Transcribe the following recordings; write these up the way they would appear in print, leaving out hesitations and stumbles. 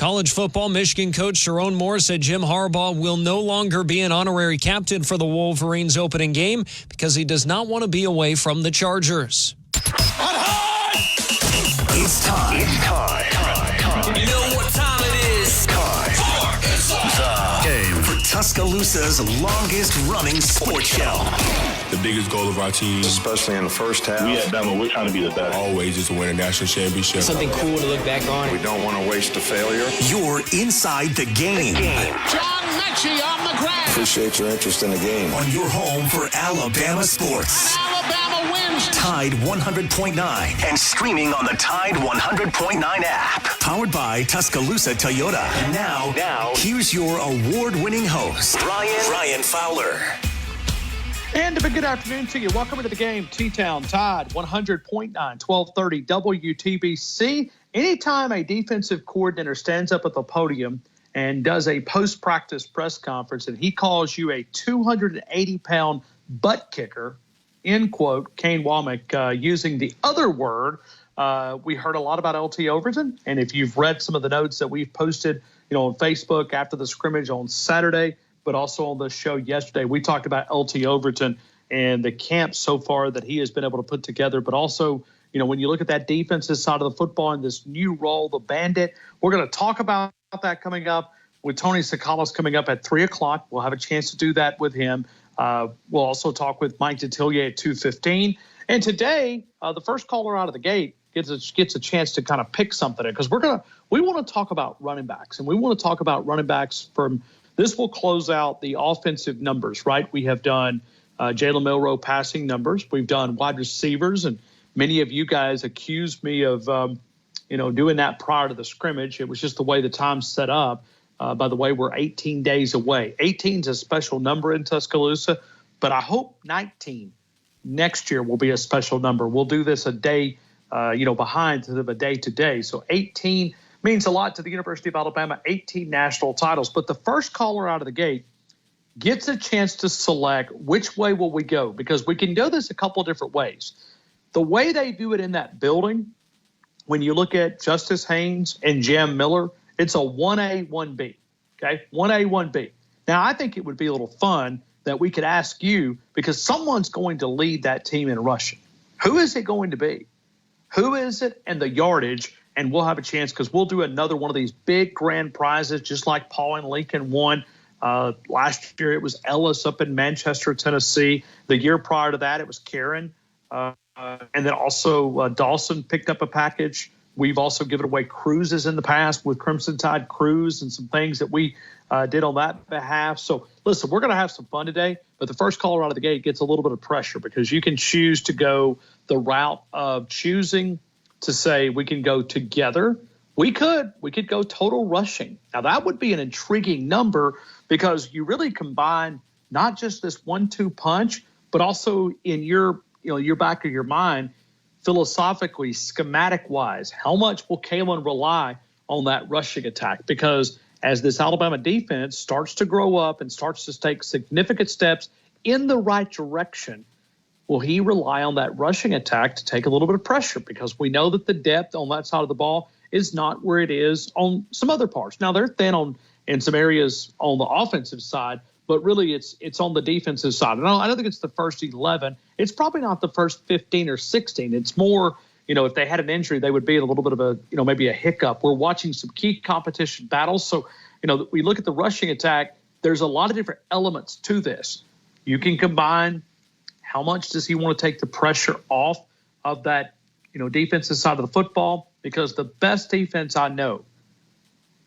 College football, Michigan coach Sharon Moore said Jim Harbaugh will no longer be an honorary captain for the Wolverines opening game because he does not want to be away from the Chargers. It's time. You know what time it is. The game for Tuscaloosa's longest running sports show. The biggest goal of our team, especially in the first half, we at Bama, we're trying to be the best. Always is to win a national championship. Something cool to look back on. We don't want to waste a failure. You're inside the game. John Mechie on the ground. Appreciate your interest in the game. On your home for Alabama sports. Alabama wins. Tide 100.9 and streaming on the Tide 100.9 app. Powered by Tuscaloosa Toyota. And now, here's your award-winning host, Ryan Fowler. And a good afternoon to you. Welcome to the game, T-Town Tide 100.9, 1230 WTBC. Anytime a defensive coordinator stands up at the podium and does a post-practice press conference and he calls you a 280-pound butt kicker, end quote, Kane Womack using the other word, we heard a lot about LT Overton. And if you've read some of the notes that we've posted, on Facebook after the scrimmage on Saturday, but also on the show yesterday, we talked about LT Overton and the camp so far that he has been able to put together. But also, when you look at that defensive side of the football and this new role, the Bandit, we're going to talk about that coming up with Tony Tsoukalas coming up at 3 o'clock. We'll have a chance to do that with him. We'll also talk with Mike Detillier at 2:15. And today, the first caller out of the gate gets a chance to kind of pick something because we want to talk about running backs, and we want to talk about running backs from. This will close out the offensive numbers, right? We have done Jalen Milroe passing numbers. We've done wide receivers, and many of you guys accused me of, doing that prior to the scrimmage. It was just the way the time's set up. By the way, we're 18 days away. 18 is a special number in Tuscaloosa, but I hope 19 next year will be a special number. We'll do this a day, behind instead of a day to day. So 18 means a lot to the University of Alabama, 18 national titles. But the first caller out of the gate gets a chance to select which way will we go, because we can go this a couple of different ways. The way they do it in that building, when you look at Justice Haynes and Jam Miller, it's a 1A, 1B, okay? 1A, 1B. Now, I think it would be a little fun that we could ask you, because someone's going to lead that team in rushing. Who is it going to be? Who is it and the yardage? And we'll have a chance because we'll do another one of these big grand prizes, just like Paul and Lincoln won. Last year, it was Ellis up in Manchester, Tennessee. The year prior to that, it was Karen. And then also Dawson picked up a package. We've also given away cruises in the past with Crimson Tide Cruise and some things that we did on that behalf. So, listen, we're going to have some fun today. But the first caller out of the gate gets a little bit of pressure because you can choose to go the route of choosing to say we can go together. We could go total rushing. Now, that would be an intriguing number because you really combine not just this 1-2 punch, but also in your back of your mind, philosophically, schematic-wise, how much will Kalen rely on that rushing attack? Because as this Alabama defense starts to grow up and starts to take significant steps in the right direction, will he rely on that rushing attack to take a little bit of pressure? Because we know that the depth on that side of the ball is not where it is on some other parts. Now, they're thin in some areas on the offensive side, but really it's on the defensive side. And I don't think it's the first 11. It's probably not the first 15 or 16. It's more, if they had an injury, they would be in a little bit of a, maybe a hiccup. We're watching some key competition battles. So, we look at the rushing attack. There's a lot of different elements to this. You can combine how much does he want to take the pressure off of that, defensive side of the football? Because the best defense I know,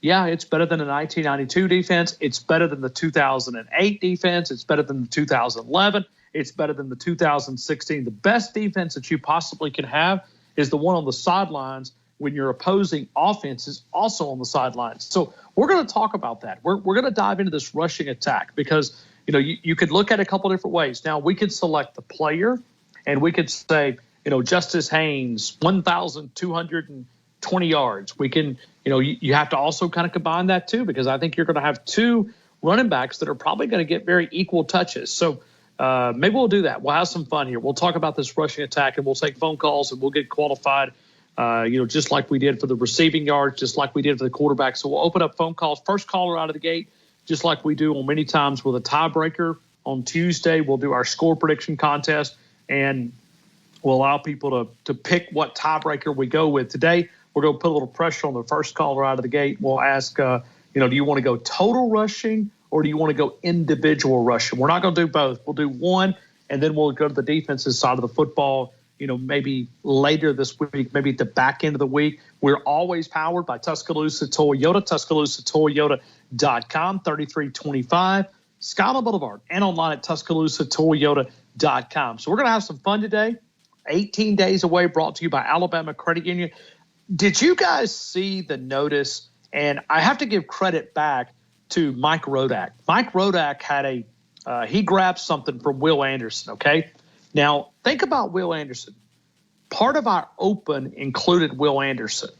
yeah, it's better than the 1992 defense. It's better than the 2008 defense. It's better than the 2011. It's better than the 2016. The best defense that you possibly can have is the one on the sidelines when your opposing offense is also on the sidelines. So we're going to talk about that. We're going to dive into this rushing attack because, you could look at it a couple different ways. Now, we could select the player, and we could say, Justice Haynes, 1,220 yards. We can, you have to also kind of combine that too, because I think you're going to have two running backs that are probably going to get very equal touches. So maybe we'll do that. We'll have some fun here. We'll talk about this rushing attack, and we'll take phone calls, and we'll get qualified just like we did for the receiving yards, just like we did for the quarterback. So we'll open up phone calls. First caller out of the gate, just like we do on many times with a tiebreaker. On Tuesday, we'll do our score prediction contest, and we'll allow people to pick what tiebreaker we go with. Today, we're going to put a little pressure on the first caller out of the gate. We'll ask, do you want to go total rushing or do you want to go individual rushing? We're not going to do both. We'll do one, and then we'll go to the defensive side of the football, maybe later this week, maybe at the back end of the week. We're always powered by Tuscaloosa Toyota, TuscaloosaToyota.com, 3325 Skyline Boulevard, and online at TuscaloosaToyota.com. So we're going to have some fun today. 18 days away, brought to you by Alabama Credit Union. Did you guys see the notice? And I have to give credit back to Mike Rodak. Mike Rodak had he grabbed something from Will Anderson, okay? Now, think about Will Anderson. Part of our open included Will Anderson,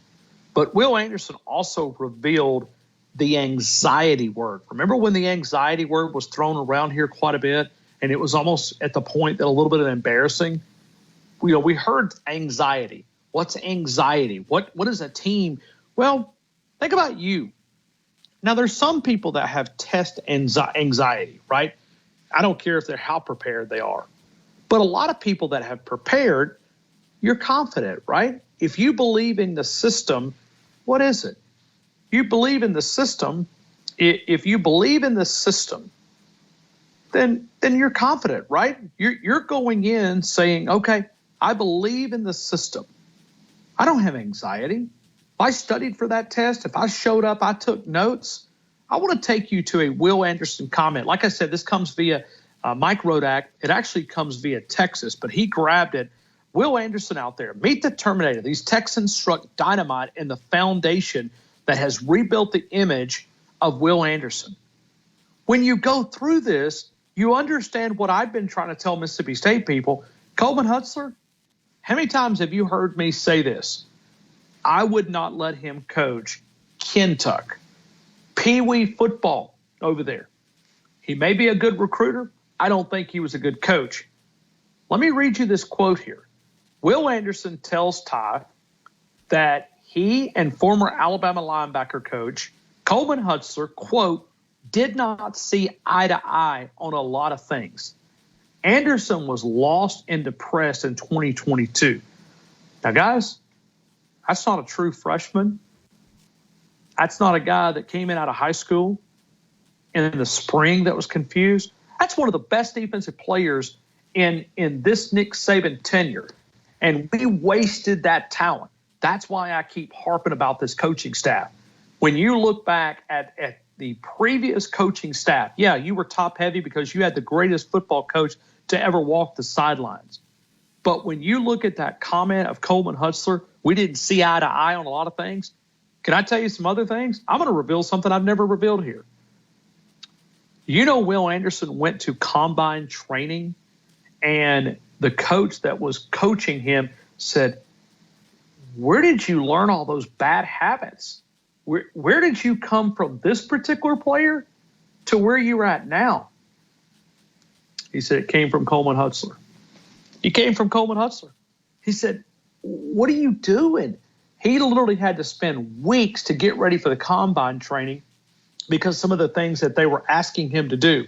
but Will Anderson also revealed the anxiety word. Remember when the anxiety word was thrown around here quite a bit, and it was almost at the point that a little bit of embarrassing? We heard anxiety. What's anxiety? What is a team? Well, think about you. Now, there's some people that have test anxiety, right? I don't care if they're how prepared they are. But a lot of people that have prepared, you're confident, right? If you believe in the system, what is it? You believe in the system. If you believe in the system, then you're confident, right? You're going in saying, okay, I believe in the system. I don't have anxiety. If I studied for that test, if I showed up, I took notes. I want to take you to a Will Anderson comment. Like I said, this comes via Mike Rodak. It actually comes via Texas, but he grabbed it. Will Anderson out there, meet the Terminator. These Texans struck dynamite in the foundation that has rebuilt the image of Will Anderson. When you go through this, you understand what I've been trying to tell Mississippi State people. Coleman Hutzler, how many times have you heard me say this? I would not let him coach Kentucky, Pee Wee football over there. He may be a good recruiter. I don't think he was a good coach. Let me read you this quote here. Will Anderson tells Ty that he and former Alabama linebacker coach Coleman Hutzler, quote, did not see eye to eye on a lot of things. Anderson was lost and depressed in 2022. Now, guys, that's not a true freshman. That's not a guy that came in out of high school in the spring that was confused. That's one of the best defensive players in this Nick Saban tenure. And we wasted that talent. That's why I keep harping about this coaching staff. When you look back at the previous coaching staff, yeah, you were top heavy because you had the greatest football coach to ever walk the sidelines. But when you look at that comment of Coleman Hutzler, we didn't see eye to eye on a lot of things. Can I tell you some other things? I'm going to reveal something I've never revealed here. Will Anderson went to combine training, and the coach that was coaching him said, where did you learn all those bad habits? Where did you come from this particular player to where you're at now? He said it came from Coleman Hutzler. He came from Coleman Hutzler. He said, what are you doing? He literally had to spend weeks to get ready for the combine training because some of the things that they were asking him to do.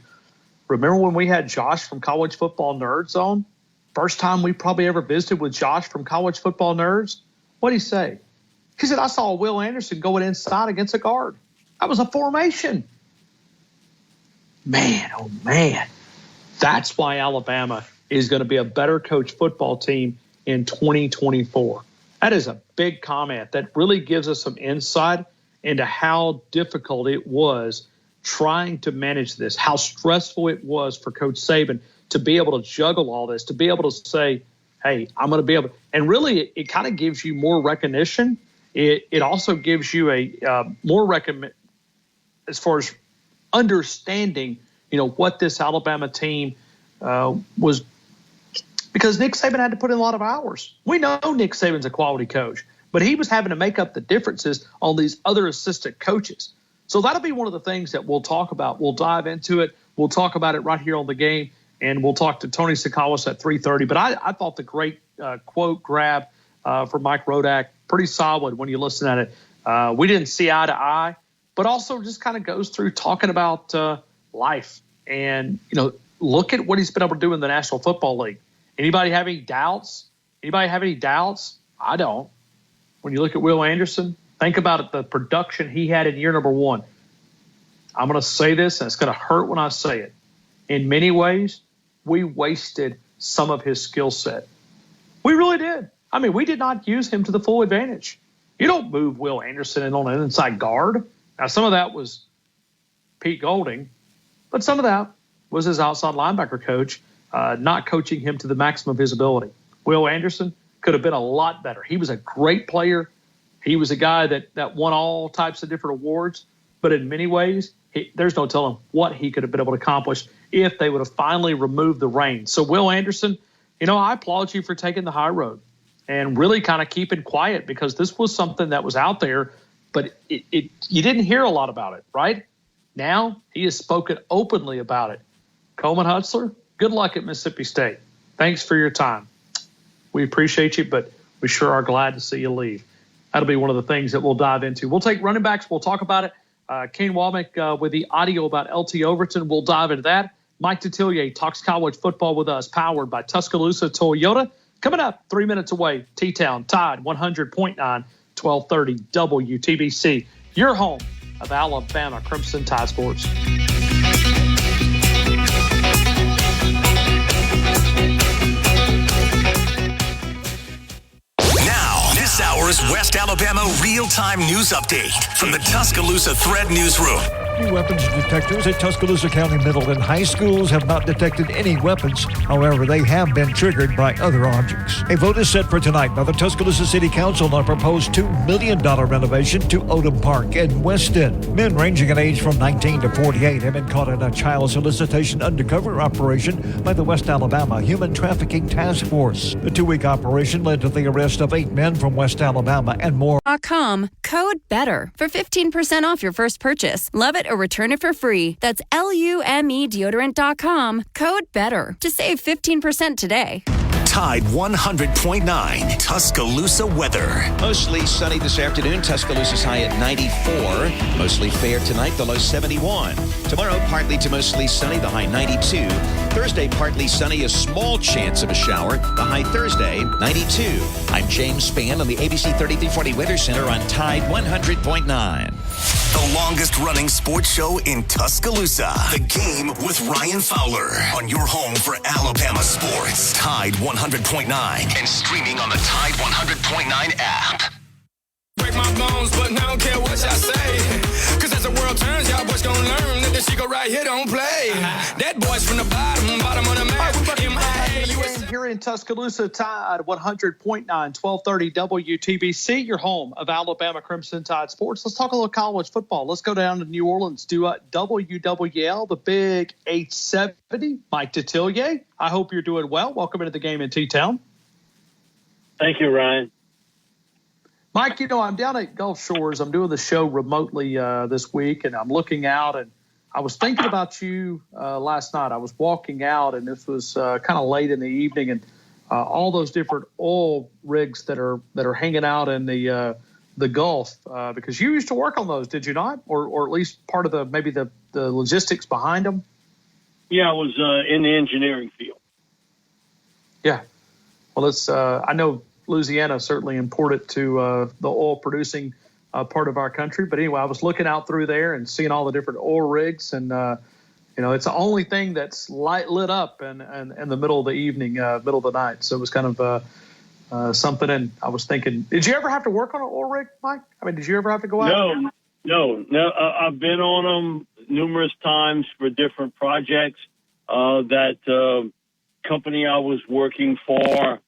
Remember when we had Josh from College Football Nerds on? First time we probably ever visited with Josh from College Football Nerds. What did he say? He said, I saw Will Anderson going inside against a guard. That was a formation. Man, oh man. That's why Alabama is going to be a better coach football team in 2024. That is a big comment that really gives us some insight into how difficult it was trying to manage this, how stressful it was for Coach Saban to be able to juggle all this, to be able to say, hey, I'm going to be able – and really it kind of gives you more recognition. It also gives you a more as far as understanding, what this Alabama team was – because Nick Saban had to put in a lot of hours. We know Nick Saban's a quality coach, but he was having to make up the differences on these other assistant coaches. So that'll be one of the things that we'll talk about. We'll dive into it. We'll talk about it right here on The Game, and we'll talk to Tony Sakawas at 3:30. But I thought the great quote grab for Mike Rodak. Pretty solid when you listen at it. We didn't see eye to eye, but also just kind of goes through talking about life and, look at what he's been able to do in the National Football League. Anybody have any doubts? I don't. When you look at Will Anderson, think about it, the production he had in year number 1. I'm going to say this, and it's going to hurt when I say it. In many ways, we wasted some of his skill set. We really did. I mean, we did not use him to the full advantage. You don't move Will Anderson in on an inside guard. Now, some of that was Pete Golding, but some of that was his outside linebacker coach not coaching him to the maximum of his ability. Will Anderson could have been a lot better. He was a great player. He was a guy that won all types of different awards, but in many ways, there's no telling what he could have been able to accomplish if they would have finally removed the reins. So, Will Anderson, I applaud you for taking the high road and really kind of keeping quiet, because this was something that was out there, but you didn't hear a lot about it, right? Now he has spoken openly about it. Coleman Hutzler, good luck at Mississippi State. Thanks for your time. We appreciate you, but we sure are glad to see you leave. That'll be one of the things that we'll dive into. We'll take running backs. We'll talk about it. Kane Womack with the audio about LT Overton. We'll dive into that. Mike Detillier talks college football with us, powered by Tuscaloosa Toyota. Coming up 3 minutes away, T-Town, Tide 100.9, 1230 WTBC. Your home of Alabama Crimson Tide Sports. This hour's West Alabama real-time news update from the Tuscaloosa Thread Newsroom. New weapons detectors at Tuscaloosa County Middle and High Schools have not detected any weapons. However, they have been triggered by other objects. A vote is set for tonight by the Tuscaloosa City Council on a proposed $2 million renovation to Odom Park in West End. Men ranging in age from 19 to 48 have been caught in a child solicitation undercover operation by the West Alabama Human Trafficking Task Force. The 2-week operation led to the arrest of 8 men from West Alabama and more. Code BETTER for 15% off your first purchase. Love it or return it for free. That's LUME deodorant.com. Code BETTER to save 15% today. Tide 100.9 Tuscaloosa weather. Mostly sunny this afternoon. Tuscaloosa's high at 94. Mostly fair tonight, the low 71. Tomorrow, partly to mostly sunny, the high 92. Thursday, partly sunny, a small chance of a shower. The high Thursday, 92. I'm James Spann on the ABC 3340 Weather Center on Tide 100.9. The longest running sports show in Tuscaloosa. The Game with Ryan Fowler on your home for Alabama sports. Tide 100.9 and streaming on the Tide 100.9 app. Break my bones, but I don't care what y'all say. Cause as the world turns, y'all boys gonna learn that this shit right here don't play. That boy's from the bottom of the map. Here in Tuscaloosa, Tide 100.9, 1230 WTBC, your home of Alabama Crimson Tide Sports. Let's talk a little college football. Let's go down to New Orleans, do WWL, the Big 870. Mike Detillier, I hope you're doing well. Welcome into the game in T-Town. Thank you, Ryan. Mike, I'm down at Gulf Shores. I'm doing the show remotely this week, and I'm looking out, and I was thinking about you last night. I was walking out, and this was kind of late in the evening, and all those different oil rigs that are hanging out in the Gulf, because you used to work on those, did you not? Or at least part of the logistics behind them? Yeah, I was in the engineering field. Yeah. Well, it's I know Louisiana certainly important to the oil producing part of our country. But anyway, I was looking out through there and seeing all the different oil rigs, and it's the only thing that's lit up in the middle of the evening, middle of the night. So it was kind of something. And I was thinking, did you ever have to work on an oil rig, Mike? I mean, did you ever have to go out? No. I've been on them numerous times for different projects. That company I was working for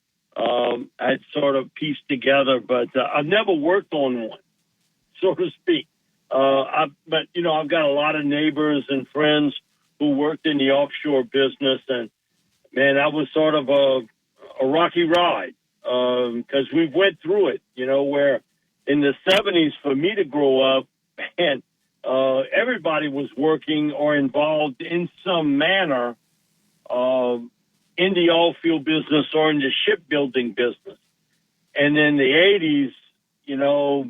had sort of pieced together, but I've never worked on one, so to speak. But I've got a lot of neighbors and friends who worked in the offshore business, and man, that was sort of a rocky ride because we went through it. Where in the 70s, for me to grow up, and everybody was working or involved in some manner in the oil field business or in the shipbuilding business. And in the 80s, you know,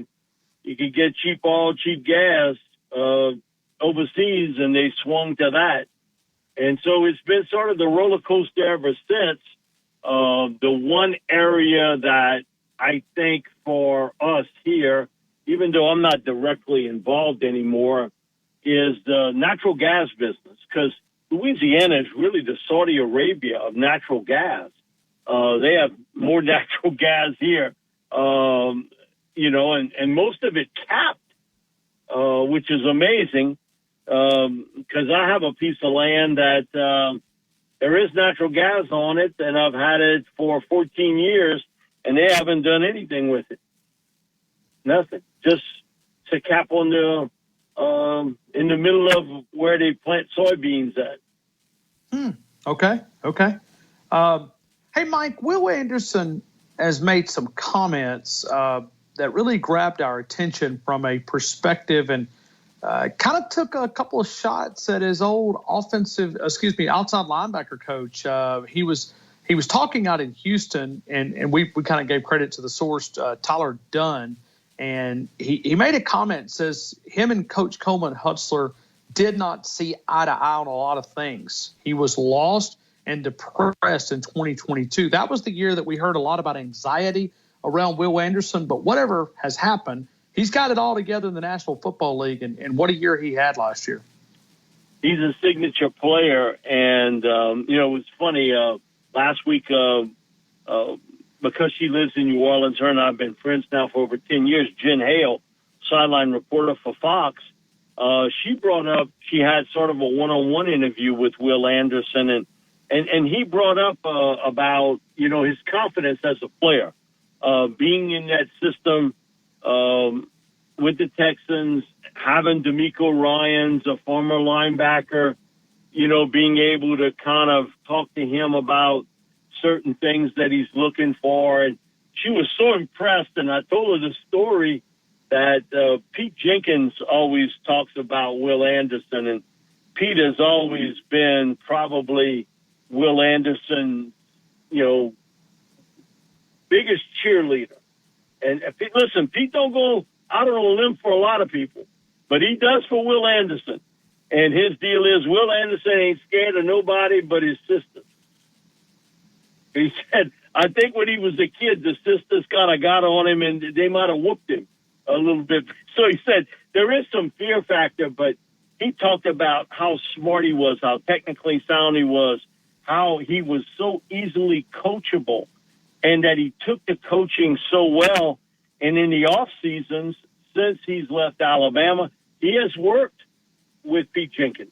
you could get cheap oil, cheap gas overseas, and they swung to that. And so it's been sort of the roller coaster ever since. The one area that I think for us here, even though I'm not directly involved anymore, is the natural gas business, because Louisiana is really the Saudi Arabia of natural gas. They have more natural gas here, you know, and most of it capped, which is amazing, because I have a piece of land that there is natural gas on it, and I've had it for 14 years, and they haven't done anything with it. Nothing. Just to cap on the in the middle of where they plant soybeans at. Okay. Hey, Mike, Will Anderson has made some comments that really grabbed our attention from a perspective and kind of took a couple of shots at his old outside linebacker coach. He was talking out in Houston, and we kind of gave credit to the source, Tyler Dunn. And he made a comment, says him and Coach Coleman Hutzler did not see eye to eye on a lot of things. He was lost and depressed in 2022. That was the year that we heard a lot about anxiety around Will Anderson. But whatever has happened, he's got it all together in the National Football League. And what a year he had last year. He's a signature player. And, you know, it was funny. Last week, because she lives in New Orleans, her and I have been friends now for over 10 years. Jen Hale, sideline reporter for Fox, she brought up, she had sort of a one-on-one interview with Will Anderson, and he brought up about, you know, his confidence as a player, being in that system with the Texans, having D'Amico Ryans, a former linebacker, you know, being able to kind of talk to him about certain things that he's looking for. And she was so impressed, and I told her the story that Pete Jenkins always talks about Will Anderson, and Pete has always been probably Will Anderson's, you know, biggest cheerleader. And listen, Pete don't go out on a limb for a lot of people, but he does for Will Anderson. And his deal is Will Anderson ain't scared of nobody but his sisters. He said, I think when he was a kid, the sisters kind of got on him and they might have whooped him a little bit. So he said there is some fear factor, but he talked about how smart he was, how technically sound he was, how he was so easily coachable, and that he took the coaching so well. And in the off seasons, since he's left Alabama, he has worked with Pete Jenkins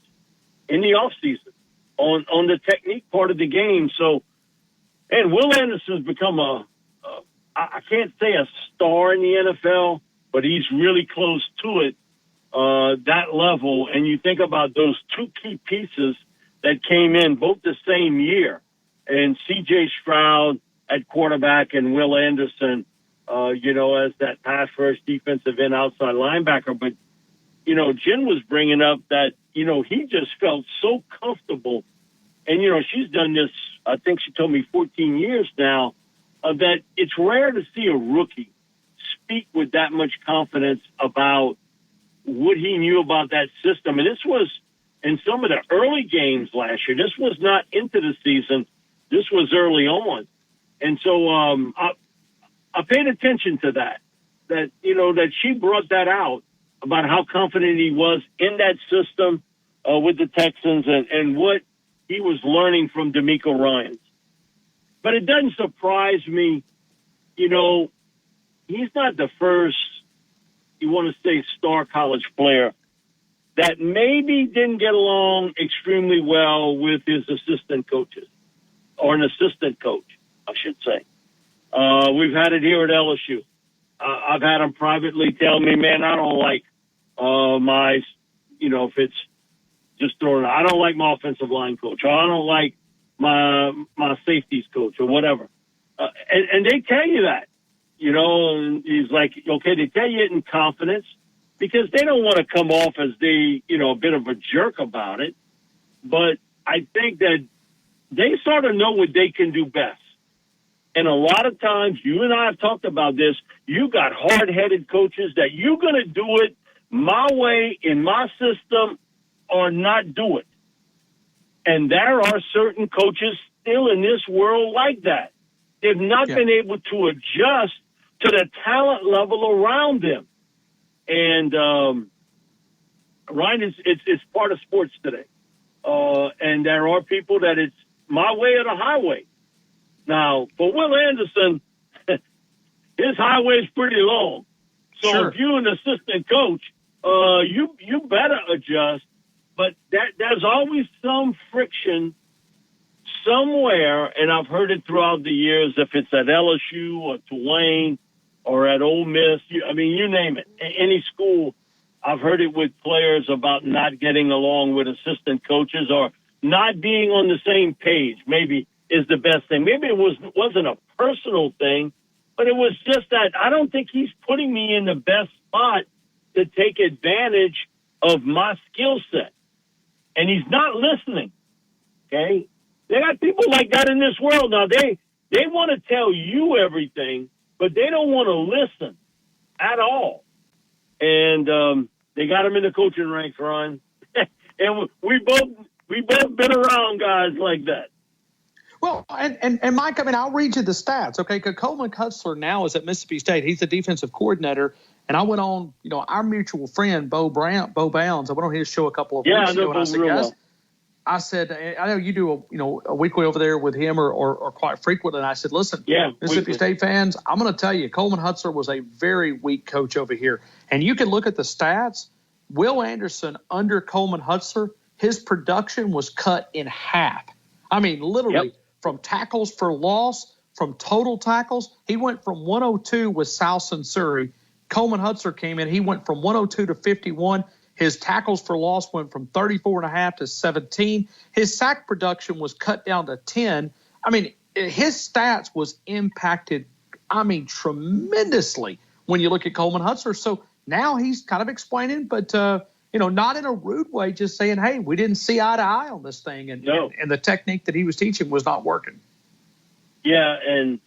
in the off season on the technique part of the game. So, and Will Anderson's become I can't say a star in the NFL, but he's really close to it, that level. And you think about those two key pieces that came in both the same year, and C.J. Stroud at quarterback and Will Anderson, you know, as that pass rush defensive end outside linebacker. But, you know, Jen was bringing up that, you know, he just felt so comfortable. And, you know, she's done this, I think she told me 14 years now, that it's rare to see a rookie speak with that much confidence about what he knew about that system. And this was in some of the early games last year. This was not into the season. This was early on. And so I paid attention to that, you know, that she brought that out about how confident he was in that system with the Texans and what he was learning from D'Amico Ryans. But it doesn't surprise me, you know, he's not the first, you want to say, star college player that maybe didn't get along extremely well with his assistant coaches, or an assistant coach, I should say. We've had it here at LSU. I've had him privately tell me, man, I don't like my, you know, if it's just throwing, I don't like my offensive line coach, or I don't like my safeties coach, or whatever. And they tell you that, you know, and he's like, okay, they tell you it in confidence because they don't want to come off as they, you know, a bit of a jerk about it. But I think that they sort of know what they can do best. And a lot of times, you and I have talked about this, you got hard-headed coaches that you're going to do it my way, in my system, or not do it. And there are certain coaches still in this world like that. They've not been able to adjust to the talent level around them. And, Ryan, it's part of sports today. And there are people that it's my way or the highway. Now, for Will Anderson, his highway is pretty long. So if you're an assistant coach, you better adjust. But there's always some friction somewhere, and I've heard it throughout the years, if it's at LSU or Tulane or at Ole Miss, you name it, any school, I've heard it with players about not getting along with assistant coaches or not being on the same page, maybe is the best thing. Maybe it wasn't a personal thing, but it was just that I don't think he's putting me in the best spot to take advantage of my skill set. And he's not listening, okay? They got people like that in this world now. They want to tell you everything, but they don't want to listen at all. And they got him in the coaching ranks, Ron. And we both been around guys like that. Well, and Mike, I'll read you the stats, okay? Because Coleman Hutzler now is at Mississippi State. He's the defensive coordinator. And I went on, our mutual friend, Bo Bounds, I went on his show a couple of weeks ago, and I said, guys, I said, I know you do a weekly over there with him or quite frequently. And I said, listen, Mississippi State fans, I'm going to tell you, Coleman Hutzler was a very weak coach over here. And you can look at the stats. Will Anderson under Coleman Hutzler, his production was cut in half. I mean, literally from tackles for loss, from total tackles, he went from 102 with South Surrey. Coleman Hutzler came in. He went from 102 to 51. His tackles for loss went from 34.5 to 17. His sack production was cut down to 10. I mean, his stats was impacted, tremendously when you look at Coleman Hutzler. So now he's kind of explaining, but, not in a rude way, just saying, hey, we didn't see eye to eye on this thing. And the technique that he was teaching was not working. Yeah, and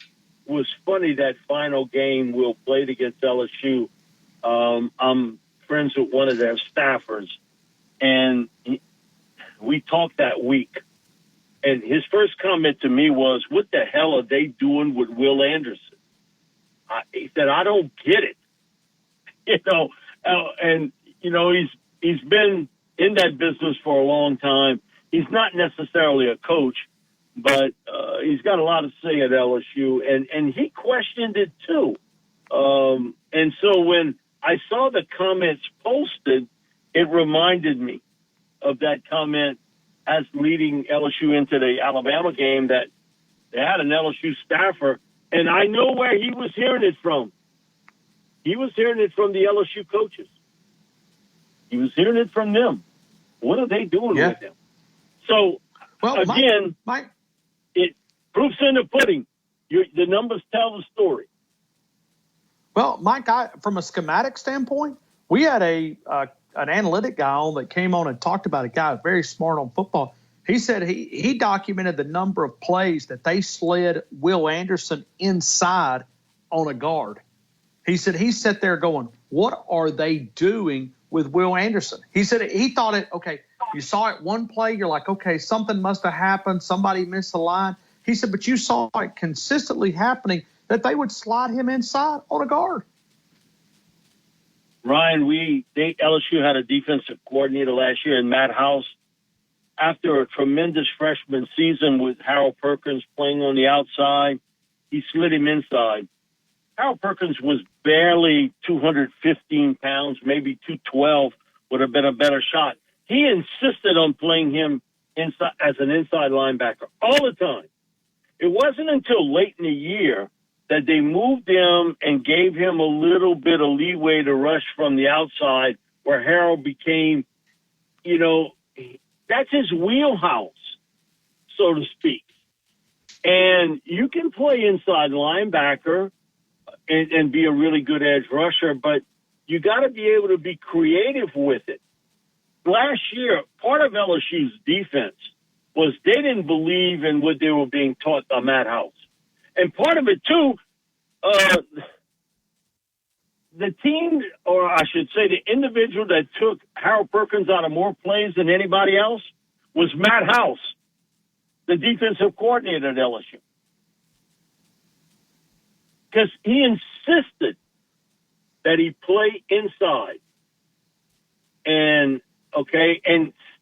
it was funny that final game Will played against LSU. I'm friends with one of their staffers, and we talked that week. And his first comment to me was, what the hell are they doing with Will Anderson? He said, I don't get it. He's been in that business for a long time. He's not necessarily a coach, but he's got a lot to say at LSU, and he questioned it too. And so when I saw the comments posted, it reminded me of that comment as leading LSU into the Alabama game, that they had an LSU staffer, and I know where he was hearing it from. He was hearing it from the LSU coaches. He was hearing it from them. What are they doing with him? So, again, Mike, it proof's in the pudding. The numbers tell the story. Well, Mike, from a schematic standpoint, we had an analytic guy on that came on and talked about a guy very smart on football. He said he documented the number of plays that they slid Will Anderson inside on a guard. He said he sat there going, what are they doing with Will Anderson? He said he thought you saw it one play, you're like, okay, something must have happened, somebody missed the line. He said, but you saw it consistently happening, that they would slide him inside on a guard. Ryan, LSU had a defensive coordinator last year in Matt House. After a tremendous freshman season with Harold Perkins playing on the outside, he slid him inside. Harold Perkins was barely 215 pounds, maybe 212 would have been a better shot. He insisted on playing him inside as an inside linebacker all the time. It wasn't until late in the year that they moved him and gave him a little bit of leeway to rush from the outside, where Harold became, that's his wheelhouse, so to speak. And you can play inside linebacker and be a really good edge rusher, but you got to be able to be creative with it. Last year, part of LSU's defense was they didn't believe in what they were being taught by Matt House. And part of it, too, the team, or I should say the individual that took Harold Perkins out of more plays than anybody else was Matt House, the defensive coordinator at LSU. Because he insisted that he play inside and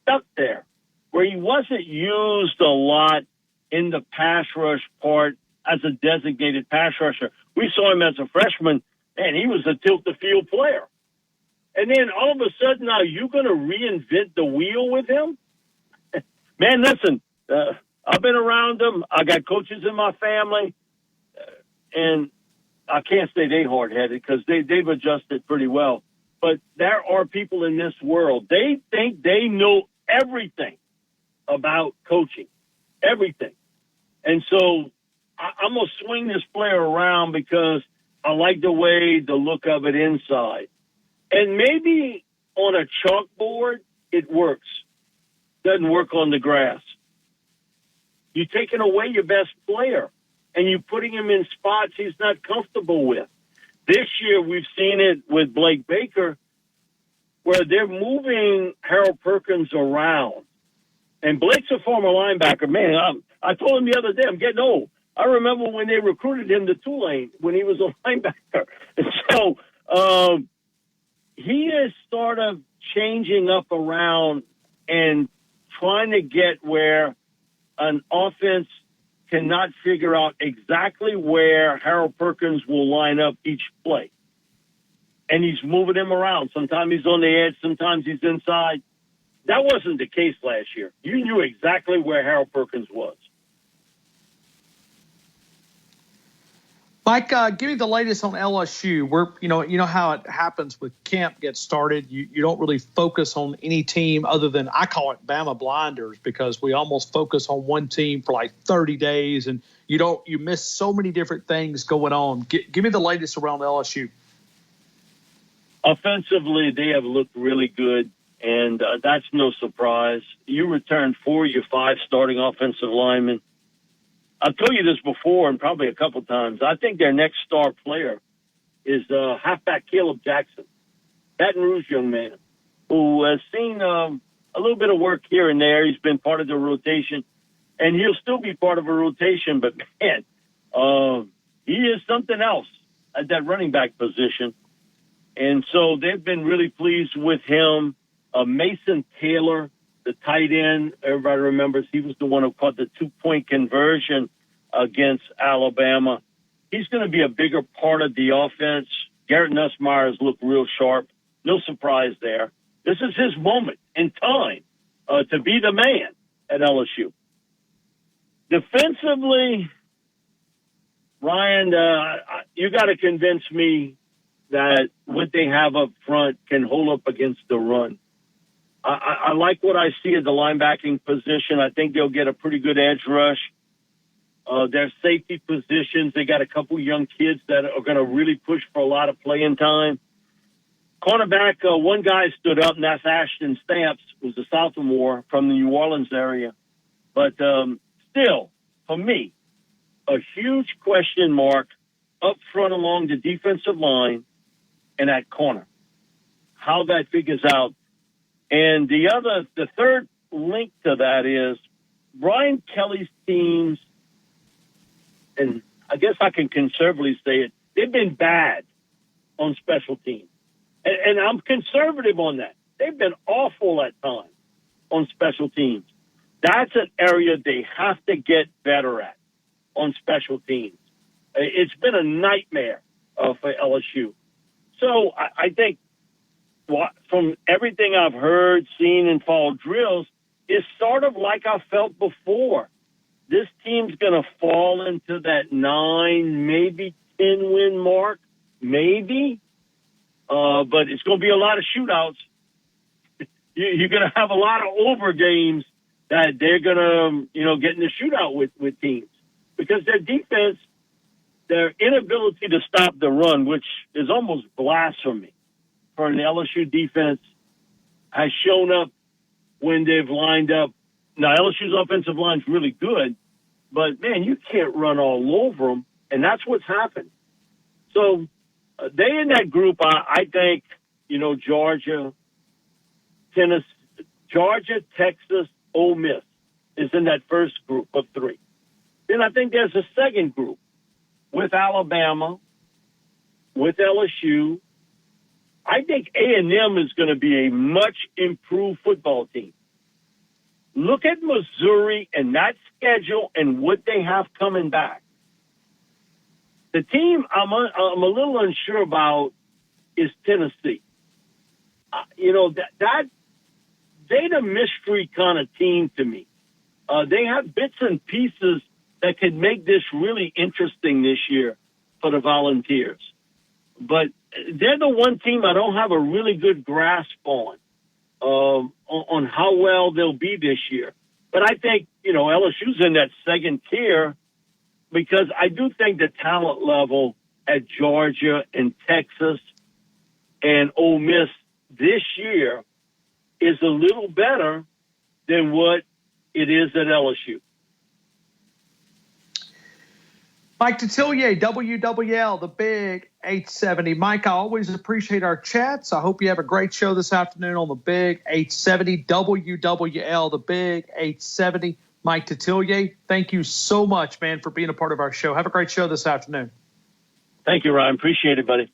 stuck there, where he wasn't used a lot in the pass rush part as a designated pass rusher. We saw him as a freshman, and he was a tilt-the-field player. And then all of a sudden, now you're going to reinvent the wheel with him? Man, listen, I've been around him. I got coaches in my family, and I can't say they hard-headed because they've adjusted pretty well. But there are people in this world, they think they know everything about coaching, everything. And so I'm going to swing this player around because I like the look of it inside. And maybe on a chalkboard, it works. Doesn't work on the grass. You're taking away your best player, and you're putting him in spots he's not comfortable with. This year, we've seen it with Blake Baker, where they're moving Harold Perkins around. And Blake's a former linebacker. Man, I told him the other day, I'm getting old. I remember when they recruited him to Tulane when he was a linebacker. And so he is sort of changing up around and trying to get where an offense cannot figure out exactly where Harold Perkins will line up each play. And he's moving him around. Sometimes he's on the edge. Sometimes he's inside. That wasn't the case last year. You knew exactly where Harold Perkins was. Mike, give me the latest on LSU. You know how it happens with camp gets started. You don't really focus on any team other than, I call it Bama blinders, because we almost focus on one team for like 30 days, and you miss so many different things going on. Give me the latest around LSU. Offensively, they have looked really good, and that's no surprise. You returned 4 of your 5 starting offensive linemen. I've told you this before and probably a couple times. I think their next star player is halfback Caleb Jackson, Baton Rouge young man, who has seen a little bit of work here and there. He's been part of the rotation, and he'll still be part of a rotation. But, man, he is something else at that running back position. And so they've been really pleased with him. Mason Taylor, the tight end, everybody remembers he was the one who caught the 2-point conversion against Alabama. He's going to be a bigger part of the offense. Garrett Nussmeyer's looked real sharp. No surprise there. This is his moment in time to be the man at LSU. Defensively, Ryan, you got to convince me that what they have up front can hold up against the run. I like what I see at the linebacking position. I think they'll get a pretty good edge rush. Their safety positions, they got a couple young kids that are going to really push for a lot of playing time. Cornerback, one guy stood up, and that's Ashton Stamps, who's a sophomore from the New Orleans area. But still, for me, a huge question mark up front along the defensive line and at corner. How that figures out. And the third link to that is Brian Kelly's teams, and I guess I can conservatively say it, they've been bad on special teams. And I'm conservative on that. They've been awful at times on special teams. That's an area they have to get better at on special teams. It's been a nightmare for LSU. So I think from everything I've heard, seen, and fall drills, it's sort of like I felt before. This team's going to fall into that 9, maybe 10-win mark, maybe. But it's going to be a lot of shootouts. You're going to have a lot of over games that they're going to, get in the shootout with teams. Because their defense, their inability to stop the run, which is almost blasphemy for an LSU defense, has shown up when they've lined up. Now, LSU's offensive line's really good, but, man, you can't run all over them, and that's what's happened. So they in that group, I think, Georgia, Tennessee, Georgia, Texas, Ole Miss is in that first group of three. Then I think there's a second group with Alabama, with LSU. I think A&M is going to be a much improved football team. Look at Missouri and that schedule and what they have coming back. The team I'm a little unsure about is Tennessee. They're the mystery kind of team to me. They have bits and pieces that could make this really interesting this year for the Volunteers. But they're the one team I don't have a really good grasp on how well they'll be this year. But I think, LSU's in that second tier because I do think the talent level at Georgia and Texas and Ole Miss this year is a little better than what it is at LSU. Mike Detillier, WWL, the Big 870. Mike, I always appreciate our chats. I hope you have a great show this afternoon on the Big 870, WWL, the Big 870. Mike Detillier, thank you so much, man, for being a part of our show. Have a great show this afternoon. Thank you, Ryan. Appreciate it, buddy.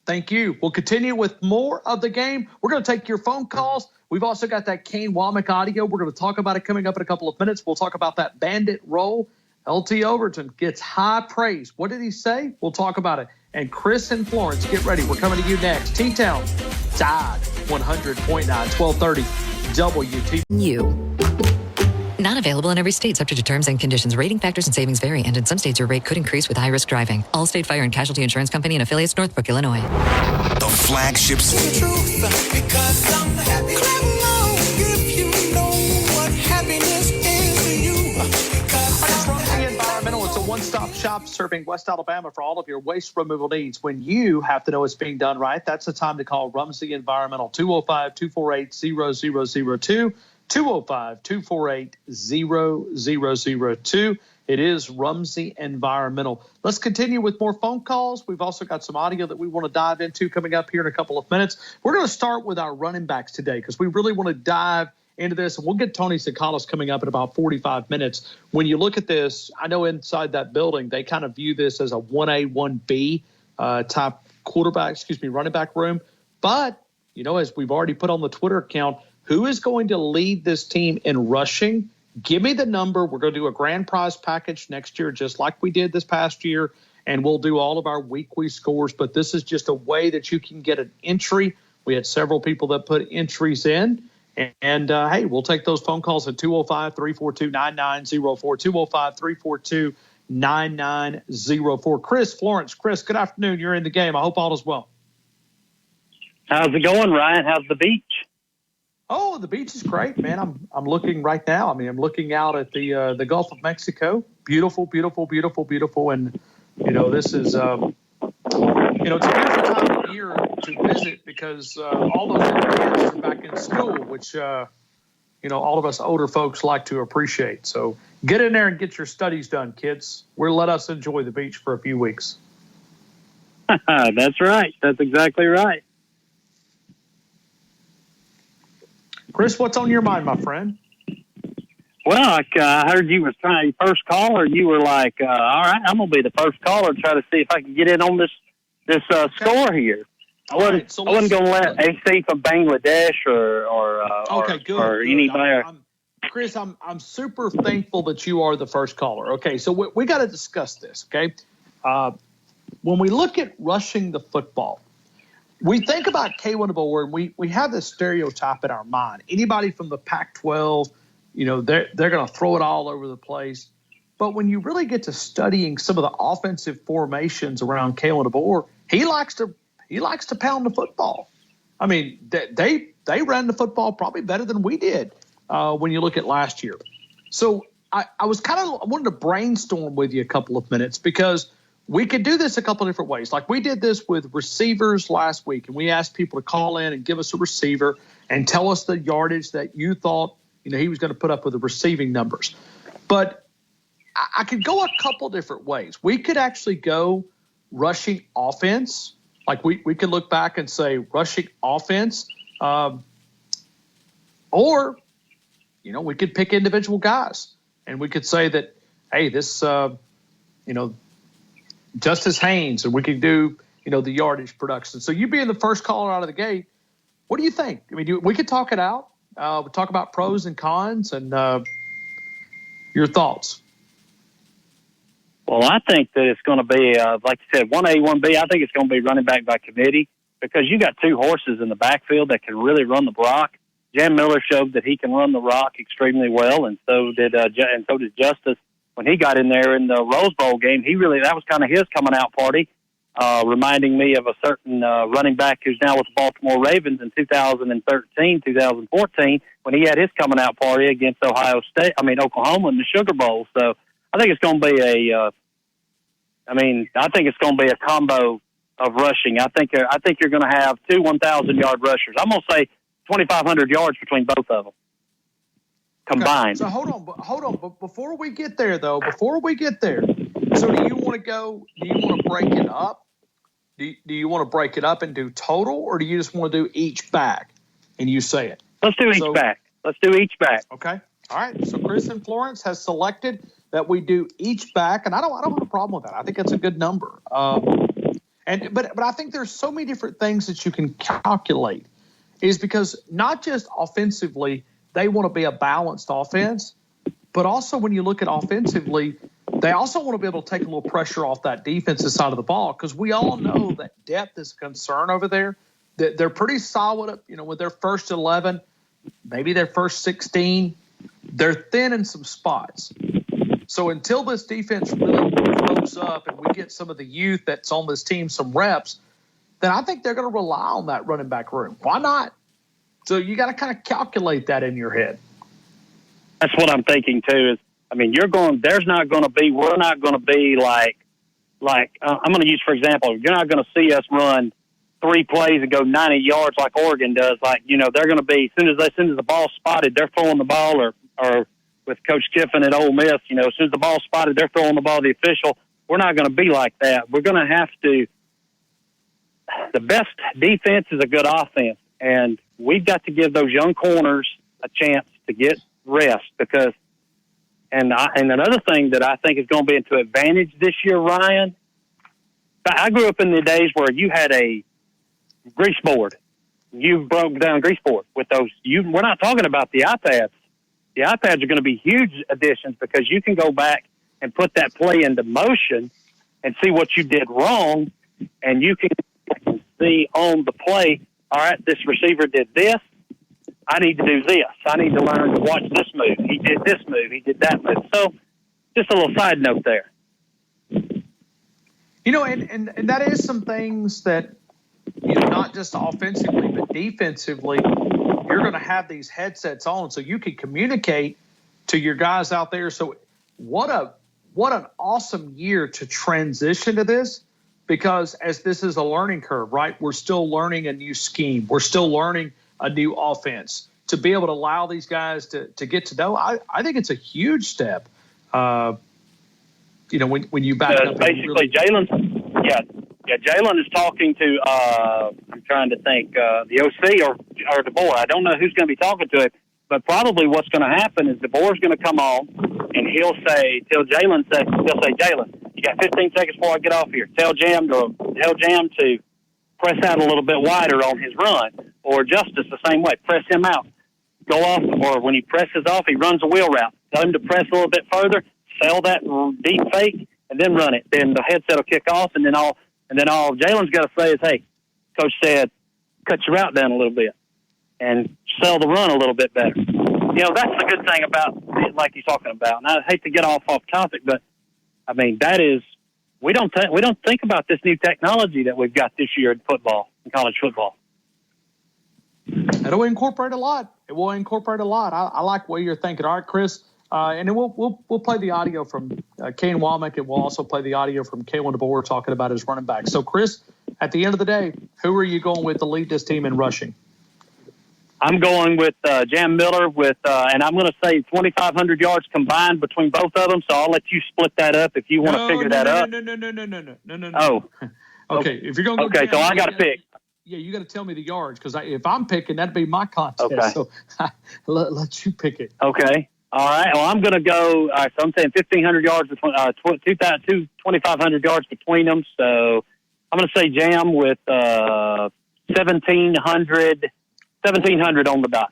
Thank you. We'll continue with more of the game. We're going to take your phone calls. We've also got that Kane Womack audio. We're going to talk about it coming up in a couple of minutes. We'll talk about that bandit roll. LT Overton gets high praise. What did he say? We'll talk about it. And Chris and Florence, get ready. We're coming to you next. T-Town, Tide, 100.9, 1230, WT. Not available in every state, subject to terms and conditions. Rating factors and savings vary, and in some states your rate could increase with high-risk driving. Allstate Fire and Casualty Insurance Company and affiliates, Northbrook, Illinois. The flagship. It's a one-stop shop serving West Alabama for all of your waste removal needs. When you have to know it's being done right, that's the time to call Rumsey Environmental, 205-248-0002. 205-248-0002. It is Rumsey Environmental. Let's continue with more phone calls. We've also got some audio that we want to dive into coming up here in a couple of minutes. We're going to start with our running backs today because we really want to dive into this, and we'll get Tony Tsoukalas coming up in about 45 minutes. When you look at this, I know inside that building, they kind of view this as a 1A, 1B type running back room. But, as we've already put on the Twitter account, who is going to lead this team in rushing? Give me the number. We're going to do a grand prize package next year, just like we did this past year, and we'll do all of our weekly scores. But this is just a way that you can get an entry. We had several people that put entries in. And, hey, we'll take those phone calls at 205-342-9904, 205-342-9904. Florence, Chris, good afternoon. You're in the game. I hope all is well. How's it going, Ryan? How's the beach? Oh, the beach is great, man. I'm looking right now. I'm looking out at the Gulf of Mexico. Beautiful, beautiful, beautiful, beautiful. And, this is, it's a beautiful time of year to visit because all those little kids are back in school, which, all of us older folks like to appreciate. So get in there and get your studies done, kids. Let us enjoy the beach for a few weeks. That's right. That's exactly right. Chris, what's on your mind, my friend? Well, I heard you were trying first caller. You were like, all right, I'm going to be the first caller and try to see if I can get in on this score here. I wasn't going to let AC from Bangladesh or anybody. Chris, I'm super thankful that you are the first caller. Okay, so we got to discuss this, okay? When we look at rushing the football, we think about Kalen DeBoer, and we have this stereotype in our mind. Anybody from the Pac-12, they're going to throw it all over the place. But when you really get to studying some of the offensive formations around Kalen DeBoer, he likes to pound the football. I mean, they ran the football probably better than we did when you look at last year. So I wanted to brainstorm with you a couple of minutes because we could do this a couple of different ways. Like we did this with receivers last week, and we asked people to call in and give us a receiver and tell us the yardage that you thought he was going to put up with the receiving numbers. But I could go a couple different ways. We could actually go rushing offense. Like we could look back and say rushing offense. Or, we could pick individual guys. And we could say that, hey, this, Justice Haynes, and we could do, the yardage production. So you being the first caller out of the gate, what do you think? I mean, we could talk it out. We'll talk about pros and cons and your thoughts. Well, I think that it's going to be, like you said, 1A, 1B. I think it's going to be running back by committee because you got two horses in the backfield that can really run the rock. Jam Miller showed that he can run the rock extremely well, and so did Justice when he got in there in the Rose Bowl game. That was kind of his coming out party, reminding me of a certain running back who's now with the Baltimore Ravens in 2013, 2014, when he had his coming out party against Oklahoma in the Sugar Bowl. So I think it's going to be a combo of rushing. I think you're going to have two 1,000-yard rushers. I'm going to say 2,500 yards between both of them combined. Okay. So hold on. But before we get there, so do you want to break it up? Do you want to break it up and do total, or do you just want to do each back and you say it? Let's do each back. Okay. All right. So Chris and Florence has selected that we do each back, and I don't have a problem with that. I think that's a good number. But I think there's so many different things that you can calculate, is because not just offensively they want to be a balanced offense, but also when you look at offensively, they also want to be able to take a little pressure off that defensive side of the ball, because we all know that depth is a concern over there. That they're pretty solid, with their first 11, maybe their first 16. They're thin in some spots. So until this defense really grows up and we get some of the youth that's on this team some reps, then I think they're going to rely on that running back room. Why not? So you got to kind of calculate that in your head. That's what I'm thinking too. We're not going to be like I'm going to use, for example, you're not going to see us run 3 plays and go 90 yards like Oregon does. They're going to be, as soon as the ball's spotted, they're throwing the ball, or with Coach Kiffin at Ole Miss, as soon as the ball's spotted, they're throwing the ball to the official. We're not going to be like that. We're going to have to, the best defense is a good offense, and we've got to give those young corners a chance to get rest, because and another thing that I think is going to be to advantage this year, Ryan, I grew up in the days where you had a grease board. You broke down grease board with those. We're not talking about the iPads. The iPads are going to be huge additions, because you can go back and put that play into motion and see what you did wrong, and you can see on the play, all right, this receiver did this. I need to do this. I need to learn to watch this move. He did this move. He did that move. So just a little side note there. And that is some things that, not just offensively, but defensively, you're going to have these headsets on so you can communicate to your guys out there. So what an awesome year to transition to this, because as this is a learning curve, right? We're still learning a new scheme. We're still learning a new offense. To be able to allow these guys to get to know, I think it's a huge step. When you back up. Basically, Jalen, Jalen is talking to, I'm trying to think, the OC or DeBoer. I don't know who's going to be talking to him, but probably what's going to happen is DeBoer's going to come on, and he'll say, Jalen, you got 15 seconds before I get off here. Tell Jam to press out a little bit wider on his run, or Justice the same way. Press him out. Go off, or when he presses off, he runs a wheel route. Tell him to press a little bit further, sell that deep fake, and then run it. Then the headset will kick off, and then all Jalen's got to say is, hey, Coach said, cut your route down a little bit and sell the run a little bit better. That's the good thing about, like he's talking about. And I hate to get off topic, but that is, we don't think about this new technology that we've got this year in football, in college football. It'll incorporate a lot. It will incorporate a lot. I like what you're thinking. All right, Chris. And then we'll play the audio from Kane Womack, and we'll also play the audio from Kalen DeBoer talking about his running back. So, Chris, at the end of the day, who are you going with to lead this team in rushing? I'm going with Jam Miller with, and I'm going to say 2,500 yards combined between both of them. So I'll let you split that up if you want to figure that up. No. Oh, okay. If you're going to go, okay, so I got to pick. Yeah, you got to tell me the yards because if I'm picking, that'd be my contest. Okay. So let you pick it. Okay. All right. Well, I'm going to go. All right. So I'm saying 1,500 yards between 2,500 yards between them. So I'm going to say Jam with 1,700 on the dot.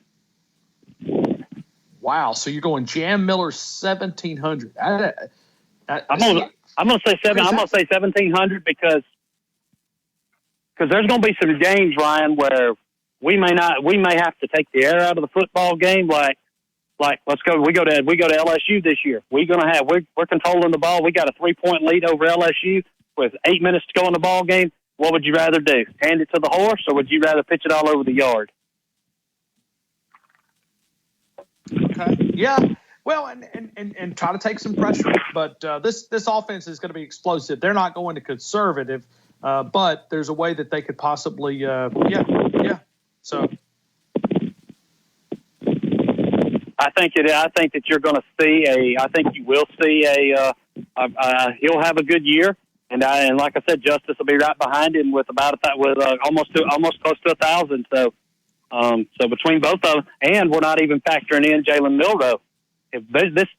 Wow. So you're going Jam Miller 1,700. I'm going to say 1,700 because there's going to be some games, Ryan, where we may have to take the air out of the football game. Like we go to LSU this year. We're controlling the ball. We got a 3-point lead over LSU with 8 minutes to go in the ball game. What would you rather do? Hand it to the horse, or would you rather pitch it all over the yard? Okay. Yeah. Well, and try to take some pressure, but this offense is going to be explosive. They're not going to conservative, but there's a way that they could possibly, So I think that you're going to see I think you will see he'll have a good year, and like I said, Justice will be right behind him with almost close to 1,000. So between both of them, and we're not even factoring in Jalen Milroe. If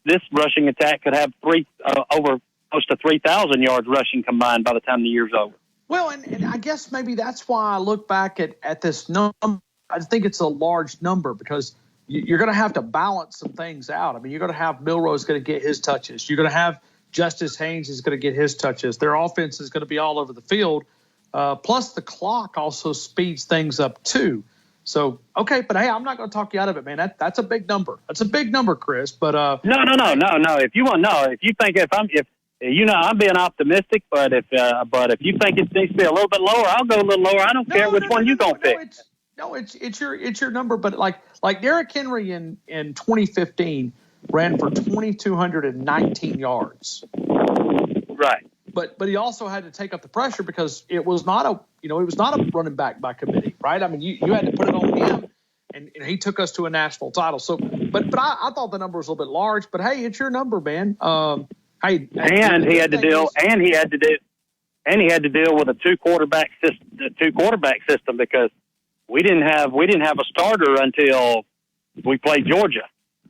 this rushing attack could have over close to 3,000 yards rushing combined by the time the year's over. Well, and I guess maybe that's why I look back at this number. I think it's a large number because you're going to have to balance some things out. I mean, you're going to have Milroe's going to get his touches. You're going to have Justice Haynes is going to get his touches. Their offense is going to be all over the field. Plus, the clock also speeds things up too. So, okay, but hey, I'm not going to talk you out of it, man. That's a big number. That's a big number, Chris. But no. If you think I'm being optimistic, but if you think it needs to be a little bit lower, I'll go a little lower. I don't care which one you're going to pick. It's your number. But like Derrick Henry in 2015 ran for 2,219 yards. Right. But he also had to take up the pressure because it was not a running back by committee, right? I mean, you had to put it on him, and he took us to a national title. So, but I thought the number was a little bit large. But hey, it's your number, man. He had to deal with a two quarterback system because we didn't have a starter until we played Georgia.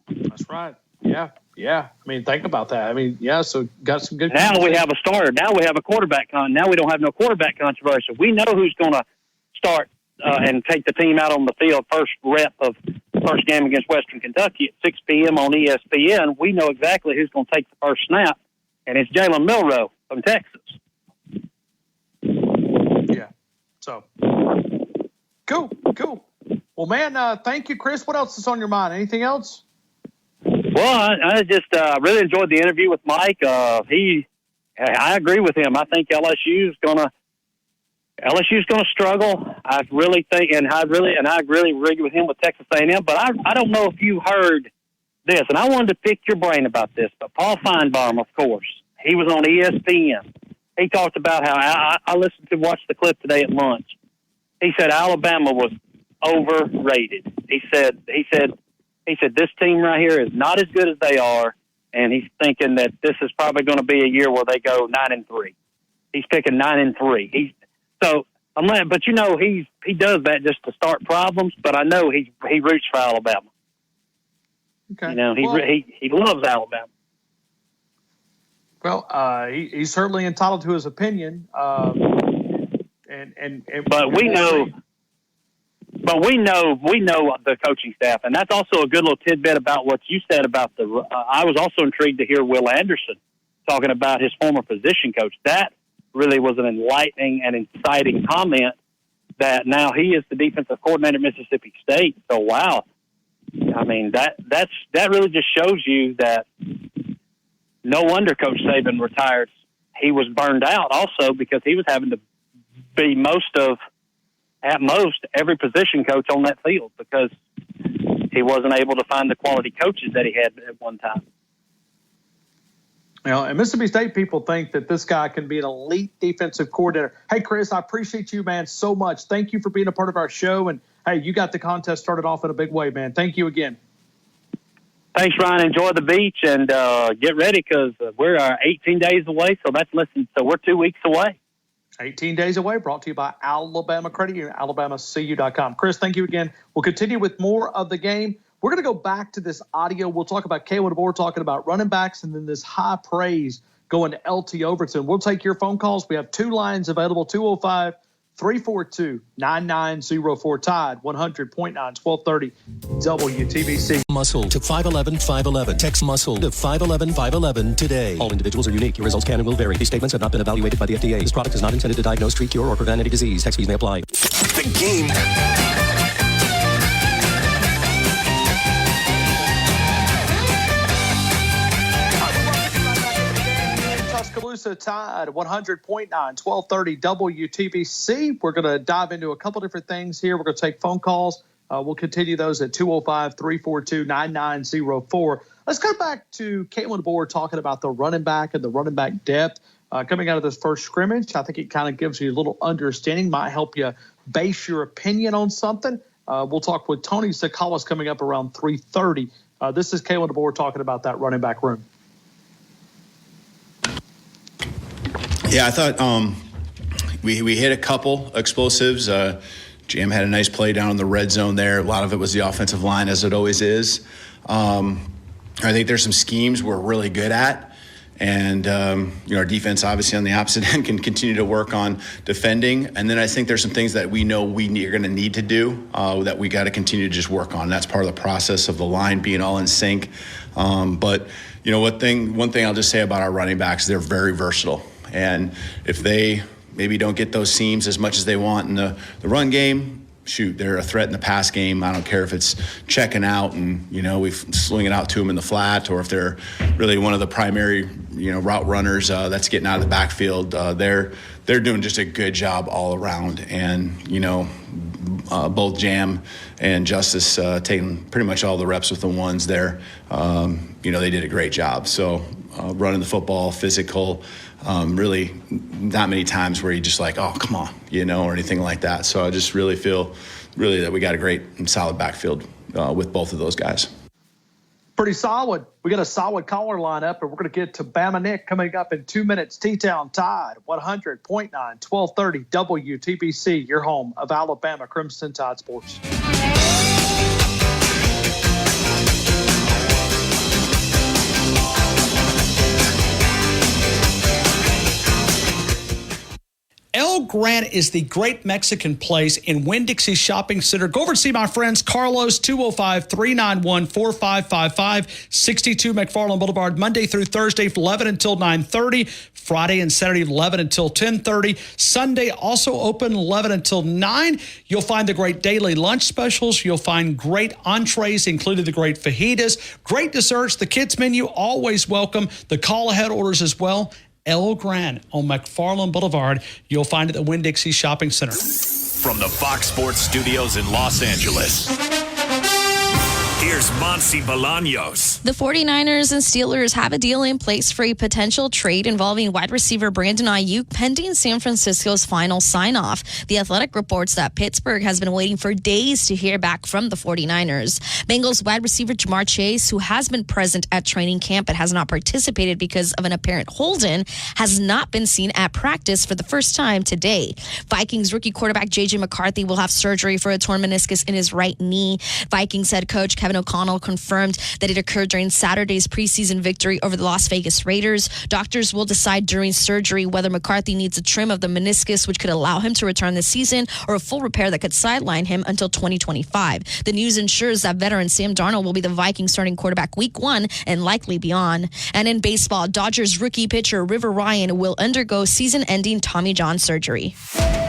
That's right. Yeah. I mean, think about that. I mean, yeah. So got some good. Now we have a starter. Now we have a quarterback. Now we don't have no quarterback controversy. We know who's going to start and take the team out on the field first rep of first game against Western Kentucky at 6 p.m. on ESPN. We know exactly who's going to take the first snap, and it's Jalen Milroe from Texas. Yeah. So cool. Well, man, thank you, Chris. What else is on your mind? Anything else? Well, I just really enjoyed the interview with Mike. I agree with him. I think LSU's gonna struggle. I really think, and I really agree with him with Texas A&M. But I don't know if you heard this, and I wanted to pick your brain about this. But Paul Feinbaum, of course, he was on ESPN. He talked about how I watched the clip today at lunch. He said Alabama was overrated. He said this team right here is not as good as they are, and he's thinking that this is probably going to be a year where they go 9-3. He's picking 9-3. But he does that just to start problems. But I know he roots for Alabama. Okay, he loves Alabama. Well, he's certainly entitled to his opinion. But we know the coaching staff, and that's also a good little tidbit about what you said about I was also intrigued to hear Will Anderson talking about his former position coach. That really was an enlightening and inciting comment. That now he is the defensive coordinator at Mississippi State. So wow, I mean that really just shows you that no wonder Coach Saban retired. He was burned out also because he was having to be at most every position coach on that field because he wasn't able to find the quality coaches that he had at one time. Well, and Mississippi State people think that this guy can be an elite defensive coordinator. Hey, Chris, I appreciate you, man, so much. Thank you for being a part of our show, and hey, you got the contest started off in a big way, man. Thank you again. Thanks, Ryan. Enjoy the beach and get ready because we're 18 days away. So we're 2 weeks away. 18 days away, brought to you by Alabama Credit Union, alabamacu.com. Chris, thank you again. We'll continue with more of the game. We're going to go back to this audio. We'll talk about Kalen DeBoer talking about running backs and then this high praise going to LT Overton. We'll take your phone calls. We have 2 lines available, 205-342-9904. Tide 100.9, 1230 WTBC. Muscle to 511-511. Text muscle to 511-511 today. All individuals are unique. Your results can and will vary. These statements have not been evaluated by the FDA. This product is not intended to diagnose, treat, cure, or prevent any disease. Text fees may apply. The game. Tuscaloosa Tide 100.9, 1230 WTBC. We're going to dive into a couple different things here. We're going to take phone calls. We'll continue those at 205-342-9904. Let's go back to Kalen DeBoer talking about the running back and the running back depth coming out of this first scrimmage. I think it kind of gives you a little understanding, might help you base your opinion on something. We'll talk with Tony Sakalas coming up around 3:30. This is Kalen DeBoer talking about that running back room. Yeah, I thought we hit a couple explosives. Jam had a nice play down in the red zone there. A lot of it was the offensive line, as it always is. I think there's some schemes we're really good at. And, our defense, obviously, on the opposite end can continue to work on defending. And then I think there's some things that we know are going to need to do that we got to continue to just work on. That's part of the process of the line being all in sync. But, one thing I'll just say about our running backs, they're very versatile. And if they maybe don't get those seams as much as they want in the run game, shoot, they're a threat in the pass game. I don't care if it's checking out and, we swing it out to them in the flat, or if they're really one of the primary, route runners that's getting out of the backfield. They're doing just a good job all around. And, both Jam and Justice taking pretty much all the reps with the ones there. They did a great job. So running the football, physical, really not many times where you just like, oh, come on, or anything like that. So I just really feel that we got a great and solid backfield with both of those guys. Pretty solid. We got a solid caller lineup, and we're going to get to Bama Nick coming up in 2 minutes. T-Town Tide 100.9, 1230 WTBC, your home of Alabama Crimson Tide Sports. El Grant is the great Mexican place in Winn-Dixie Shopping Center. Go over and see my friends Carlos, 205-391-4555, 62 McFarland Boulevard, Monday through Thursday from 11 until 9:30, Friday and Saturday 11 until 10:30, Sunday also open 11 until 9. You'll find the great daily lunch specials. You'll find great entrees, including the great fajitas, great desserts. The kids menu, always welcome. The call-ahead orders as well. El Gran on McFarland Boulevard. You'll find it at the Winn-Dixie Shopping Center. From the Fox Sports Studios in Los Angeles, here's Monsi Bolaños. The 49ers and Steelers have a deal in place for a potential trade involving wide receiver Brandon Ayuk pending San Francisco's final sign-off. The Athletic reports that Pittsburgh has been waiting for days to hear back from the 49ers. Bengals wide receiver Jamar Chase, who has been present at training camp but has not participated because of an apparent hold-in, has not been seen at practice for the first time today. Vikings rookie quarterback J.J. McCarthy will have surgery for a torn meniscus in his right knee. Vikings head coach Kevin O'Connell confirmed that it occurred during Saturday's preseason victory over the Las Vegas Raiders. Doctors will decide during surgery whether McCarthy needs a trim of the meniscus, which could allow him to return this season, or a full repair that could sideline him until 2025. The news ensures that veteran Sam Darnold will be the Vikings starting quarterback week 1 and likely beyond. And in baseball, Dodgers rookie pitcher River Ryan will undergo season-ending Tommy John surgery.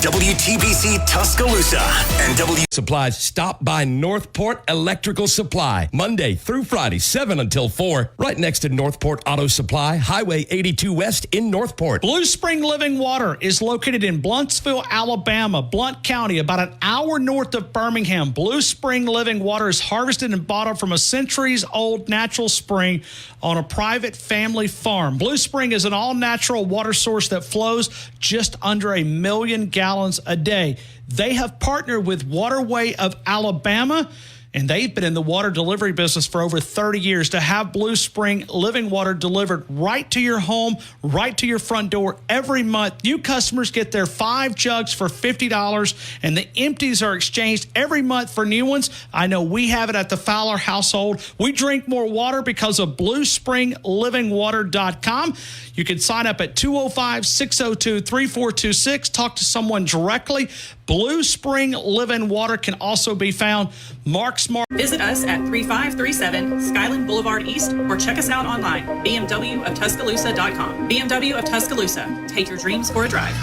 WTBC Tuscaloosa and Supplies. Stop by Northport Electrical Supply. Supply, Monday through Friday, 7 until 4, right next to Northport Auto Supply, Highway 82 West in Northport. Blue Spring Living Water is located in Bluntsville, Alabama, Blount County, about an hour north of Birmingham. Blue Spring Living Water is harvested and bottled from a centuries-old natural spring on a private family farm. Blue Spring is an all-natural water source that flows just under 1 million gallons a day. They have partnered with Waterway of Alabama, and they've been in the water delivery business for over 30 years. To have Blue Spring Living Water delivered right to your home, right to your front door every month. New customers get their 5 jugs for $50, and the empties are exchanged every month for new ones. I know we have it at the Fowler household. We drink more water because of BlueSpringLivingWater.com. You can sign up at 205-602-3426. Talk to someone directly. Blue Spring Living Water can also be found. Mark Smart. Visit us at 3537 Skyland Boulevard East or check us out online, bmwoftuscaloosa.com. BMW of Tuscaloosa. Take your dreams for a drive.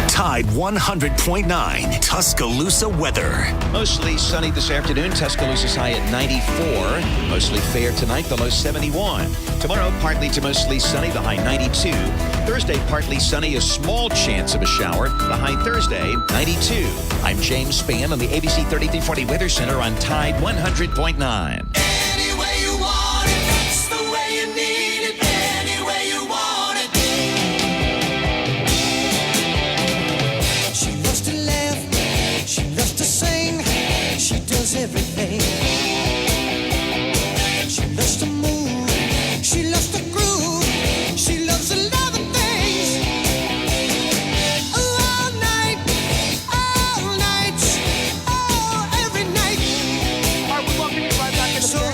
Tide 100.9 Tuscaloosa weather. Mostly sunny this afternoon. Tuscaloosa's high at 94. Mostly fair tonight, the low 71. Tomorrow, partly to mostly sunny, the high 92. Thursday, partly sunny, a small chance of a shower. The high Thursday, 92. I'm James Spann on the ABC 3340 Weather Center on Tide 100.9. Any way you want it, that's the way you need it. Any way you want it. She loves to laugh, she loves to sing, she does everything. She loves to move, she loves to groove, she loves a lot of things. All night, every night. All right, we welcome you right back into the game.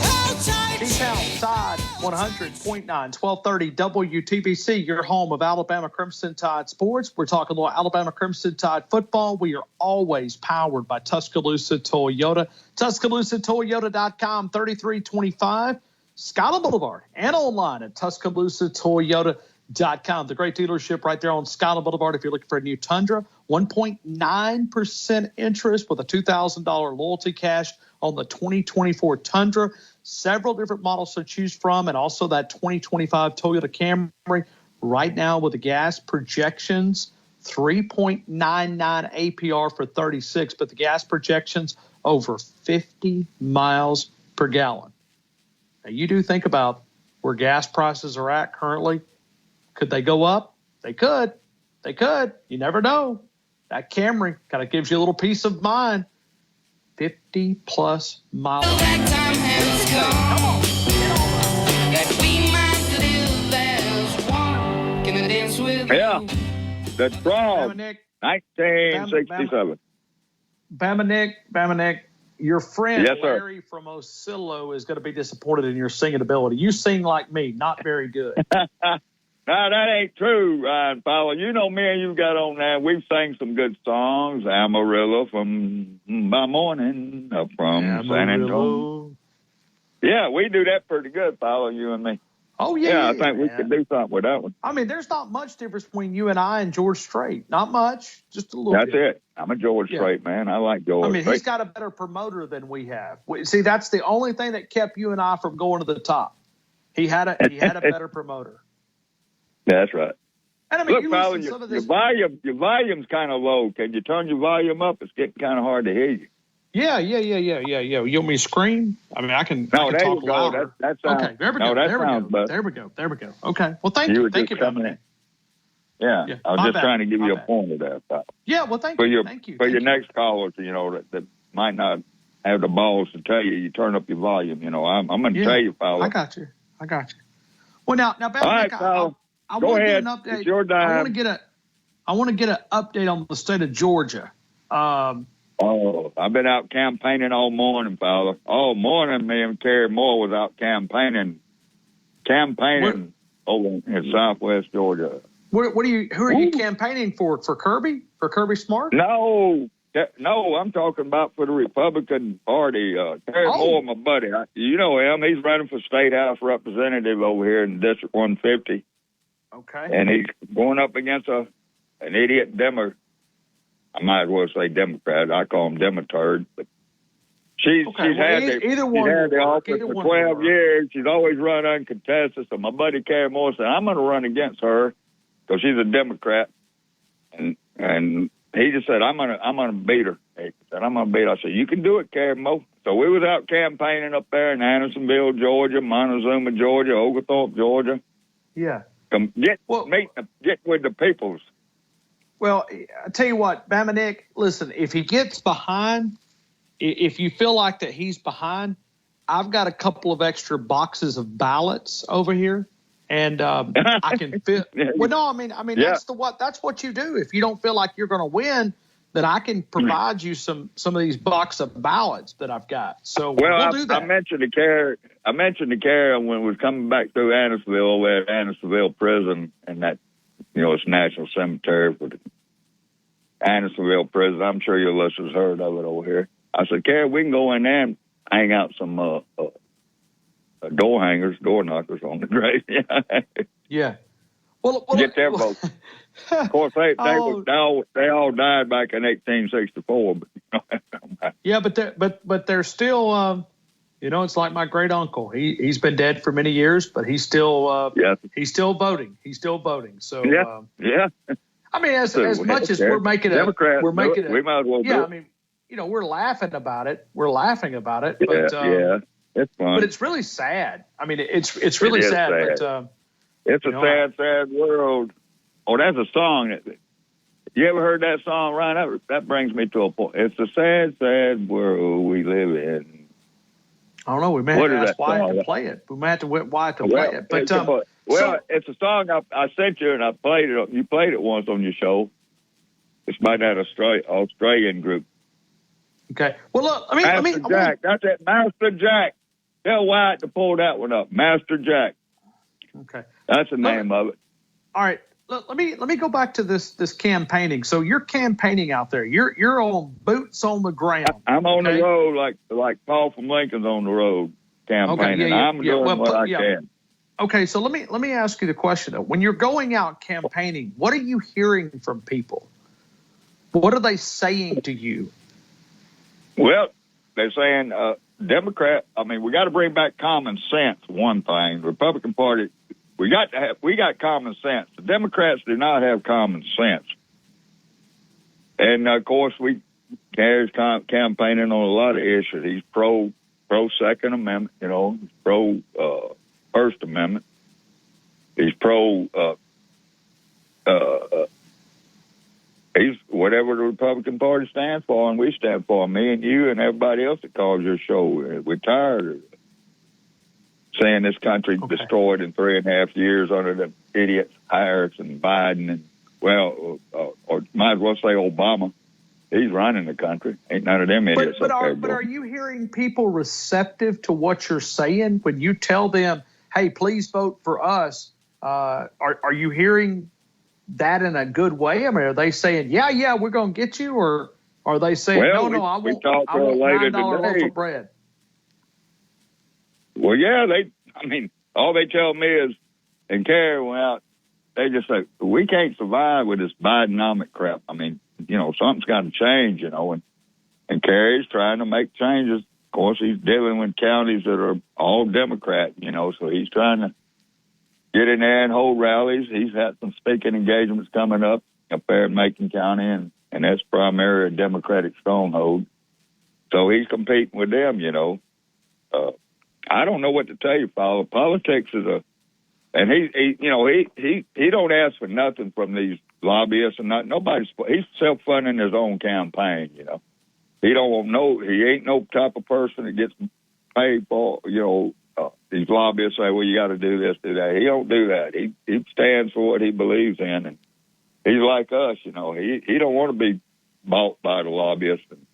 T-Town Tide 100.9, 1230 WTBC, your home of Alabama Crimson Tide sports. We're talking a little Alabama Crimson Tide football. We are always powered by Tuscaloosa Toyota. TuscaloosaToyota.com, 3325 Skyland Boulevard, and online at TuscaloosaToyota.com. The great dealership right there on Skyland Boulevard. If you're looking for a new Tundra, 1.9% interest with a $2,000 loyalty cash on the 2024 Tundra. Several different models to choose from, and also that 2025 Toyota Camry. Right now with the gas projections, 3.99 APR for 36, but the gas projections over 50 miles per gallon. Now, you do think about where gas prices are at currently. Could they go up? They could. They could. You never know. That Camry kind of gives you a little peace of mind. 50-plus miles. Come on. Yeah, the Frog, 1967. Bama Nick, your friend Yes, sir. Larry from Osillo is going to be disappointed in your singing ability. You sing like me, not very good. No, that ain't true, Ryan Fowler. You know me and you got on there. We've sang some good songs. Amarillo from by morning up from San Antonio. Yeah, we do that pretty good, Fowler, you and me. Oh, yeah. I think we could do something with that one. I mean, there's not much difference between you and I and George Strait. Not much, just a little That's bit. it. I'm a George Strait, man. I like George I mean, Strait. he's got a better promoter than we have. See, that's the only thing that kept you and I from going to the top. He had a better promoter. That's right. And I mean, Look, you Fowler, listen to some of your this. volume's kind of low. Can you turn your volume up? It's getting kind of hard to hear you. Yeah. You want me to scream? I mean, I can. No, I can there talk you go. louder. That sounds, okay, there we go. no, that there we sounds go. better. There we go. Okay. Well, thank you. Thank you, Dominic. Yeah, I was my just bad. trying to give My you bad. a pointer there, Fowler. Yeah. Well, thank For you. your, Thank you. For your next callers, that might not have the balls to tell you, you turn up your volume. I'm going to tell you, Fowler. I got you. Well, now, All right, Fowler. I Go want to ahead. get an update. It's your time. I want to get an update on the state of Georgia. I've been out campaigning all morning, Fowler. All morning, me and Terry Moore was out campaigning over in Southwest Georgia. Who are you campaigning for? For Kirby? For Kirby Smart? No, I'm talking about for the Republican Party. Terry Moore, my buddy. You know him. He's running for state house representative over here in District 150. Okay. And he's going up against an idiot I might as well say Democrat. I call him Demoturd. But She's Okay, had well, either one she's had the will work. office Either for one will 12 work. years. She's always run uncontested. So my buddy Kerry Moore said, I'm going to run against her because she's a Democrat. And he just said, I'm gonna beat her. He said, I'm going to beat her. I said, you can do it, Kerry Moore. So we was out campaigning up there in Andersonville, Georgia, Montezuma, Georgia, Oglethorpe, Georgia. Yeah. Get with the peoples. Well, I tell you what, Bama Nick, listen, if he gets behind, if you feel like that he's behind, I've got a couple of extra boxes of ballots over here, and I can fit. Well, no, I mean, Yeah. that's what you do. If you don't feel like you're going to win, then I can provide you some of these box of ballots that I've got. So we'll do that. I mentioned to Karen when we was coming back through Andersonville, over at Andersonville Prison, and that, it's National Cemetery for the Andersonville Prison. I'm sure your listeners heard of it over here. I said, Karen, we can go in there and hang out some door hangers, door knockers on the grave. Yeah. Well, get their votes. Of course, they all died back in 1864. But, yeah, but they're still, it's like my great uncle. He's been dead for many years, but he's still he's still voting. He's still voting. So yeah. I mean, as much as we're making Democrats, we might as well do I it. mean, we're laughing about it. But it's fun. But it's really sad. I mean, it's really sad. But it's a sad world. Oh, that's a song. You ever heard that song, Ryan? That brings me to a point. It's a sad, sad world we live in. I don't know. We may have to ask Wyatt to play it. We may have to get Wyatt to play it. But it's a song I sent you, and I played it. You played it once on your show. It's by that Australian group. Okay. Well, look. Master Jack. That's it. Master Jack. Tell Wyatt to pull that one up. Master Jack. Okay. That's the name of it. All right. Let me go back to this campaigning. So you're campaigning out there. You're on boots on the ground. I'm on the road like Paul from Lincoln's on the road campaigning. Okay, I'm doing what I can. Okay, so let me ask you the question though. When you're going out campaigning, what are you hearing from people? What are they saying to you? Well, they're saying Democrat. I mean, we got to bring back common sense. One thing, the Republican Party. We got common sense. The Democrats do not have common sense. And of course, Kerry's campaigning on a lot of issues. He's pro Second Amendment, he's pro First Amendment. He's pro he's whatever the Republican Party stands for, and we stand for. Me and you and everybody else that calls your show. We're tired of saying this country destroyed in 3.5 years under the idiots Harris and Biden and or might as well say Obama. He's running the country. Ain't none of them idiots. But are you hearing people receptive to what you're saying when you tell them, "Hey, please vote for us"? Are you hearing that in a good way? I mean, are they saying, "Yeah, we're going to get you," or are they saying, "No, I want $9 loaf of bread"? Well, yeah, all they tell me is, and Kerry went out, they just say, we can't survive with this Bidenomic crap. I mean, something's got to change, and Kerry's trying to make changes. Of course, he's dealing with counties that are all Democrat, so he's trying to get in there and hold rallies. He's had some speaking engagements coming up there in Macon County, and that's primarily a Democratic stronghold. So he's competing with them, I don't know what to tell you, Paul. Politics is and he don't ask for nothing from these lobbyists and nothing. He's self-funding his own campaign. He ain't no type of person that gets paid for. These lobbyists say, well, you got to do this, do that. He don't do that. He stands for what he believes in, and he's like us. He don't want to be bought by the lobbyists and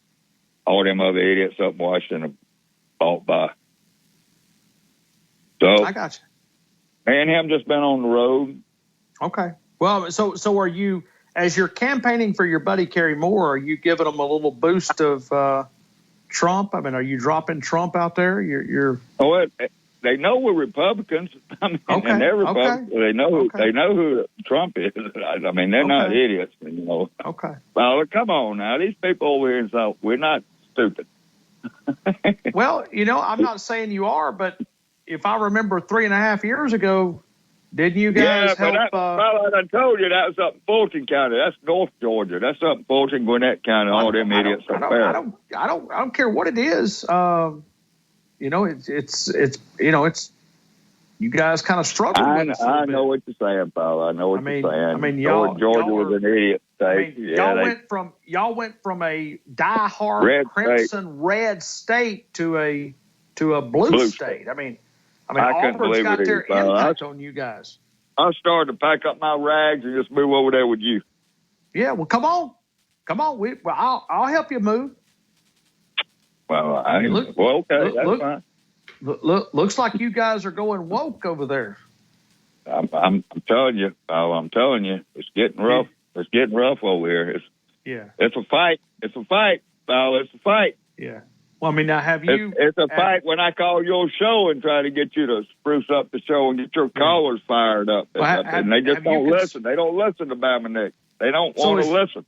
all them other idiots up in Washington bought by. So I got you. Me and him just been on the road. Okay. Well, so are you, as you're campaigning for your buddy Kerry Moore, are you giving him a little boost of Trump? I mean, are you dropping Trump out there? You're. Oh, they know we're Republicans. I mean, and they're Republicans. They know who Trump is. I mean, they're not idiots. Okay. Well, come on now. These people over here, so we're not stupid. Well, I'm not saying you are, but if I remember 3.5 years ago, didn't you guys help? I done told you that was up in Fulton County. That's North Georgia. That's up in Fulton, Gwinnett County. All them idiots up there. I don't care what it is. It's you guys kind of struggle with it. I know what you're saying, pal. I know what you're saying. I mean, Georgia was an idiot state. Y'all went from a diehard crimson red state to a blue state. I mean, Auburn's got their impact on you guys. I started to pack up my rags and just move over there with you. Yeah, well, come on. I'll help you move. Well, okay, that's fine. Looks like you guys are going woke over there. I'm telling you, pal. I'm telling you, it's getting rough. Yeah. It's getting rough over here. It's a fight. It's a fight, pal. It's a fight. Yeah. Well, I mean, now have you? It's a fight when I call your show and try to get you to spruce up the show and get your callers fired up. And they just don't listen. They don't listen to Bama Nick. They don't want to listen.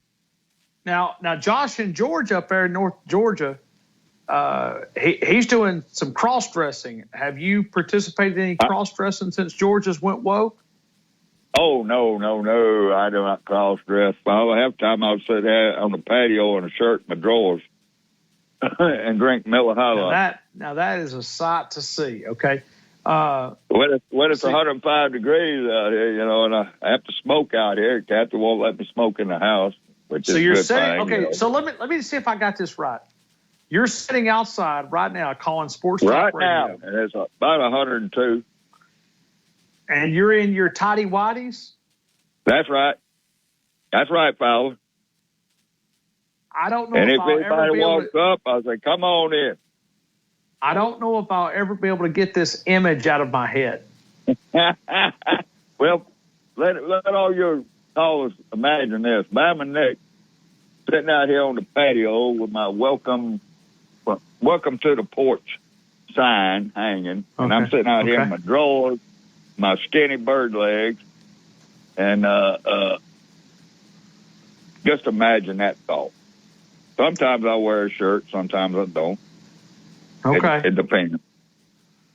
Now, Josh in Georgia, up there in North Georgia, he's doing some cross-dressing. Have you participated in any cross-dressing since Georgia's went woke? Oh, no. I do not cross-dress. Well, half the time I'll sit there on the patio in a shirt and my drawers and drink Miller High Life. Now that is a sight to see, okay? When it's 105 degrees out here, and I have to smoke out here. Captain won't let me smoke in the house, which is a good thing. Okay, so let me see if I got this right. You're sitting outside right now calling Sports Talk Radio. Right now, and it's about 102. And you're in your tidy whities? That's right. That's right, fella. I don't know if I'll anybody ever be walks up, I'll say, come on in. I don't know if I'll ever be able to get this image out of my head. Well, let all your callers imagine this. Bama Nick sitting out here on the patio with my welcome to the porch sign hanging. And I'm sitting out here in my drawers, my skinny bird legs, and just imagine that thought. Sometimes I wear a shirt, sometimes I don't. Okay. It depends.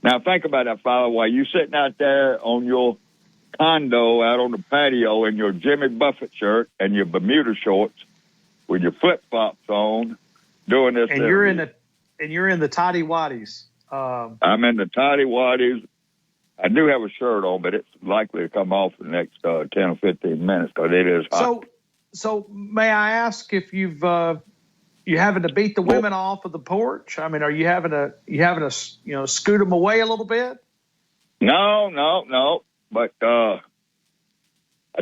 Now think about that, fella. While you sitting out there on your condo out on the patio in your Jimmy Buffett shirt and your Bermuda shorts with your flip-flops on, doing this. And you're in the tidy whities. I'm in the tidy whities. I do have a shirt on, but it's likely to come off in the next 10 or 15 minutes because it is hot. So may I ask if you've you having to beat the women off of the porch? I mean, are you having to scoot them away a little bit? No. But I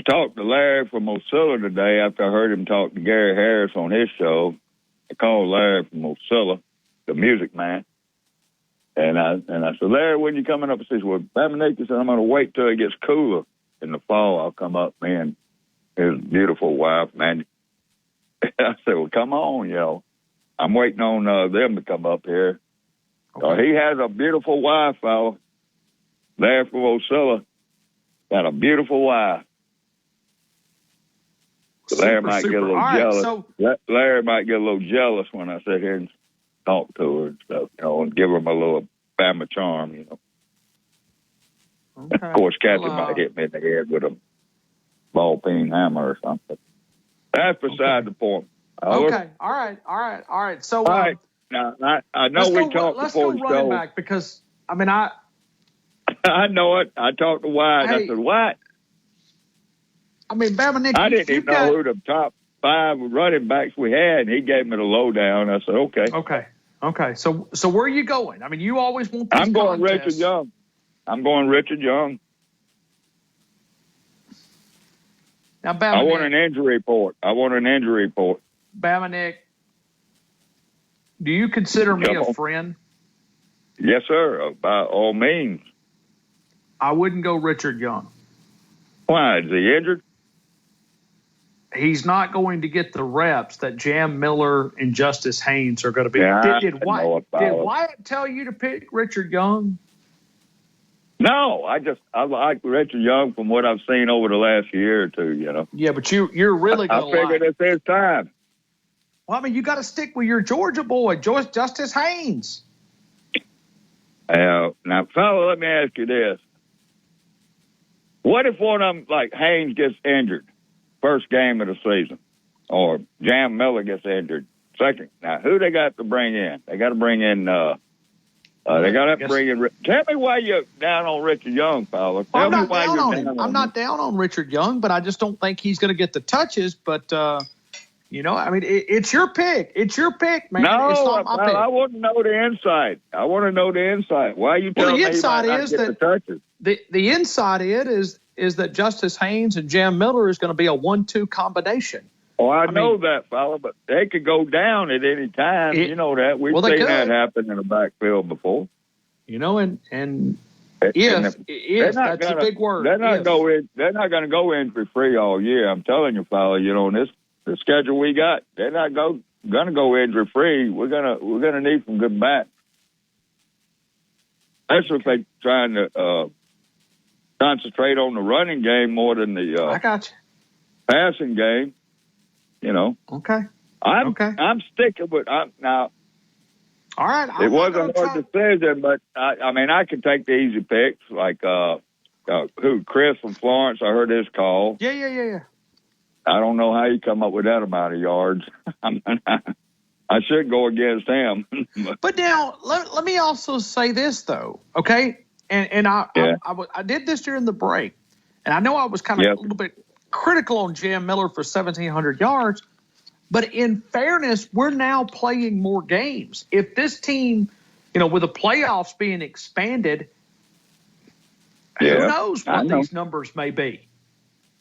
talked to Larry from Ocilla today after I heard him talk to Gary Harris on his show. I called Larry from Ocilla, the music man. And I said, Larry, when you coming up? He says, well, Bama Nick said, I'm going to wait till it gets cooler. In the fall, I'll come up, man. His beautiful wife, man. I said, well, come on, I'm waiting on them to come up here. Okay. He has a beautiful wife, fella. Larry from Ocilla got a beautiful wife. Larry might get a little jealous. Larry might get a little jealous when I sit here and talk to her and stuff, and give her my little Bama charm, Okay. Of course, Captain might hit me in the head with a ball-peen hammer or something. That's beside the point. Okay. All right. So, all right. Now, I know we talked let's before go the running show. back because, I mean, I know it. I talked to Wyatt. Hey, I said, what? I mean, Bama Nick, I didn't even know who the top 5 running backs we had, and he gave me the lowdown. I said, okay. So where are you going? I mean, you always want these I'm going contests. Richard Young. I'm going Richard Young. Now, Bama I want an injury report. Bama Nick, do you consider me a friend? Yes, sir. By all means. I wouldn't go Richard Young. Why? Is he injured? He's not going to get the reps that Jam Miller and Justice Haynes are going to be. Yeah, Did Wyatt tell you to pick Richard Young? No, I like Richard Young from what I've seen over the last year or two, Yeah, but you're really going to I figured it's his time. Well, I mean, you got to stick with your Georgia boy, Justice Haynes. Now, fella, let me ask you this. What if one of them, like Haynes, gets injured first game of the season, or Jam Miller gets injured second? Now, who they got to bring in? They got to bring in. They got to bring in. Tell me why you're down on Richard Young, fella. Tell me why you're down on him. I'm not down on Richard Young, but I just don't think he's going to get the touches. But you know, I mean, it's your pick. It's your pick, man. No, it's not my pick. I want to know the inside. I want to know the inside. Why are you telling me he might not get the touches? The inside is that Justice Haynes and Jam Miller is going to be a 1-2 combination. Oh, I know that, fella, but they could go down at any time. You know that. We've seen that happen in the backfield before. You know, and if that's a big word. They're not going to go injury free all year. I'm telling you, fella. You know, the schedule we got, they're not going to go injury free. We're gonna need some good backs. Especially if they're trying to concentrate on the running game more than the I got you. Passing game. You know. Okay. I'm sticking with now. All right. It wasn't a hard decision, but I mean, I could take the easy picks like Chris from Florence. I heard his call. Yeah. I don't know how you come up with that amount of yards. I should go against him. But now, let me also say this, though, okay? And I did this during the break, and I know I was kind of a little bit critical on Jam Miller for 1,700 yards, but in fairness, we're now playing more games. If this team, you know, with the playoffs being expanded, who knows what these numbers may be?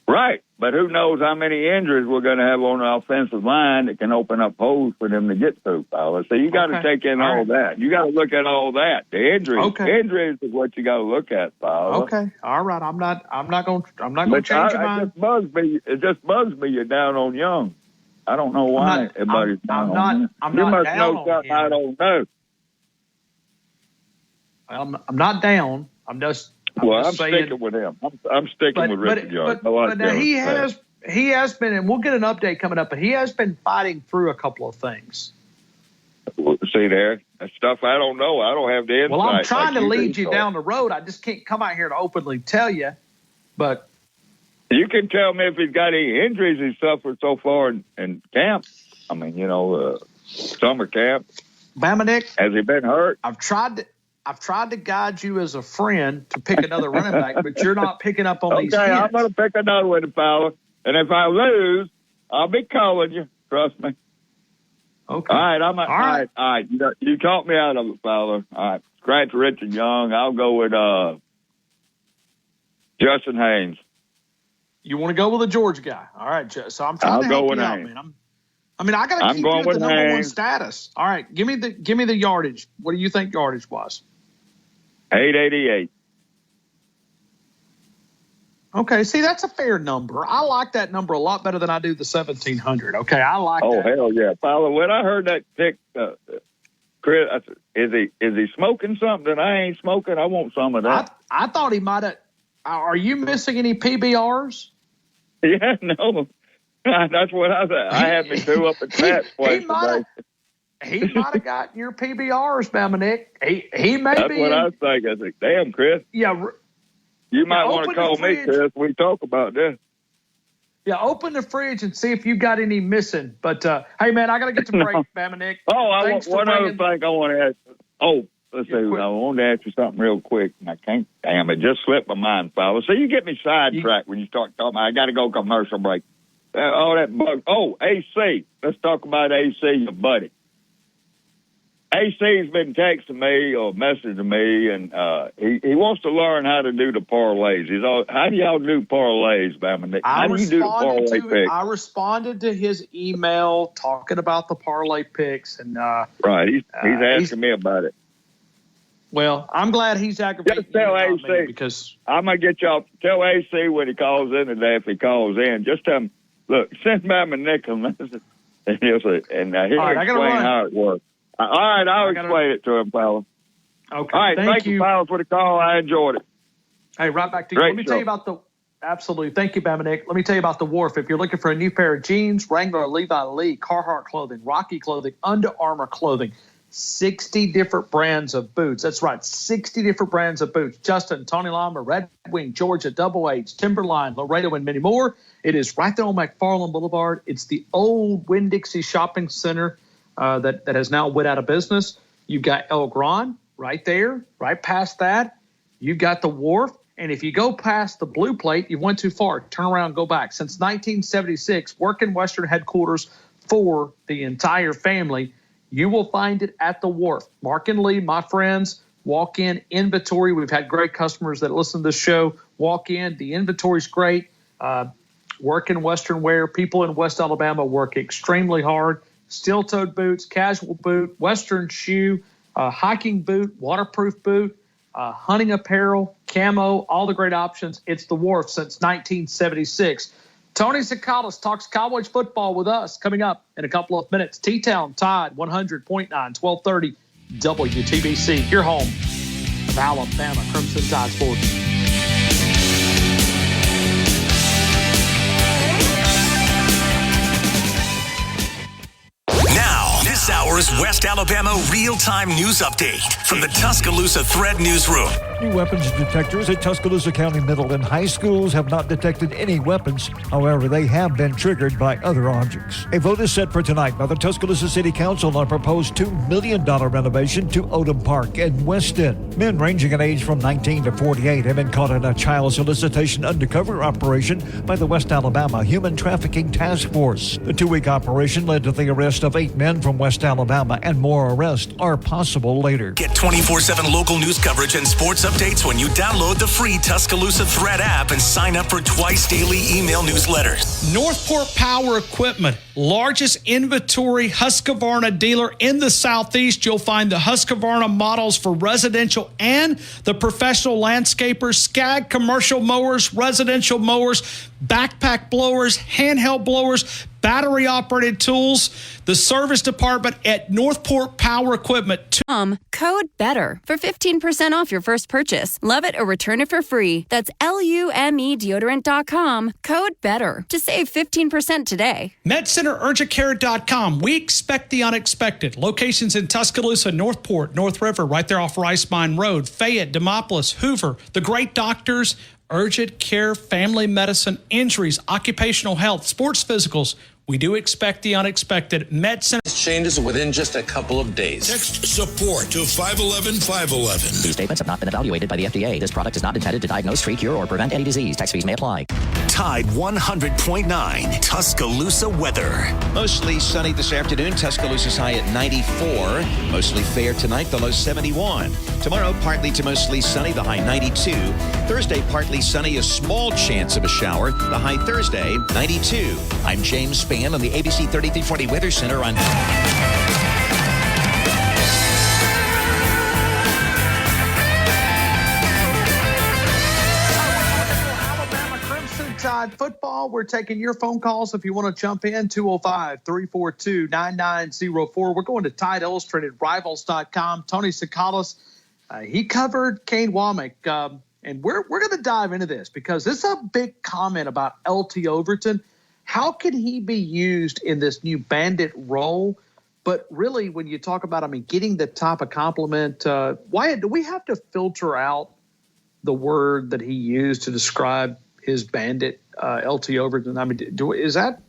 Right, but who knows how many injuries we're going to have on the offensive line that can open up holes for them to get through, fellas. So you got to take in all that. You got to look at all that. The injuries, injuries is what you got to look at, fellas. Okay, all right. I'm not going to change your mind. It just bugs me. You're down on Young. I don't know why everybody's down on him. I'm you not must down know on something him. I don't know. I'm not down. I'm just saying, sticking with him. I'm sticking with Richard Young. But now he has been, and we'll get an update coming up, but he has been fighting through a couple of things. See there? That's stuff I don't know. I don't have the insight. Well, I'm trying to lead you down the road. I just can't come out here to openly tell you. But you can tell me if he's got any injuries he's suffered so far in camp. I mean, you know, summer camp. Bama Nick, has he been hurt? I've tried to guide you as a friend to pick another running back, but you're not picking up on these hints. Okay, I'm going to pick another one, fella. And if I lose, I'll be calling you. Trust me. Okay. All right. All right. You talked me out of it, fella. All right. Scratch Richard Young. I'll go with Justin Haynes. You want to go with a Georgia guy? All right. So I'm trying to help you out, man. I got to keep you at the number one status. All right. Give me the yardage. What do you think yardage was? 888. Okay, see, that's a fair number. I like that number a lot better than I do the 1,700. Okay, I like that. Oh, hell yeah. Fowler, when I heard that pick, Chris, I said, is he smoking something that I ain't smoking? I want some of that. I thought he might have. Are you missing any PBRs? Yeah, no. That's what I said. I had me two up at Pat's place today. He might have gotten your PBRs, Bama Nick. He may be. That's what I was thinking. I said, damn, Chris. Yeah. You might want to call me, Chris. We talk about this. Yeah, open the fridge and see if you got any missing. But, hey, man, I got to get to break, Bama Nick. Oh, one other thing I want to ask. Oh, let's see. I want to ask you something real quick. And I can't. Damn, it just slipped my mind, fella. So you get me sidetracked when you start talking about I got to go commercial break. All that bug. Oh, AC. Let's talk about AC, your buddy. AC's been texting me or messaging me, and he wants to learn how to do the parlays. How do y'all do parlays, Bama? How do you do the parlay picks? I responded to his email talking about the parlay picks, and right, he's asking me about it. Well, I'm glad he's aggravating. Just tell AC because I'm gonna get y'all. Tell AC when he calls in today, if he calls in, just tell him, look, send Bama Nick a message, and he'll say, and he'll explain how it works. All right, I'll explain it to him, fella. Okay. All right, thank you, fella, for the call. I enjoyed it. Hey, right back to you. Let me tell you about Absolutely. Thank you, Dominic. Let me tell you about The Wharf. If you're looking for a new pair of jeans, Wrangler, Levi Lee, Carhartt clothing, Rocky clothing, Under Armour clothing, 60 different brands of boots. That's right, 60 different brands of boots. Justin, Tony Lima, Red Wing, Georgia, Double H, Timberline, Laredo, and many more. It is right there on McFarland Boulevard. It's the old Winn-Dixie Shopping Center that has now went out of business. You've got El Gran right there, right past that. You've got The Wharf. And if you go past the blue plate, you went too far. Turn around, go back. Since 1976, working Western headquarters for the entire family. You will find it at The Wharf. Mark and Lee, my friends, walk in inventory. We've had great customers that listen to this show. Walk in. The inventory's great. Work in Western wear. People in West Alabama work extremely hard. Steel-toed boots, casual boot, Western shoe, hiking boot, waterproof boot, hunting apparel, camo, all the great options. It's The Wharf since 1976. Tony Tsoukalas talks college football with us coming up in a couple of minutes. T-Town Tide 100.9, 1230 WTBC. Your home of Alabama Crimson Tide Sports. Now, this hour's West Alabama real-time news update from the Tuscaloosa Thread Newsroom. New weapons detectors at Tuscaloosa County Middle and High Schools have not detected any weapons. However, they have been triggered by other objects. A vote is set for tonight by the Tuscaloosa City Council on a proposed $2 million renovation to Odom Park and West End. Men ranging in age from 19 to 48 have been caught in a child solicitation undercover operation by the West Alabama Human Trafficking Task Force. The 2-week operation led to the arrest of 8 men from West Alabama, and more arrests are possible later. Get 24/7 local news coverage and sports updates when you download the free Tuscaloosa Thread app and sign up for twice daily email newsletters. Northport Power Equipment, largest inventory Husqvarna dealer in the Southeast. You'll find the Husqvarna models for residential and the professional landscapers, Skag commercial mowers, residential mowers, backpack blowers, handheld blowers, battery-operated tools. The service department at Northport Power Equipment. Code BETTER for 15% off your first purchase. Love it or return it for free. That's LUME deodorant.com. Code BETTER to save 15% today. MedCenterUrgentCare.com. We expect the unexpected. Locations in Tuscaloosa, Northport, North River, right there off Rice Mine Road, Fayette, Demopolis, Hoover. The great doctors, urgent care, family medicine, injuries, occupational health, sports physicals. We do expect the unexpected. MedCenter changes within just a couple of days. Text support to 511-511. These statements have not been evaluated by the FDA. This product is not intended to diagnose, treat, cure, or prevent any disease. Tax fees may apply. Tide 100.9 Tuscaloosa weather. Mostly sunny this afternoon. Tuscaloosa's high at 94. Mostly fair tonight, the low 71. Tomorrow, partly to mostly sunny, the high 92. Thursday, partly sunny, a small chance of a shower. The high Thursday, 92. I'm James Spann on the ABC 3340 Weather Center on... Tide football. We're taking your phone calls if you want to jump in. 205-342-9904. We're going to Tide Illustrated Rivals.com. Tony Tsoukalas, he covered Kane Womack, and we're going to dive into this because this is a big comment about LT Overton. How can he be used in this new bandit role? But really, when you talk about, getting the type of compliment, why do we have to filter out the word that he used to describe his bandit, LT Overton? Is that?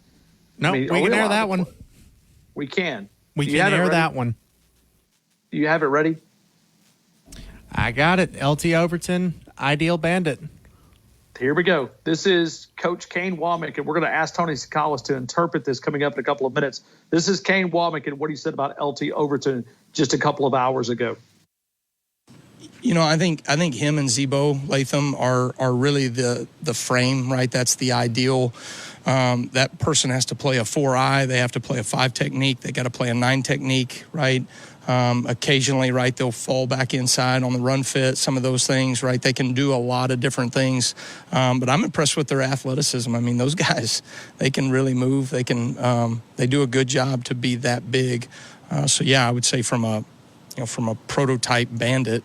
No, we can air that one. We can. We can air that one. Do you have it ready? I got it. LT Overton, ideal bandit. Here we go. This is Coach Kane Womack, and we're going to ask Tony Tsoukalas to interpret this coming up in a couple of minutes. This is Kane Womack and what he said about LT Overton just a couple of hours ago. You know, I think him and Zebo Latham are really the frame, right? That's the ideal. That person has to play a 4-eye. They have to play a 5 technique. They got to play a 9 technique, right? Occasionally, right, they'll fall back inside on the run fit, some of those things, right? They can do a lot of different things. But I'm impressed with their athleticism. Those guys, they can really move. They can, they do a good job to be that big. So yeah, I would say from a prototype bandit,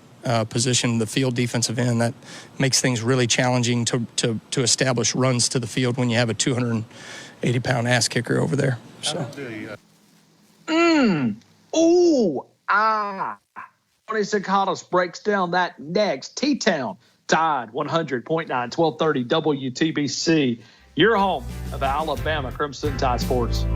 position, the field defensive end. That makes things really challenging to establish runs to the field when you have a 280-pound ass kicker over there. So. Tony Tsoukalos breaks down that next. T-Town, Tide 100.9, 1230 WTBC. Your home of Alabama Crimson Tide Sports.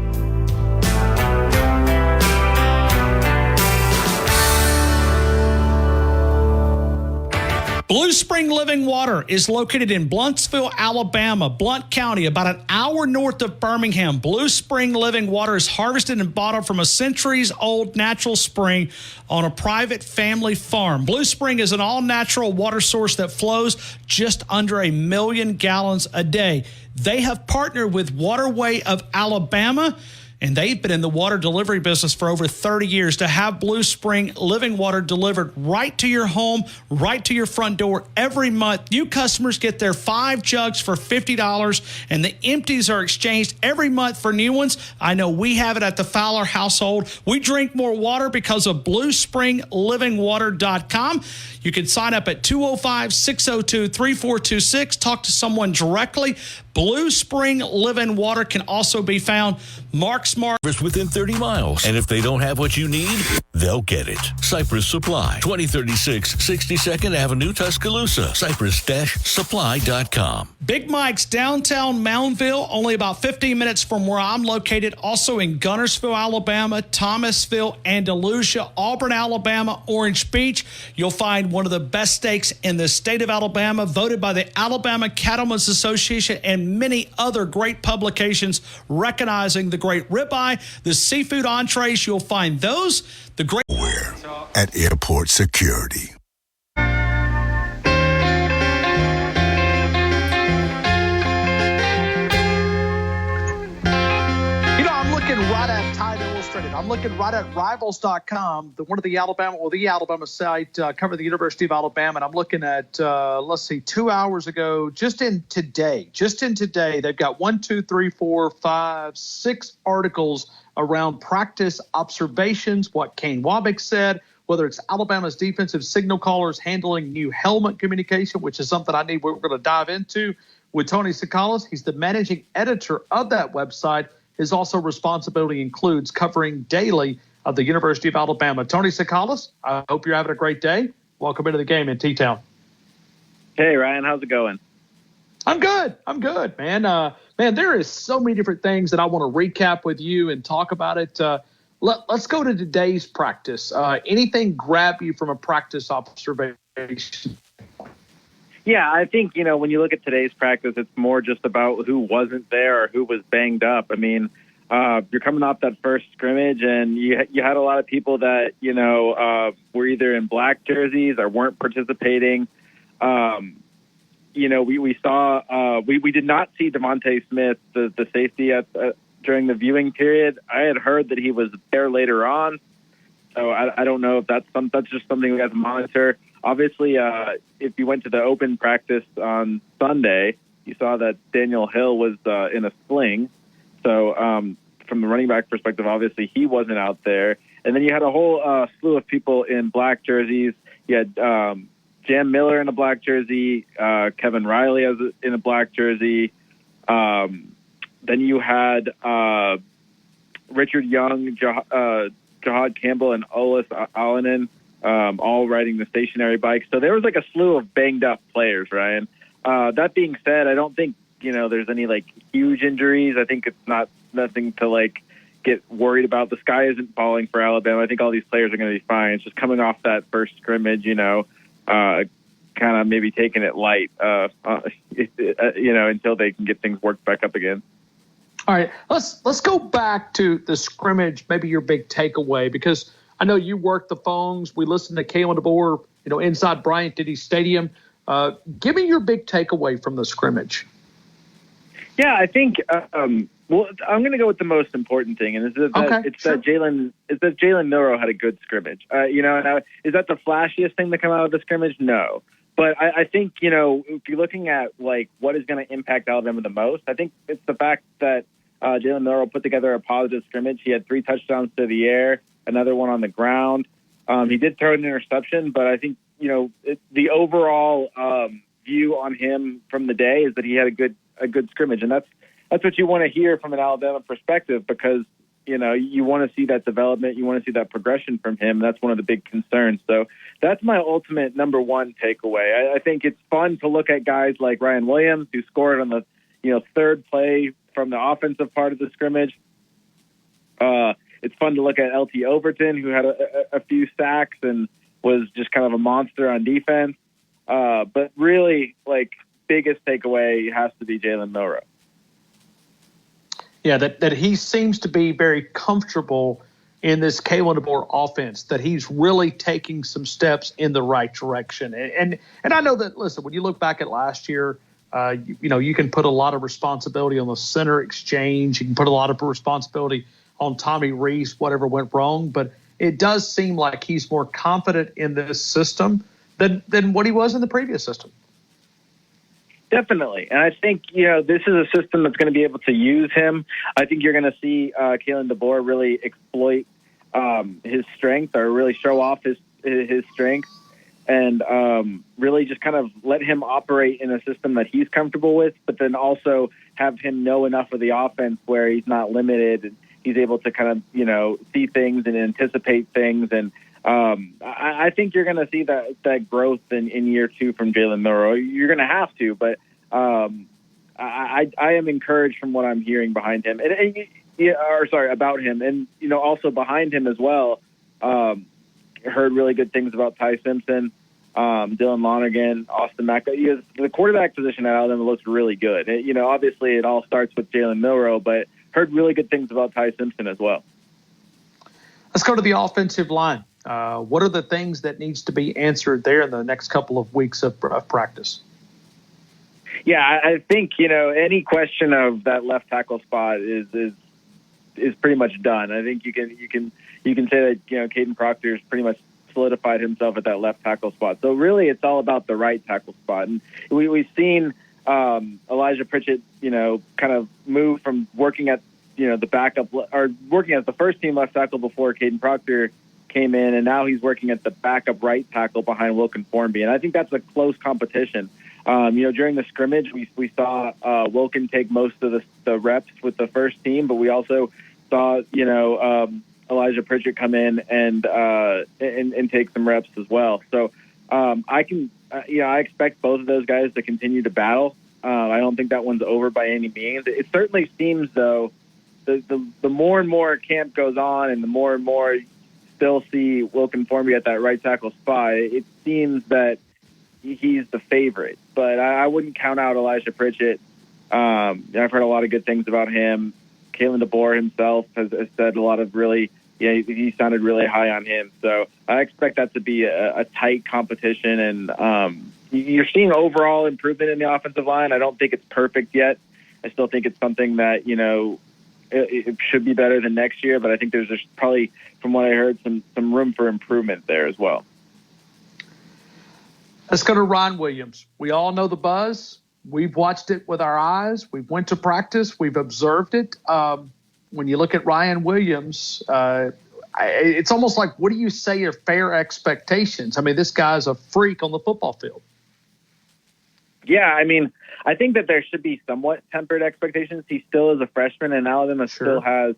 Blue Spring Living Water is located in Bluntsville, Alabama, Blount County, about an hour north of Birmingham. Blue Spring Living Water is harvested and bottled from a centuries-old natural spring on a private family farm. Blue Spring is an all-natural water source that flows just under 1 million gallons a day. They have partnered with Waterway of Alabama, and they've been in the water delivery business for over 30 years. To have Blue Spring Living Water delivered right to your home, right to your front door every month. New customers get their 5 jugs for $50, and the empties are exchanged every month for new ones. I know we have it at the Fowler household. We drink more water because of BlueSpringLivingWater.com. You can sign up at 205-602-3426. Talk to someone directly. Blue Spring Living Water can also be found. Mark Smart. Within 30 miles. And if they don't have what you need, they'll get it. Cypress Supply, 2036 62nd Avenue, Tuscaloosa. Cypress-supply.com. Big Mike's downtown Moundville, only about 15 minutes from where I'm located. Also in Gunnersville, Alabama, Thomasville, Andalusia, Auburn, Alabama, Orange Beach. You'll find one of the best steaks in the state of Alabama, voted by the Alabama Cattlemen's Association and many other great publications recognizing the great ribeye, the seafood entrees. You'll find those. The great at airport security. I'm looking right at Tide Illustrated. I'm looking right at Rivals.com, the Alabama site covering the University of Alabama. And I'm looking at, 2 hours ago, just in today, they've got 6 articles around practice observations, what Kane Wabik said, whether it's Alabama's defensive signal callers handling new helmet communication, which is something we're going to dive into with Tony Tsoukalos. He's the managing editor of that website. His also responsibility includes covering daily of the University of Alabama. Tony Tsoukalos, I hope you're having a great day. Welcome into the game in T-Town. Hey, Ryan, how's it going? I'm good, man. There is so many different things that I want to recap with you and talk about it. Let's go to today's practice. Anything grab you from a practice observation? Yeah, I think, when you look at today's practice, it's more just about who wasn't there or who was banged up. I mean, you're coming off that first scrimmage, and you had a lot of people that, were either in black jerseys or weren't participating. We saw we did not see Devontae Smith, the safety during the viewing period. I had heard that he was there later on, so I don't know if that's just something we have to monitor. Obviously, if you went to the open practice on Sunday, you saw that Daniel Hill was in a sling. So from the running back perspective, obviously he wasn't out there. And then you had a whole slew of people in black jerseys. You had Jam Miller in a black jersey, Kevin Riley in a black jersey. Then you had Richard Young, Jahad Campbell, and Olis Alanen. All riding the stationary bike. So there was like a slew of banged up players, Ryan. That being said, I don't think, there's any huge injuries. I think it's nothing to get worried about. The sky isn't falling for Alabama. I think all these players are going to be fine. It's just coming off that first scrimmage, kind of maybe taking it light, until they can get things worked back up again. All right, let's go back to the scrimmage, maybe your big takeaway, because I know you work the phones. We listened to Kalen DeBoer, inside Bryant-Denny Stadium. Give me your big takeaway from the scrimmage. Yeah, I think. I'm going to go with the most important thing, and that Jalen Milroe had a good scrimmage. Now, is that the flashiest thing to come out of the scrimmage? No, but I think if you're looking at what is going to impact Alabama the most, I think it's the fact that Jalen Milroe put together a positive scrimmage. He had 3 touchdowns to the air, another one on the ground. He did throw an interception, but I think the overall view on him from the day is that he had a good scrimmage, and that's what you want to hear from an Alabama perspective, because you want to see that development, you want to see that progression from him. That's one of the big concerns. So that's my ultimate number one takeaway. I think it's fun to look at guys like Ryan Williams, who scored on the third play from the offensive part of the scrimmage. It's fun to look at LT Overton, who had a few sacks and was just kind of a monster on defense. But really, biggest takeaway has to be Jalen Milroe. Yeah, that he seems to be very comfortable in this Kalen DeBoer offense, that he's really taking some steps in the right direction. And I know that, listen, when you look back at last year, you can put a lot of responsibility on the center exchange. You can put a lot of responsibility on Tommy Rees, whatever went wrong. But it does seem like he's more confident in this system than what he was in the previous system. Definitely. And I think, this is a system that's going to be able to use him. I think you're going to see Kalen DeBoer really exploit his strength, or really show off his strength, and really just kind of let him operate in a system that he's comfortable with, but then also have him know enough of the offense where he's not limited, and he's able to kind of, see things and anticipate things. And I think you're going to see that growth in year two from Jalen Milroe. You're going to have to, but I am encouraged from what I'm hearing behind him, about him, and also behind him as well. Heard really good things about Ty Simpson, Dylan Lonergan, Austin Mack. The quarterback position at Alabama looks really good. Obviously it all starts with Jalen Milroe, but heard really good things about Ty Simpson as well. Let's go to the offensive line. What are the things that needs to be answered there in the next couple of weeks of practice? Yeah, I think, any question of that left tackle spot is pretty much done. I think you can say that, Caden Proctor's pretty much solidified himself at that left tackle spot. So really it's all about the right tackle spot. And we've seen Elijah Pritchett, kind of move from working at, the backup, or working as the first team left tackle before Caden Proctor came in, and now he's working at the backup right tackle behind Wilkin Formby. And I think that's a close competition. During the scrimmage, we saw Wilkin take most of the reps with the first team, but we also saw, Elijah Pritchett come in and take some reps as well. So I expect both of those guys to continue to battle. I don't think that one's over by any means. It certainly seems, though, the more and more camp goes on, and the more and more you still see Wilkin Formby at that right tackle spot, it seems that he's the favorite. But I wouldn't count out Elijah Pritchett. I've heard a lot of good things about him. Kalen DeBoer himself has said a lot of he sounded really high on him. So I expect that to be a tight competition. And you're seeing overall improvement in the offensive line. I don't think it's perfect yet. I still think it's something that, it should be better than next year. But I think there's just probably, from what I heard, some room for improvement there as well. Let's go to Ryan Williams. We all know the buzz. We've watched it with our eyes. We've went to practice. We've observed it. When you look at Ryan Williams, it's almost like, what do you say are fair expectations? I mean, this guy's a freak on the football field. Yeah, I think that there should be somewhat tempered expectations. He still is a freshman, and Alabama still has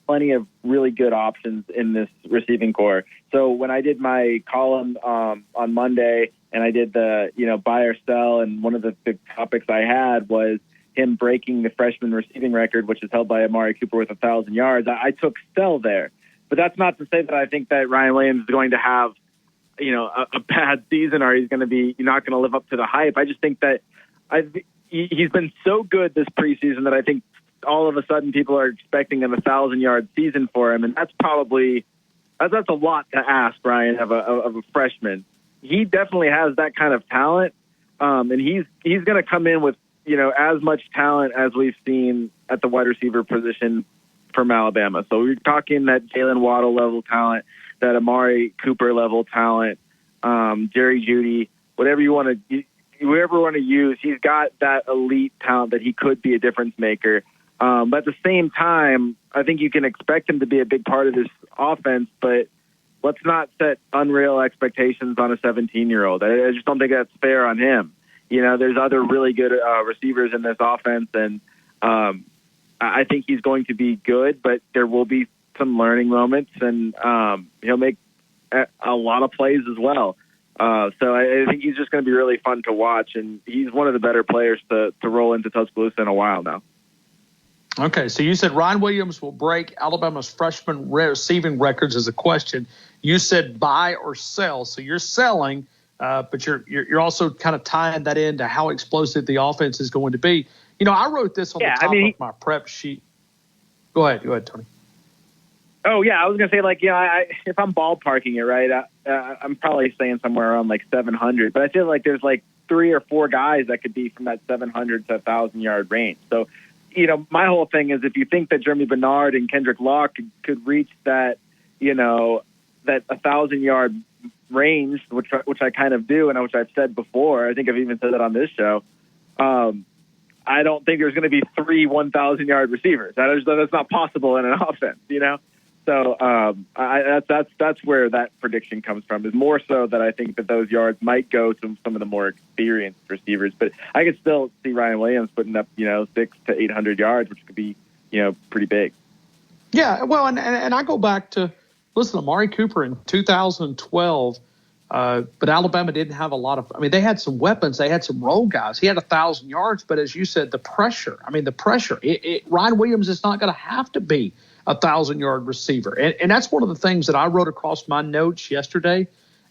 plenty of really good options in this receiving core. So when I did my column on Monday, and I did the, buy or sell, and one of the big topics I had was him breaking the freshman receiving record, which is held by Amari Cooper with 1,000 yards. I took sell there. But that's not to say that I think that Ryan Williams is going to have, a bad season, or he's going to be not going to live up to the hype. I just think that he's been so good this preseason that I think all of a sudden people are expecting an 1,000-yard season for him. And that's a lot to ask, Ryan, of a freshman. He definitely has that kind of talent. And he's going to come in with, as much talent as we've seen at the wide receiver position from Alabama. So we're talking that Jalen Waddle level talent, that Amari Cooper level talent, Jerry Jeudy, whoever you want to use. He's got that elite talent that he could be a difference maker. But at the same time, I think you can expect him to be a big part of this offense, but let's not set unreal expectations on a 17-year-old. I just don't think that's fair on him. You know, there's other really good receivers in this offense, and I think he's going to be good, but there will be some learning moments, and he'll make a lot of plays as well. So I think he's just going to be really fun to watch, and he's one of the better players to roll into Tuscaloosa in a while now. Okay, so you said Ryan Williams will break Alabama's freshman receiving records as a question. You said buy or sell, so you're selling, but you're also kind of tying that into how explosive the offense is going to be. You know, I wrote this on the top of my prep sheet. Go ahead, Tony. Oh, yeah, I was going to say, like, you know, if I'm ballparking it, right, I'm probably saying somewhere around, like, 700. But I feel like there's, like, 3 or 4 guys that could be from that 700 to 1,000-yard range. So, you know, my whole thing is if you think that Jeremy Bernard and Kendrick Law could reach that, you know, that 1,000-yard range, which I kind of do, and which I've said before, I think I've even said that on this show, I don't think there's going to be 3 1,000-yard receivers. That's not possible in an offense, you know? So that's where that prediction comes from, is more so that I think that those yards might go to some of the more experienced receivers. But I could still see Ryan Williams putting up, you know, 600 to 800 yards, which could be, you know, pretty big. Yeah, well, and I go back to, listen, Amari Cooper in 2012, but Alabama didn't have a lot of – I mean, they had some weapons. They had some role guys. He had 1,000 yards, but as you said, the pressure. Ryan Williams is not going to have to be – 1,000-yard receiver. And that's one of the things that I wrote across my notes yesterday.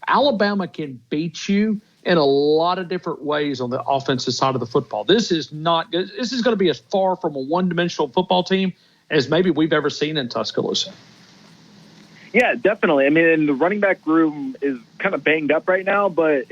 Alabama can beat you in a lot of different ways on the offensive side of the football. This is going to be as far from a one-dimensional football team as maybe we've ever seen in Tuscaloosa. Yeah, definitely. I mean, and the running back room is kind of banged up right now, but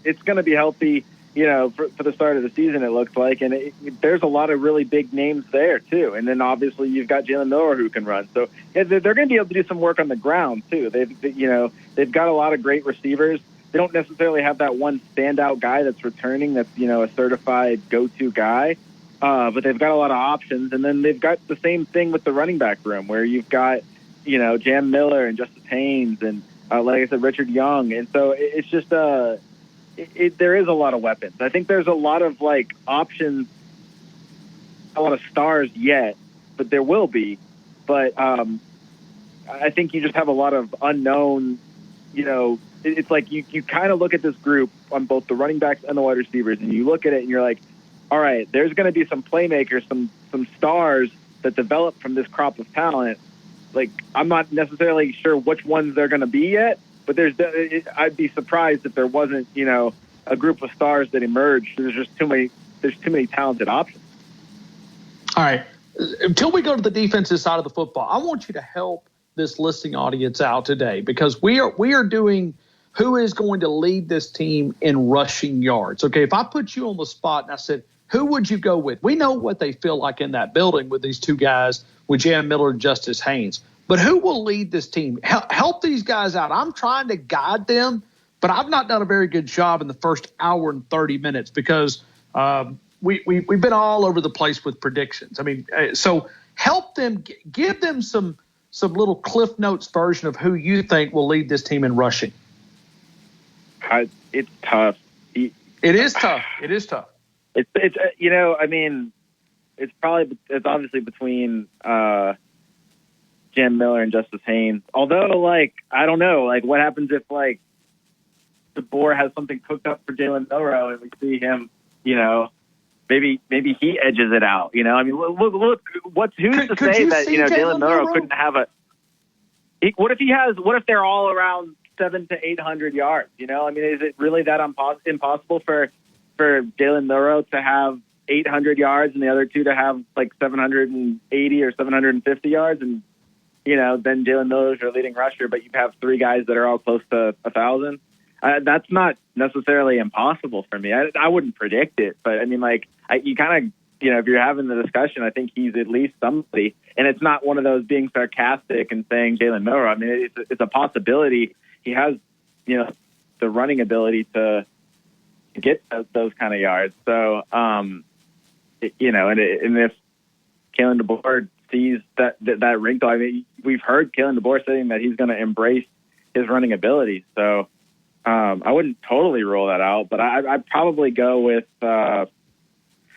it's going to be healthy, you know, for the start of the season, it looks like. And there's a lot of really big names there, too. And then, obviously, you've got Jalen Miller who can run. So yeah, they're going to be able to do some work on the ground, too. They've got a lot of great receivers. They don't necessarily have that one standout guy that's returning that's, you know, a certified go-to guy. But they've got a lot of options. And then they've got the same thing with the running back room, where you've got, you know, Jam Miller and Justice Haynes and, like I said, Richard Young. And so it's just there is a lot of weapons. I think there's a lot of, like, options, a lot of stars yet, but there will be. But I think you just have a lot of unknown, you know, it's like you kind of look at this group on both the running backs and the wide receivers, and you look at it and you're like, all right, there's going to be some playmakers, some stars that develop from this crop of talent. Like, I'm not necessarily sure which ones they're going to be yet, but I'd be surprised if there wasn't, you know, a group of stars that emerged. There's too many talented options. All right. Until we go to the defensive side of the football, I want you to help this listening audience out today, because we are doing who is going to lead this team in rushing yards. Okay, if I put you on the spot and I said, who would you go with? We know what they feel like in that building with these two guys, with Jam Miller and Justice Haynes. But who will lead this team? Help these guys out. I'm trying to guide them, but I've not done a very good job in the first hour and 30 minutes because we've been all over the place with predictions. I mean, so help them, give them some little Cliff Notes version of who you think will lead this team in rushing. It's tough. It is tough. It is tough. It's you know, I mean, it's obviously between Jam Miller and Justice Haynes. Although, like, I don't know, like, what happens if, like, DeBoer has something cooked up for Jalen Milroe and we see him, you know, maybe he edges it out, you know? I mean, look who's to say that, you know, Jalen Milroe couldn't have what if they're all around 700 to 800 yards, you know? I mean, is it really that impossible for Jalen Milroe to have 800 yards and the other two to have like 780 or 750 yards? And, you know, then Jalen Miller's your leading rusher, but you have 3 guys that are all close to 1,000. That's not necessarily impossible for me. I wouldn't predict it, but I mean, like, you kind of, you know, if you're having the discussion, I think he's at least somebody. And it's not one of those being sarcastic and saying Jalen Milroe. I mean, it's a possibility. He has, you know, the running ability to get those kind of yards. So, you know, and if Kalen DeBoer sees that wrinkle, I mean, we've heard Kalen DeBoer saying that he's going to embrace his running ability. So I wouldn't totally rule that out, but I'd probably go with I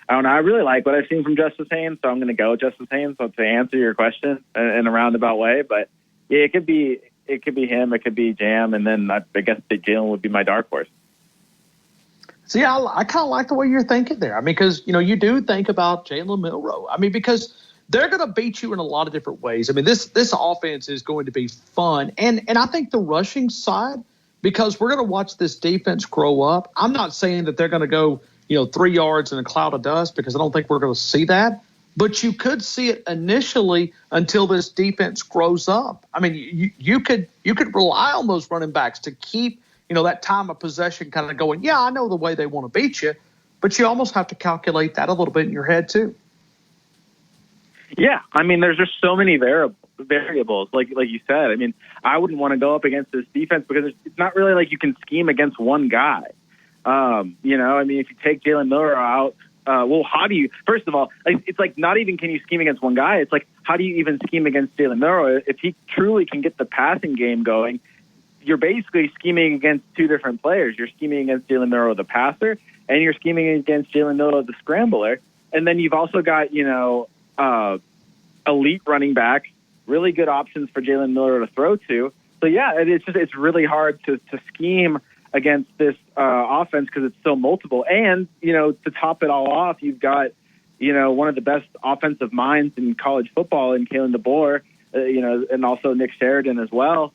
don't know. I really like what I've seen from Justice Haynes, so I'm going to go with Justice Haynes. So to answer your question in a roundabout way, but yeah, it could be him, it could be Jam, and then I guess that Jalen would be my dark horse. See, I kind of like the way you're thinking there. I mean, because, you do think about Jalen Milroe. I mean, because they're going to beat you in a lot of different ways. I mean, this offense is going to be fun. And I think the rushing side, because we're going to watch this defense grow up. I'm not saying that they're going to go, 3 yards in a cloud of dust, because I don't think we're going to see that. But you could see it initially until this defense grows up. I mean, you could rely on those running backs to keep that time of possession kind of going, yeah, I know the way they want to beat you, but you almost have to calculate that a little bit in your head too. Yeah, I mean, there's just so many variables, like you said. I mean, I wouldn't want to go up against this defense because it's not really like you can scheme against one guy. I mean, if you take Jalen Milroe out, well, how do you, first of all, it's like not even can you scheme against one guy. It's like, how do you even scheme against Jalen Milroe? If he truly can get the passing game going, you're basically scheming against two different players. You're scheming against Jalen Milroe, the passer, and you're scheming against Jalen Milroe, the scrambler. And then you've also got, elite running back, really good options for Jalen Milroe to throw to. So, yeah, it's really hard to scheme against this offense because it's so multiple. And, to top it all off, you've got, one of the best offensive minds in college football in Kalen DeBoer, and also Nick Sheridan as well.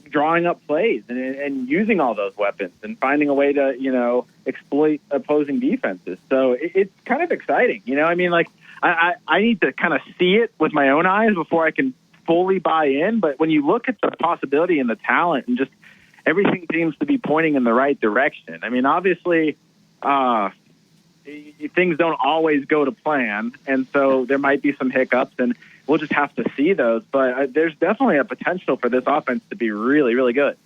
Drawing up plays and using all those weapons and finding a way to, exploit opposing defenses. So it's kind of exciting. I mean, like I need to kind of see it with my own eyes before I can fully buy in. But when you look at the possibility and the talent and just everything seems to be pointing in the right direction. I mean, obviously, things don't always go to plan. And so there might be some hiccups, and we'll just have to see those. But there's definitely a potential for this offense to be really, really good.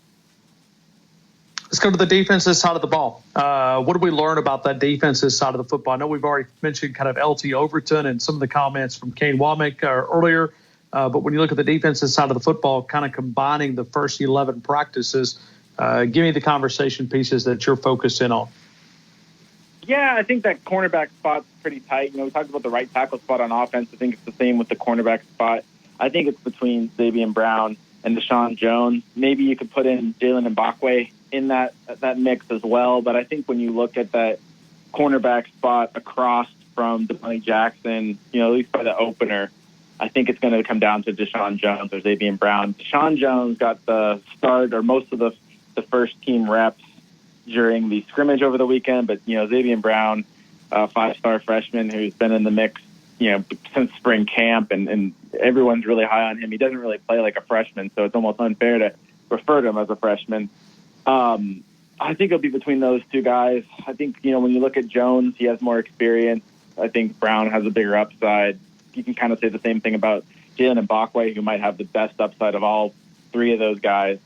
Let's go to the defensive side of the ball. What did we learn about that defensive side of the football? I know we've already mentioned kind of LT Overton and some of the comments from Kane Womack earlier. But when you look at the defensive side of the football, kind of combining the first 11 practices, give me the conversation pieces that you're focused in on. Yeah, I think that cornerback spot's pretty tight. We talked about the right tackle spot on offense. I think it's the same with the cornerback spot. I think it's between Xavier Brown and Deshaun Jones. Maybe you could put in Jalen Mbakwe in that mix as well. But I think when you look at that cornerback spot across from Devontae Jackson, at least by the opener, I think it's going to come down to Deshaun Jones or Xavier Brown. Deshaun Jones got the start or most of the first team reps during the scrimmage over the weekend, but Xavier Brown, five-star freshman who's been in the mix, since spring camp, and everyone's really high on him. He doesn't really play like a freshman, so it's almost unfair to refer to him as a freshman. I think it'll be between those two guys. I think when you look at Jones, he has more experience. I think Brown has a bigger upside. You can kind of say the same thing about Jalen Mbakwe, who might have the best upside of all three of those guys.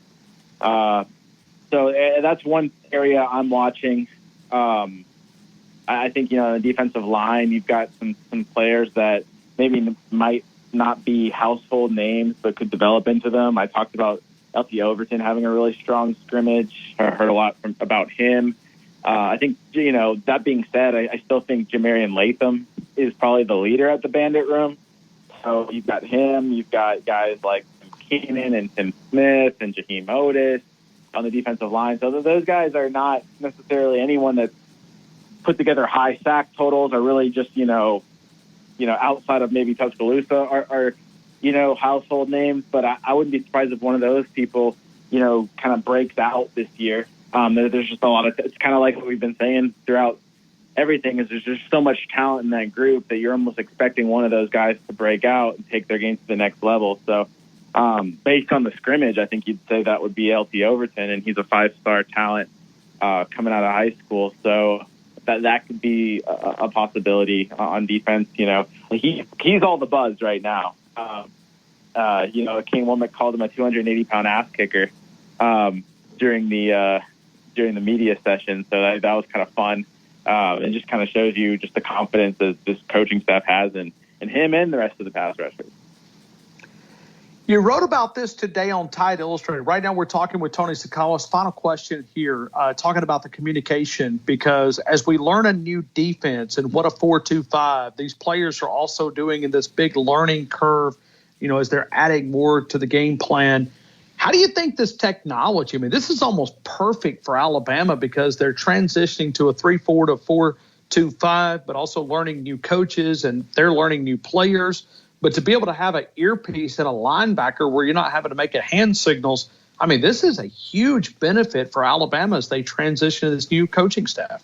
So that's one area I'm watching. I think, on the defensive line, you've got some players that maybe might not be household names, but could develop into them. I talked about LT Overton having a really strong scrimmage. I heard a lot about him. I think, that being said, I still think Jamarian Latham is probably the leader at the Bandit Room. So you've got him. You've got guys like Keenan and Tim Smith and Jaheim Otis on the defensive line. So those guys are not necessarily anyone that's put together high sack totals, are really just, outside of maybe Tuscaloosa are household names. But I wouldn't be surprised if one of those people, kind of breaks out this year. There's just a lot of, it's kind of like what we've been saying throughout everything, is there's just so much talent in that group that you're almost expecting one of those guys to break out and take their game to the next level. So, based on the scrimmage, I think you'd say that would be LT Overton, and he's a 5-star talent coming out of high school. So that could be a possibility on defense. He's all the buzz right now. King Womack called him a 280-pound ass kicker during the media session. So that was kind of fun, and just kind of shows you just the confidence that this coaching staff has in him and the rest of the pass rushers. You wrote about this today on Tide Illustrated. Right now we're talking with Tony Tsoukalos. Final question here, talking about the communication, because as we learn a new defense and what a 4-2-5, these players are also doing in this big learning curve, as they're adding more to the game plan. How do you think this technology, this is almost perfect for Alabama because they're transitioning to a 3-4 to 4-2-5, but also learning new coaches and they're learning new players. But to be able to have an earpiece and a linebacker where you're not having to make hand signals, this is a huge benefit for Alabama as they transition to this new coaching staff.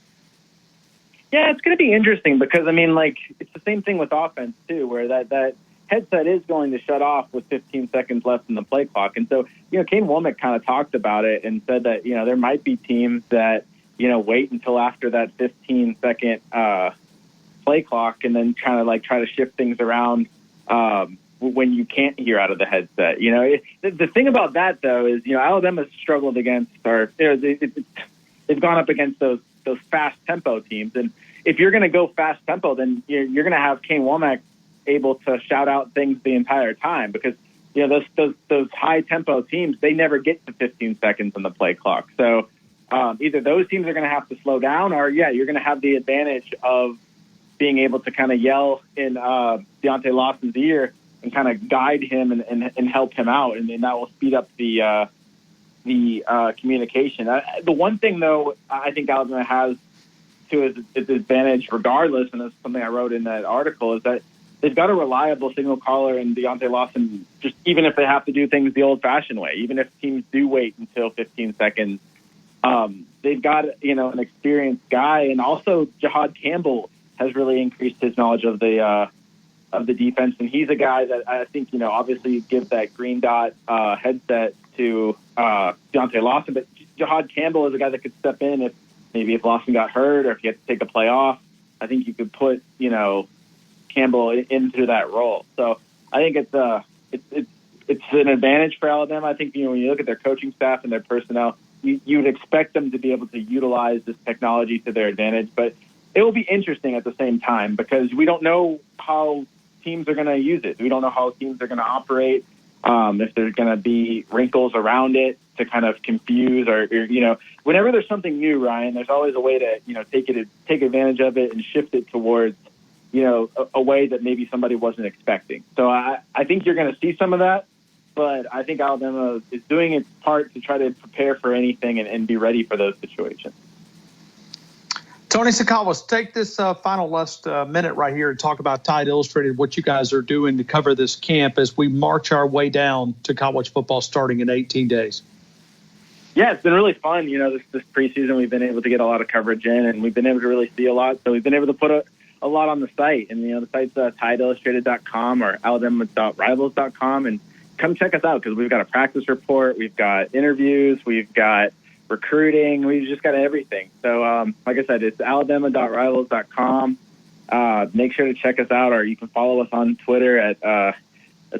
Yeah, it's going to be interesting because, it's the same thing with offense, too, where that headset is going to shut off with 15 seconds left in the play clock. And so, Kane Womack kind of talked about it and said that, there might be teams that, wait until after that 15-second play clock and then kind of try to shift things around when you can't hear out of the headset. The thing about that, though, is, Alabama's struggled against they've gone up against those fast tempo teams. And if you're going to go fast tempo, then you're going to have Kane Womack able to shout out things the entire time because, those high tempo teams, they never get to 15 seconds on the play clock. So either those teams are going to have to slow down or, you're going to have the advantage of being able to kind of yell in Deontay Lawson's ear and kind of guide him and help him out, and then that will speed up the communication. The one thing, though, I think Alabama has to its advantage, regardless, and that's something I wrote in that article, is that they've got a reliable signal caller in Deontay Lawson. Just even if they have to do things the old-fashioned way, even if teams do wait until 15 seconds, they've got an experienced guy, and also Jahad Campbell has really increased his knowledge of the defense, and he's a guy that I think obviously gives that green dot headset to Deontay Lawson, but Jahad Campbell is a guy that could step in if Lawson got hurt or if he had to take a play off. I think you could put Campbell into that role. So I think it's an advantage for Alabama. I think when you look at their coaching staff and their personnel, you would expect them to be able to utilize this technology to their advantage, but it will be interesting at the same time because we don't know how teams are going to use it. We don't know how teams are going to operate, if there's going to be wrinkles around it to kind of confuse or whenever there's something new, Ryan, there's always a way to, take advantage of it and shift it towards, a way that maybe somebody wasn't expecting. So I think you're going to see some of that, but I think Alabama is doing its part to try to prepare for anything and be ready for those situations. Tony Tsoukalos, take this final last minute right here and talk about Tide Illustrated, what you guys are doing to cover this camp as we march our way down to college football starting in 18 days. Yeah, it's been really fun. This preseason we've been able to get a lot of coverage in, and we've been able to really see a lot. So we've been able to put a lot on the site. And, the site's TideIllustrated.com or Alabama.rivals.com. And come check us out because we've got a practice report. We've got interviews. We've got recruiting. We've just got everything. So, like I said, it's Alabama.rivals.com. Make sure to check us out, or you can follow us on Twitter at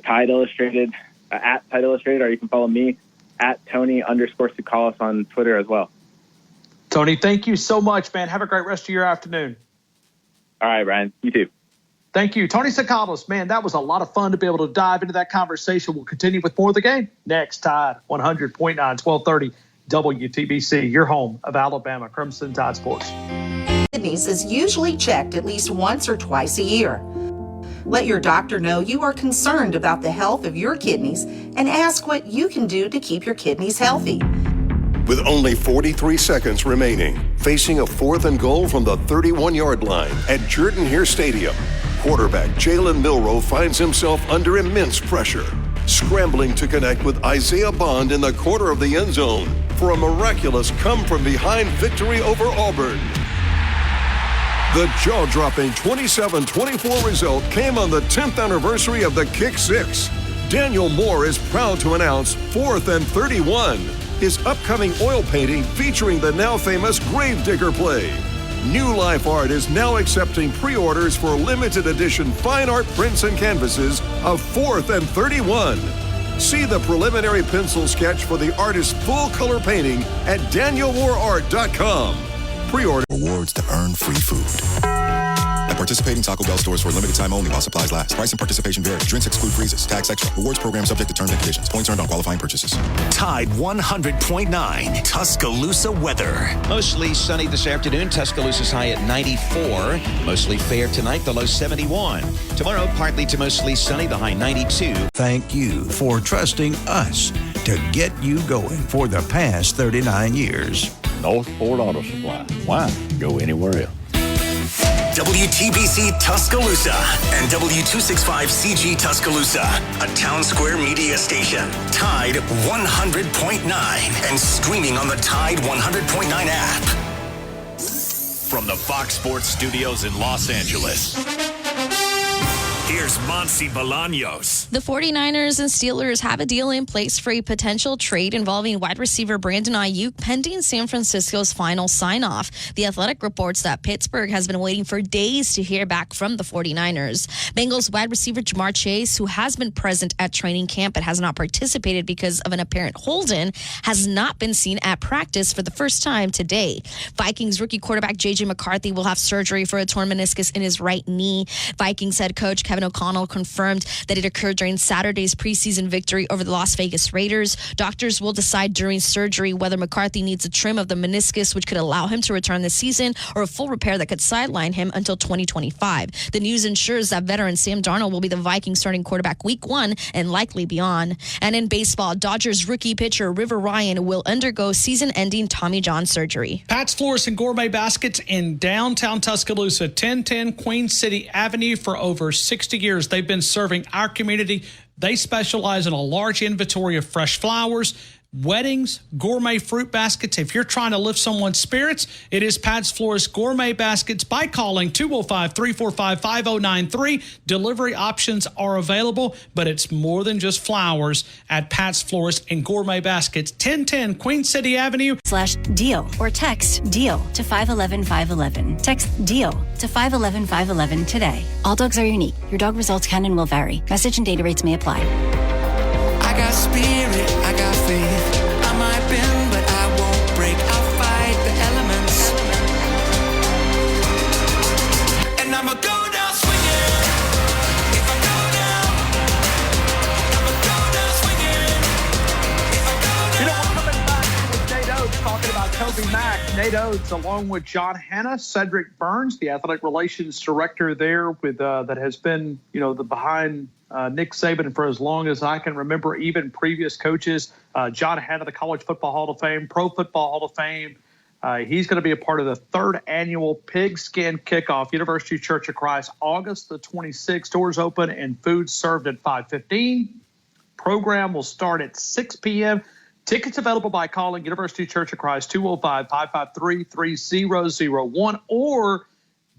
Tide Illustrated, at Tide Illustrated, or you can follow me at Tony_Tsoukalos on Twitter as well. Tony, thank you so much, man. Have a great rest of your afternoon. All right, Brian. You too. Thank you. Tony Tsoukalos, man, that was a lot of fun to be able to dive into that conversation. We'll continue with more of the game next. Tide 100.9, 1230 WTBC, your home of Alabama Crimson Tide Sports. Kidneys is usually checked at least once or twice a year. Let your doctor know you are concerned about the health of your kidneys and ask what you can do to keep your kidneys healthy. With only 43 seconds remaining, facing a 4th and goal from the 31-yard line at Jordan-Hare Stadium, quarterback Jalen Milroe finds himself under immense pressure, scrambling to connect with Isaiah Bond in the corner of the end zone for a miraculous come-from-behind victory over Auburn. The jaw-dropping 27-24 result came on the 10th anniversary of the Kick Six. Daniel Moore is proud to announce 4th and 31, his upcoming oil painting featuring the now famous Gravedigger play. New Life Art is now accepting pre-orders for limited edition fine art prints and canvases of 4th and 31. See the preliminary pencil sketch for the artist's full-color painting at DanielMooreArt.com. Pre-order awards to earn free food. At participating Taco Bell stores for a limited time only while supplies last. Price and participation vary. Drinks exclude freezes. Tax extra. Rewards program subject to terms and conditions. Points earned on qualifying purchases. Tide 100.9 Tuscaloosa weather. Mostly sunny this afternoon. Tuscaloosa's high at 94. Mostly fair tonight, the low 71. Tomorrow, partly to mostly sunny, the high 92. Thank you for trusting us to get you going for the past 39 years. Northport Auto Supply. Why go anywhere else? WTBC Tuscaloosa and W265CG Tuscaloosa, a Town Square media station. Tide 100.9 and streaming on the Tide 100.9 app. From the Fox Sports Studios in Los Angeles, here's Monsi Bolaños. The 49ers and Steelers have a deal in place for a potential trade involving wide receiver Brandon Ayuk pending San Francisco's final sign-off. The Athletic reports that Pittsburgh has been waiting for days to hear back from the 49ers. Bengals wide receiver Jamar Chase, who has been present at training camp but has not participated because of an apparent hold-in, has not been seen at practice for the first time today. Vikings rookie quarterback J.J. McCarthy will have surgery for a torn meniscus in his right knee. Vikings head coach Kevin O'Connell confirmed that it occurred during Saturday's preseason victory over the Las Vegas Raiders. Doctors will decide during surgery whether McCarthy needs a trim of the meniscus, which could allow him to return this season, or a full repair that could sideline him until 2025. The news ensures that veteran Sam Darnold will be the Vikings starting quarterback week 1 and likely beyond. And in baseball, Dodgers rookie pitcher River Ryan will undergo season-ending Tommy John surgery. Pat's Florist and Gourmet Baskets in downtown Tuscaloosa, 1010 Queen City Avenue. For over 60 years, they've been serving our community. They specialize in a large inventory of fresh flowers, weddings, gourmet fruit baskets. If you're trying to lift someone's spirits, it is Pat's Florist Gourmet Baskets by calling 205-345-5093. Delivery options are available, but it's more than just flowers at Pat's Florist and Gourmet Baskets, 1010 Queen City Avenue /deal or text DEAL to 511-511. Text DEAL to 511-511 today. All dogs are unique. Your dog results can and will vary. Message and data rates may apply. I got spirit, I got faith. I might bend, but I won't break. I'll fight the elements. And I'ma go down swinging. If I go down, I'ma go down swinging. If I go down. You know, we're coming back with Nate Oates talking about Toby Mack. Nate Oates, along with John Hanna, Cedric Burns, the athletic relations director there with that has been, the behind Nick Saban for as long as I can remember, even previous coaches. John Hanna, the College Football Hall of Fame, Pro Football Hall of Fame. He's going to be a part of the 3rd annual Pigskin Kickoff, University Church of Christ, August the 26th. Doors open and food served at 5:15. Program will start at 6 p.m. Tickets available by calling University Church of Christ, 205-553-3001, or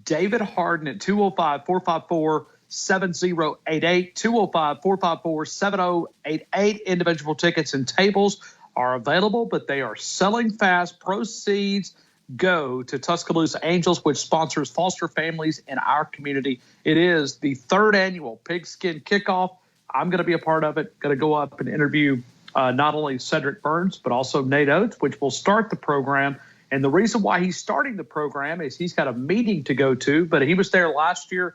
David Harden at 205-454-7088, 205-454-7088. Individual tickets and tables are available, but they are selling fast. Proceeds go to Tuscaloosa Angels, which sponsors foster families in our community. It is the 3rd annual Pigskin Kickoff. I'm going to be a part of it. Going to go up and interview not only Cedric Burns, but also Nate Oates, which will start the program. And the reason why he's starting the program is he's got a meeting to go to, but he was there last year.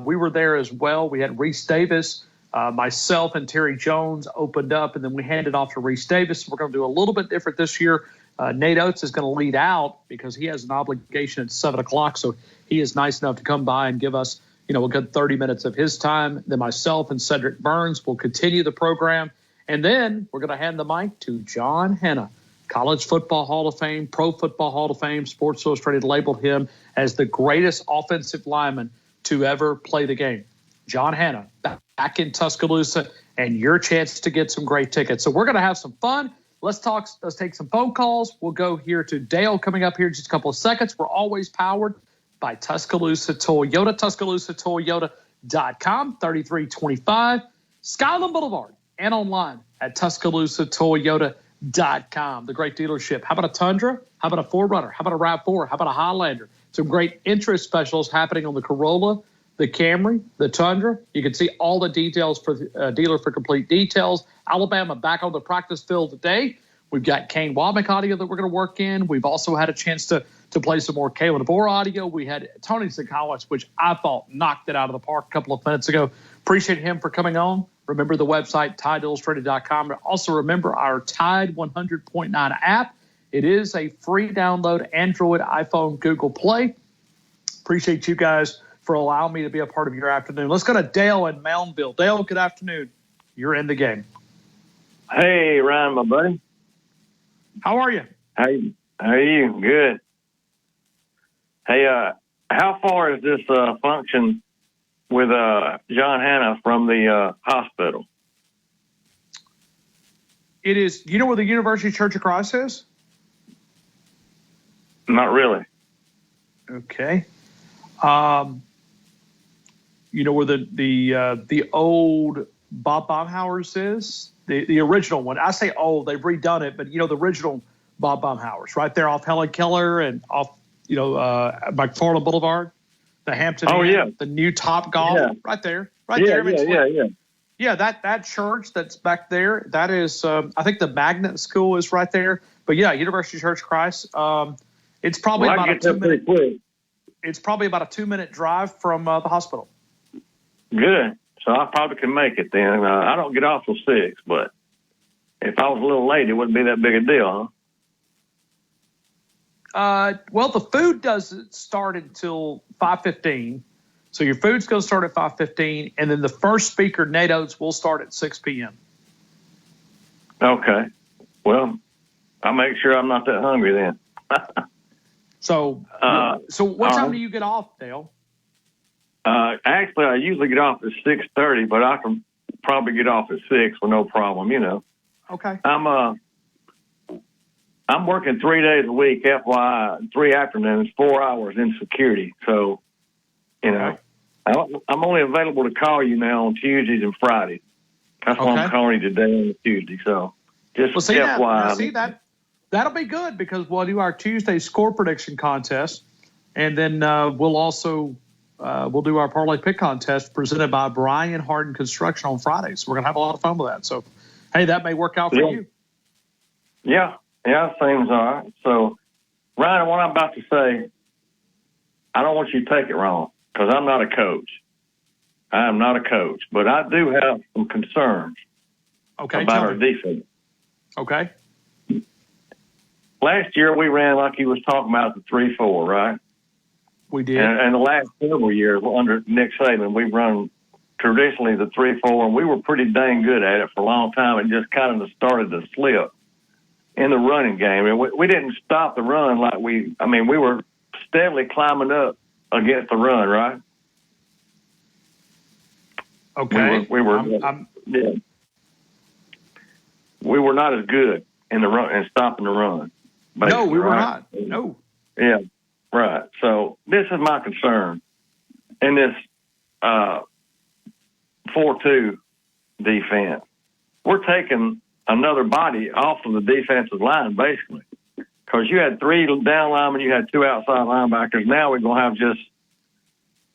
We were there as well. We had Reese Davis, myself, and Terry Jones opened up, and then we handed off to Reese Davis. We're going to do a little bit different this year. Nate Oates is going to lead out because he has an obligation at 7 o'clock, so he is nice enough to come by and give us, a good 30 minutes of his time. Then myself and Cedric Burns will continue the program, and then we're going to hand the mic to John Hanna, College Football Hall of Fame, Pro Football Hall of Fame. Sports Illustrated labeled him as the greatest offensive lineman to ever play the game. John Hanna back in Tuscaloosa, and your chance to get some great tickets. So we're going to have some fun. Let's take some phone calls. We'll go here to Dale coming up here in just a couple of seconds. We're always powered by Tuscaloosa Toyota, TuscaloosaToyota.com, 3325 Skyland Boulevard, and online at TuscaloosaToyota.com, the great dealership. How about a Tundra? How about a 4Runner? How about a RAV4? How about a Highlander? Some great interest specials happening on the Corolla, the Camry, the Tundra. You can see all the details for dealer for complete details. Alabama back on the practice field today. We've got Kane Wommack audio that we're going to work in. We've also had a chance to play some more Kalen DeBoer audio. We had Tony Sikowicz, which I thought knocked it out of the park a couple of minutes ago. Appreciate him for coming on. Remember the website, TideIllustrated.com. Also remember our Tide 100.9 app. It is a free download, Android, iPhone, Google Play. Appreciate you guys for allowing me to be a part of your afternoon. Let's go to Dale in Moundville. Dale, good afternoon. You're in the game. Hey, Ryan, my buddy. How are you? How are you? Good. Hey, how far is this function with John Hanna from the hospital? It is. You know where the University Church of Christ is? Not really. Okay. You know where the old Bob Baumhauer's is? The original one. I say old, they've redone it, but the original Bob Baumhauer's right there off Helen Keller and off, McFarland Boulevard, the Hampton Inn, the new Top Golf, right there. Yeah, that church that's back there, that is, I think the Magnet School is right there. But yeah, University Church of Christ. It's probably about a 2-minute. It's probably about a 2-minute drive from the hospital. Good. So I probably can make it then. I don't get off till 6, but if I was a little late, it wouldn't be that big a deal, huh? Well, the food doesn't start until 5:15. So your food's going to start at 5:15, and then the first speaker, Nate Oates, will start at 6 p.m. Okay. Well, I'll make sure I'm not that hungry then. So what time do you get off, Dale? Actually, I usually get off at 6:30, but I can probably get off at 6 with no problem, Okay. I'm working 3 days a week, FYI, 3 afternoons, 4 hours in security. So, I'm only available to call you now on Tuesdays and Fridays. That's why I'm calling you today on Tuesday. So, just FYI. That'll be good because we'll do our Tuesday score prediction contest, and then we'll also we'll do our parlay pick contest presented by Brian Harden Construction on Friday. So we're gonna have a lot of fun with that. So, hey, that may work out for you. Yeah, seems all right. So, Ryan, what I'm about to say, I don't want you to take it wrong because I'm not a coach. I am not a coach, but I do have some concerns about our defense. Okay. Last year we ran like he was talking about the 3-4, right? We did. And the last several years under Nick Saban, we've run traditionally the 3-4, and we were pretty dang good at it for a long time. It just kind of started to slip in the running game. And we didn't stop the run like we were steadily climbing up against the run, right? Okay. We were not as good in the run and stopping the run. No, we were not. No. Yeah, right. So this is my concern in this 4-2 defense. We're taking another body off of the defensive line, basically, because you had 3 down linemen, you had 2 outside linebackers. Now we're going to have just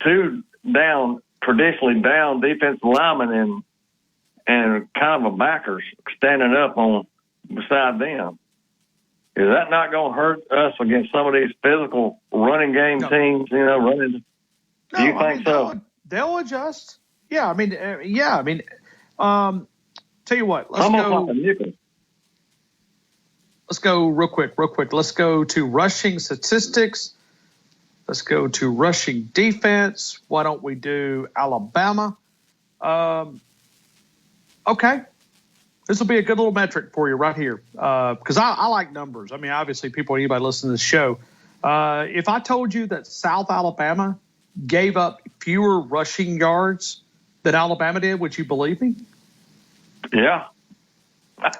2 traditionally down defensive linemen and kind of a backers standing up on beside them. Is that not going to hurt us against some of these physical running game teams, running? Do you think so? They'll adjust. Yeah, tell you what, let's go real quick. Let's go to rushing statistics. Let's go to rushing defense. Why don't we do Alabama? Okay. This will be a good little metric for you right here because I like numbers. I mean, obviously, anybody listening to this show, if I told you that South Alabama gave up fewer rushing yards than Alabama did, would you believe me? Yeah.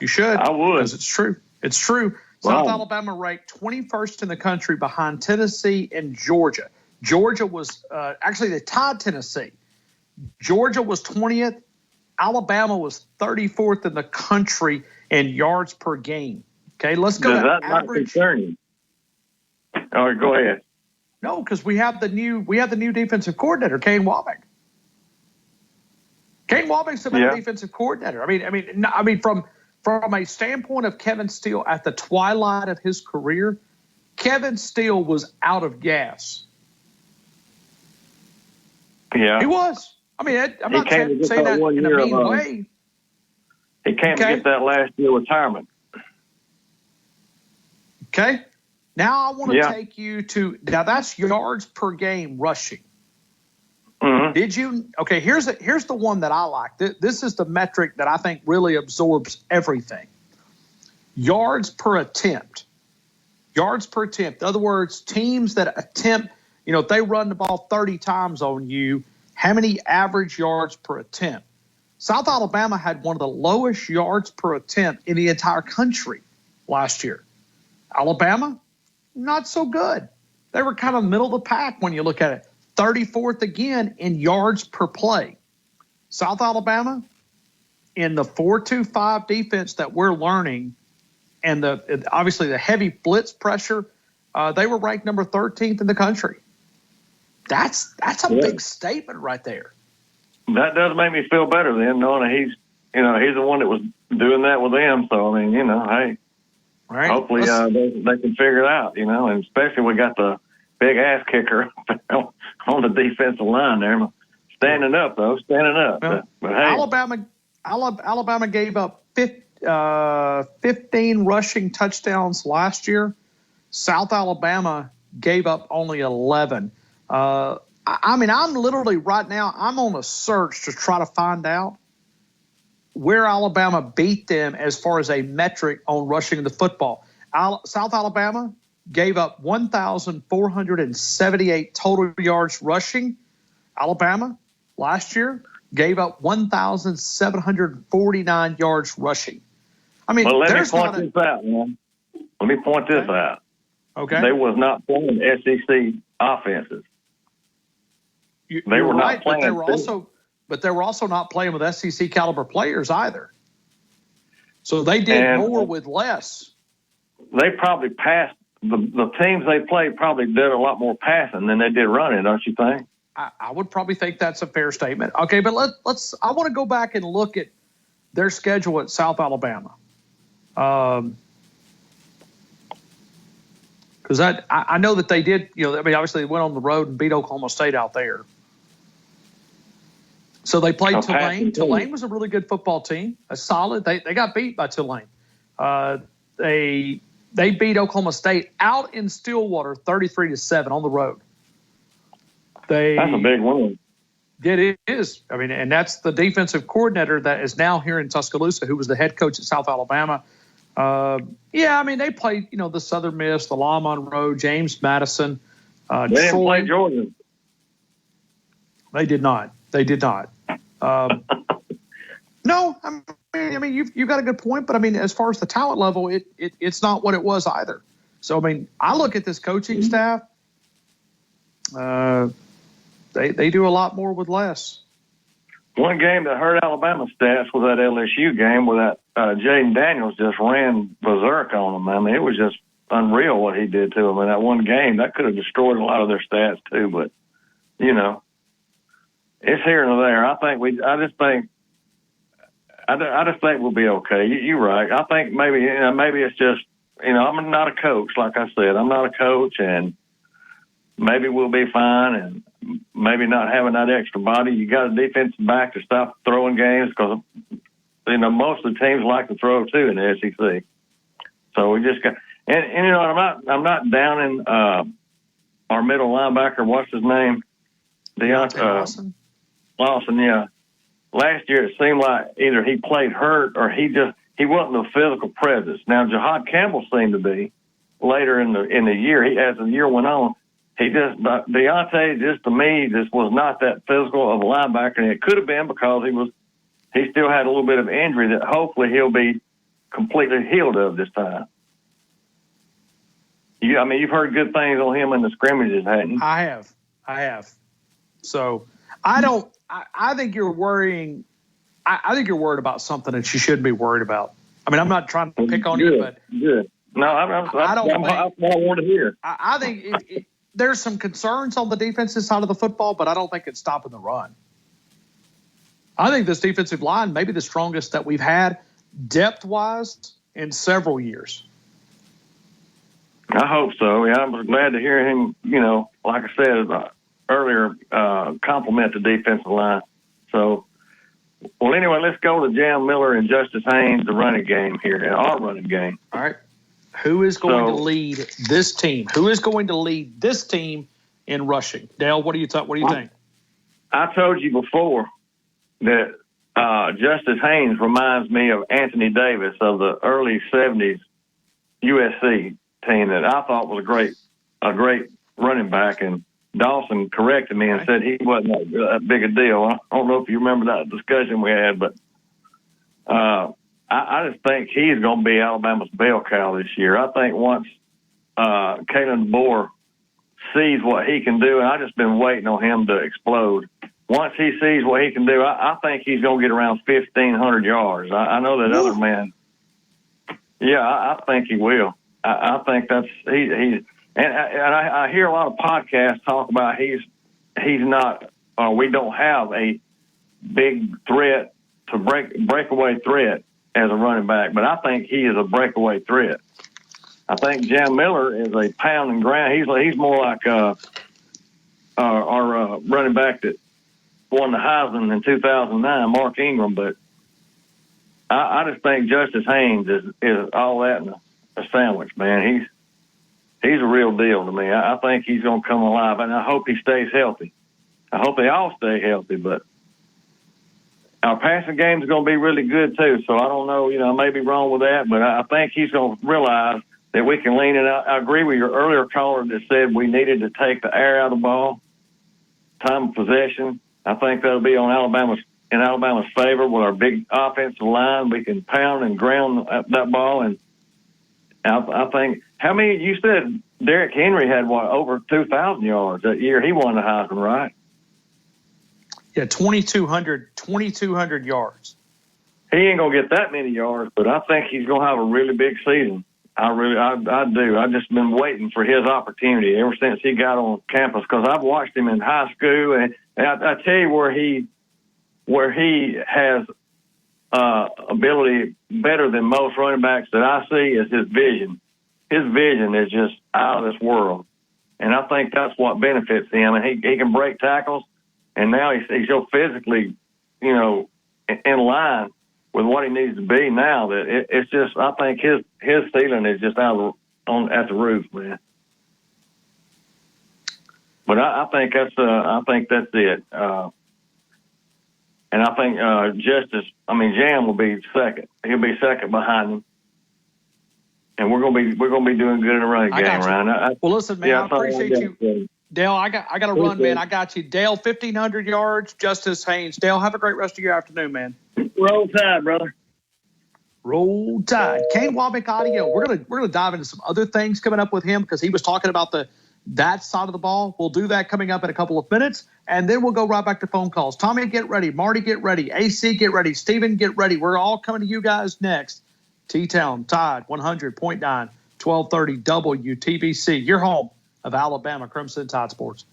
You should. I would. Because it's true. It's true. Wow. South Alabama ranked 21st in the country behind Tennessee and Georgia. Georgia was actually they tied Tennessee. Georgia was 20th. Alabama was 34th in the country in yards per game. Okay, let's go. Does that not concern you? All right, go ahead. No, because we have the new defensive coordinator, Kane Wommack. Kane Wommack's the better defensive coordinator. I mean, from from a standpoint of Kevin Steele at the twilight of his career, Kevin Steele was out of gas. Yeah. He was. I mean, I'm not saying that in a mean way. He came to get that last year retirement. Okay. Now I want to take you to, now that's yards per game rushing. Mm-hmm. Did you, okay, here's the one that I like. This is the metric that I think really absorbs everything. Yards per attempt. Yards per attempt. In other words, teams that attempt, if they run the ball 30 times on you, how many average yards per attempt? South Alabama had one of the lowest yards per attempt in the entire country last year. Alabama, not so good. They were kind of middle of the pack when you look at it. 34th again in yards per play. South Alabama, in the 4-2-5 defense that we're learning, and obviously the heavy blitz pressure, they were ranked number 13th in the country. That's a big statement right there. That does make me feel better then, knowing that he's the one that was doing that with them. So I mean, hey, right. Hopefully they can figure it out, and especially we got the big ass kicker on the defensive line there, standing up. But hey, Alabama gave up 15 rushing touchdowns last year. South Alabama gave up only 11. I'm literally right now, I'm on a search to try to find out where Alabama beat them as far as a metric on rushing the football. South Alabama gave up 1,478 total yards rushing. Alabama last year gave up 1,749 yards rushing. I mean, let me point this out, man. Let me point this out. Okay. They was not playing SEC offenses. They were not playing. But they were also not playing with SEC caliber players either. So they did more with less. They probably passed. The teams they played probably did a lot more passing than they did running, don't you think? I would probably think that's a fair statement. Okay, but let's. I want to go back and look at their schedule at South Alabama. Because I know that they did, obviously they went on the road and beat Oklahoma State out there. So they played Tulane. Tulane was a really good football team, a solid. They got beat by Tulane. They beat Oklahoma State out in Stillwater 33-7 on the road. That's a big win. It is. I mean, and that's the defensive coordinator that is now here in Tuscaloosa, who was the head coach at South Alabama. They played, the Southern Miss, the La Monroe, James Madison, They didn't play Georgia. They did not. No, I mean, you've got a good point, but I mean, as far as the talent level, it's not what it was either. So I mean, I look at this coaching staff. They do a lot more with less. One game that hurt Alabama stats was that LSU game where that Jaden Daniels just ran berserk on them. I mean, it was just unreal what he did to them in that one game. That could have destroyed a lot of their stats too, but it's here and there. I just think we'll be okay. You're right. I think maybe it's just, I'm not a coach. Like I said, I'm not a coach, and maybe we'll be fine. And maybe not having that extra body. You got a defensive back to stop throwing games because, most of the teams like to throw too in the SEC. So we just got, and I'm not down in our middle linebacker. What's his name? Lawson. Lawson, yeah. Last year, it seemed like either he played hurt or he wasn't a physical presence. Now, Jahad Campbell seemed to be later in the year. As the year went on, Deontay, just to me, just was not that physical of a linebacker, and it could have been because he still had a little bit of injury that hopefully he'll be completely healed of this time. You've heard good things on him in the scrimmages, hadn't you? I have. So I think you're worrying. I think you're worried about something that you shouldn't be worried about. I mean, I'm not trying to pick on you, but good. No, I want to hear. I think there's some concerns on the defensive side of the football, but I don't think it's stopping the run. I think this defensive line may be the strongest that we've had. depth-wise in several years. I hope so. Yeah, I was glad to hear him, like I said earlier, compliment the defensive line. So, well, anyway, let's go to Jam Miller and Justice Haynes, the running game here, our running game. All right. Who is going to lead this team? Who is going to lead this team in rushing? Dale, what do you think? I told you before that Justice Haynes reminds me of Anthony Davis of the early 70s USC team that I thought was a great running back, and Dawson corrected me and said he wasn't that big a deal. I don't know if you remember that discussion we had, but I just think he's going to be Alabama's bell cow this year. I think once Kalen DeBoer sees what he can do, and I've just been waiting on him to explode. Once he sees what he can do, I think he's going to get around 1,500 yards. I know that other man. Yeah, I think he will. I think that's he's and I hear a lot of podcasts talk about he's not. We don't have a big threat to breakaway threat as a running back, but I think he is a breakaway threat. I think Jam Miller is a pound and ground. He's more like our running back that won the Heisman in 2009, Mark Ingram. But I just think Justice Haynes is all that in a sandwich, man. He's a real deal to me. I think he's going to come alive, and I hope he stays healthy. I hope they all stay healthy, but our passing game is going to be really good too. So I don't know, I may be wrong with that, but I think he's going to realize that we can lean it out. I agree with your earlier caller that said we needed to take the air out of the ball, time of possession. I think that'll be on Alabama's favor with our big offensive line. We can pound and ground that ball, and I think how many you said Derrick Henry had over 2,000 yards that year. He won the Heisman, right? Yeah, 2,200 yards. He ain't gonna get that many yards, but I think he's gonna have a really big season. I do. I've just been waiting for his opportunity ever since he got on campus, because I've watched him in high school, and I tell you where he has ability better than most running backs that I see is his vision. His vision is just out of this world, and I think that's what benefits him. And he can break tackles, and now he's so physically, in line with what he needs to be now that it's just. I think his ceiling is just at the roof, man. But I think that's it. And I think Jam will be second. He'll be second behind him, and we're gonna be doing good in the running game, Ryan. Well, listen, man, I appreciate you, Dale. I got to run, man. I got you, Dale. 1,500 yards, Justice Haynes. Dale, have a great rest of your afternoon, man. Roll Tide, brother. Roll Tide. Kane Wommack audio. We're gonna dive into some other things coming up with him, because he was talking about that side of the ball. We'll do that coming up in a couple of minutes, and then we'll go right back to phone calls. Tommy, get ready. Marty, get ready. AC, get ready. Steven, get ready. We're all coming to you guys next. T-Town, Tide, 100.9, 1230 WTBC. Your home of Alabama Crimson Tide Sports.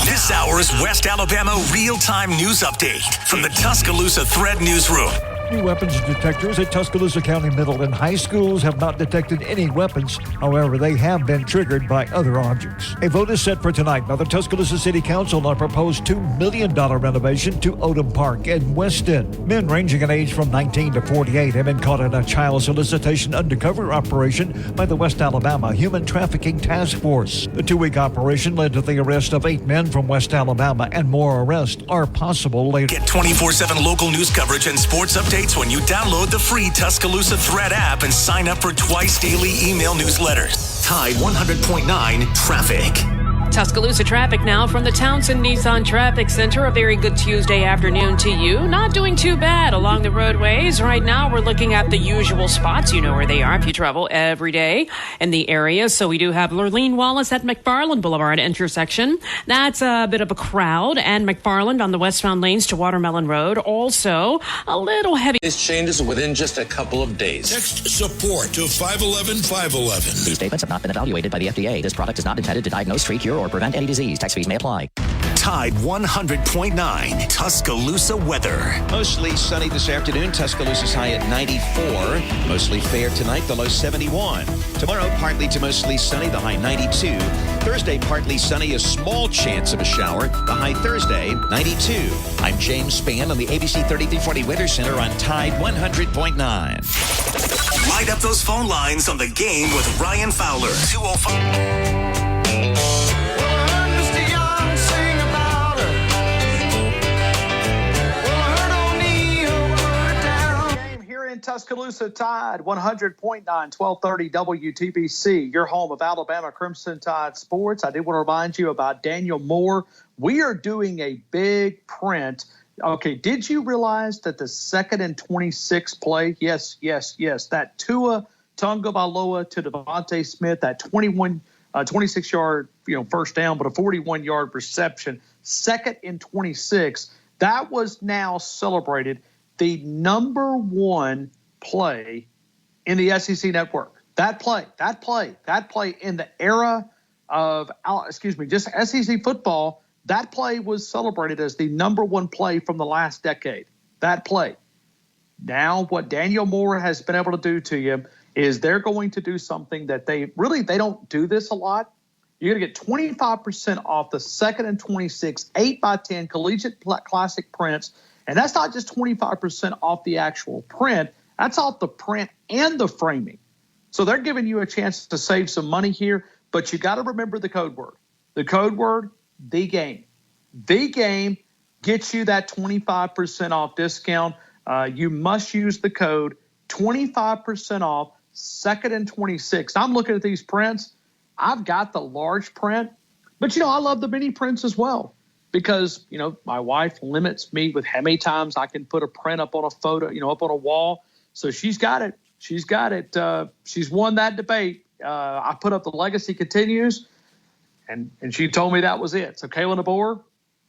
This hour's West Alabama real-time news update from the Tuscaloosa Thread Newsroom. New weapons detectors at Tuscaloosa County Middle and High Schools have not detected any weapons. However, they have been triggered by other objects. A vote is set for tonight by the Tuscaloosa City Council on a proposed $2 million renovation to Odom Park in Weston. Men ranging in age from 19 to 48 have been caught in a child solicitation undercover operation by the West Alabama Human Trafficking Task Force. The 2-week operation led to the arrest of 8 men from West Alabama, and more arrests are possible later. Get 24/7 local news coverage and sports updates when you download the free Tuscaloosa Thread app and sign up for twice daily email newsletters. Tide 100.9 Traffic. Tuscaloosa traffic now from the Townsend Nissan Traffic Center. A very good Tuesday afternoon to you. Not doing too bad along the roadways. Right now, we're looking at the usual spots. You know where they are if you travel every day in the area. So we do have Lurleen Wallace at McFarland Boulevard intersection. That's a bit of a crowd. And McFarland on the westbound lanes to Watermelon Road. Also, a little heavy. These changes within just a couple of days. Text support to 511-511. These statements have not been evaluated by the FDA. This product is not intended to diagnose, treat, cure, or prevent any disease. Tax fees may apply. Tide 100.9 Tuscaloosa weather. Mostly sunny this afternoon. Tuscaloosa's high at 94. Mostly fair tonight, the low 71. Tomorrow, partly to mostly sunny, the high 92. Thursday, partly sunny, a small chance of a shower, the high Thursday, 92. I'm James Spann on the ABC 3340 Weather Center on Tide 100.9. Light up those phone lines on the game with Ryan Fowler. 205. In Tuscaloosa, Tide 100.9, 1230 WTBC, your home of Alabama Crimson Tide sports. I did want to remind you about Daniel Moore. We are doing a big print. Okay, did you realize that the 2nd and 26 play, yes, that Tua Tagovailoa to Devontae Smith, that 26-yard first down, but a 41-yard reception, 2nd and 26, that was now celebrated the number one play in the SEC network. That play in the era of, just SEC football, that play was celebrated as the number one play from the last decade. That play. Now what Daniel Moore has been able to do to you is they're going to do something that they don't do this a lot. You're going to get 25% off the 2nd and 26 8x10 Collegiate Classic prints. And that's not just 25% off the actual print. That's off the print and the framing. So they're giving you a chance to save some money here, but you got to remember the code word. The code word, the game. The game gets you that 25% off discount. You must use the code 25% off 2nd and 26. I'm looking at these prints. I've got the large print, but I love the mini prints as well. Because, my wife limits me with how many times I can put a print up on a photo, up on a wall. So she's got it. She's won that debate. I put up the Legacy Continues, and she told me that was it. So Kayla DeBoer,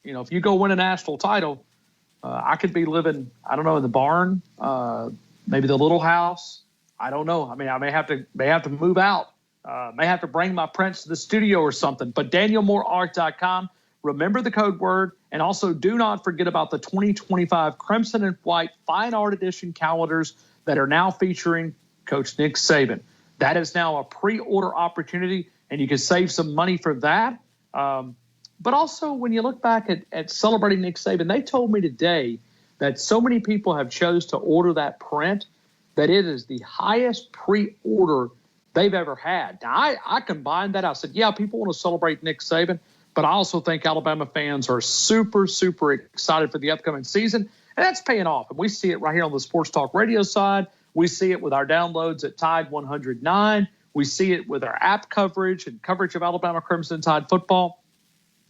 if you go win a national title, I could be living, I don't know, in the barn, maybe the little house. I don't know. I mean, I may have to move out. May have to bring my prints to the studio or something. But DanielMooreArt.com. Remember the code word, and also do not forget about the 2025 Crimson and White Fine Art Edition calendars that are now featuring Coach Nick Saban. That is now a pre-order opportunity, and you can save some money for that. But also, when you look back at celebrating Nick Saban, they told me today that so many people have chose to order that print that it is the highest pre-order they've ever had. Now, I combined that. I said, yeah, people want to celebrate Nick Saban. But I also think Alabama fans are super, super excited for the upcoming season. And that's paying off. And we see it right here on the Sports Talk Radio side. We see it with our downloads at Tide 109. We see it with our app coverage and coverage of Alabama Crimson Tide football.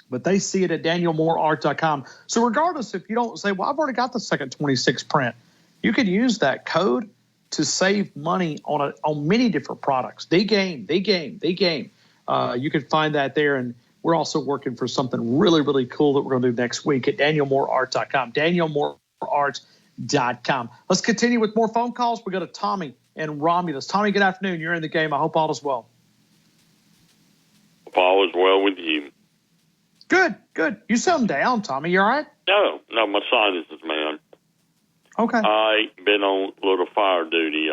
But they see it at DanielMooreArt.com. So regardless, if you don't say, well, I've already got the 2nd 26 print, you can use that code to save money on many different products. The game. You can find that there. And we're also working for something really, really cool that we're going to do next week at DanielMooreArt.com. DanielMooreArt.com. Let's continue with more phone calls. We go to Tommy and Romulus. Tommy, good afternoon. You're in the game. I hope all is well. All is well with you. Good. You sound down, Tommy. You all right? No, my sinuses, man. Okay. I've been on a little fire duty.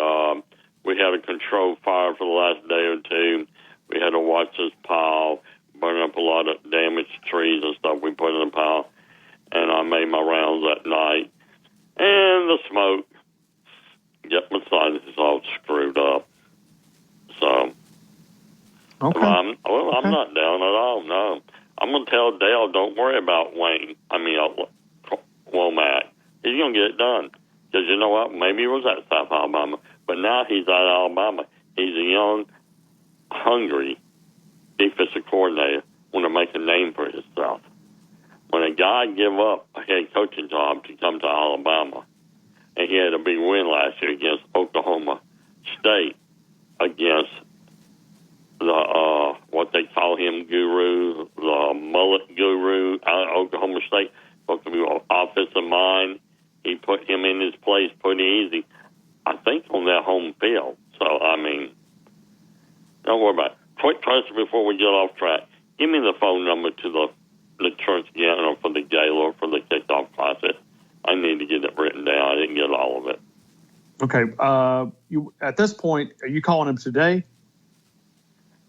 We had a controlled fire for the last day or two. We had to watch this pile burn up a lot of damaged trees and stuff we put in the pile. And I made my rounds that night. And the smoke got my sinuses all screwed up. So, okay. I'm not down at all, no. I'm going to tell Dale, don't worry about Womack. He's going to get it done. Because you know what? Maybe he was at South Alabama. But now he's at Alabama. He's a young, hungry defensive coordinator want to make a name for himself. When a guy give up a head coaching job to come to Alabama, and he had a big win last year against Oklahoma State, against the what they call him, guru, the mullet guru out of Oklahoma State, supposed to be an offensive mind. He put him in his place pretty easy, I think, on their home field. So, I mean, don't worry about it. Quick question before we get off track. Give me the phone number to the church again, or for the gala, for the kickoff classic. I need to get it written down. I didn't get all of it. Okay. You at this point, are you calling him today?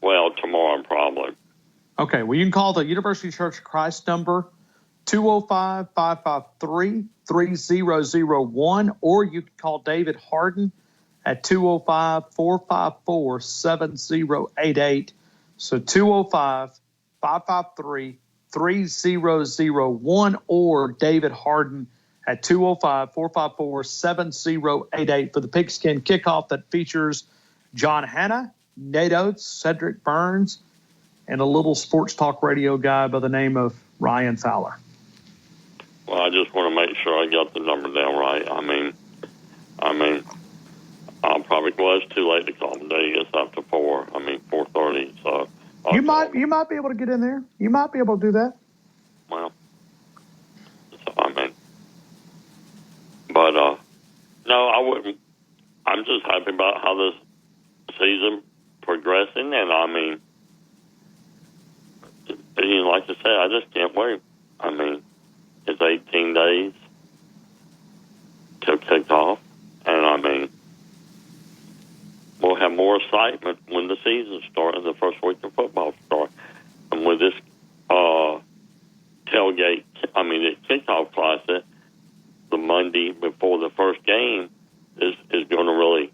Well, tomorrow probably. Okay. Well, you can call the University Church of Christ number, 205-553-3001, or you can call David Harden at 205-454-7088. So 205-553-3001, or David Harden at 205-454-7088 for the Pigskin Kickoff that features John Hanna, Nate Oates, Cedric Burns, and a little sports talk radio guy by the name of Ryan Fowler. Well, I just want to make sure I got the number down right. I mean, I'll probably, it's too late to call today. It's after 4:30. So you might be able to get in there. You might be able to do that. Well, so, but no, I wouldn't. I'm just happy about how this season progressing, and like I said, I just can't wait. It's 18 days till kickoff, and we'll have more excitement when the season starts and the first week of football starts. And with this the kickoff classic, the Monday before the first game is going to really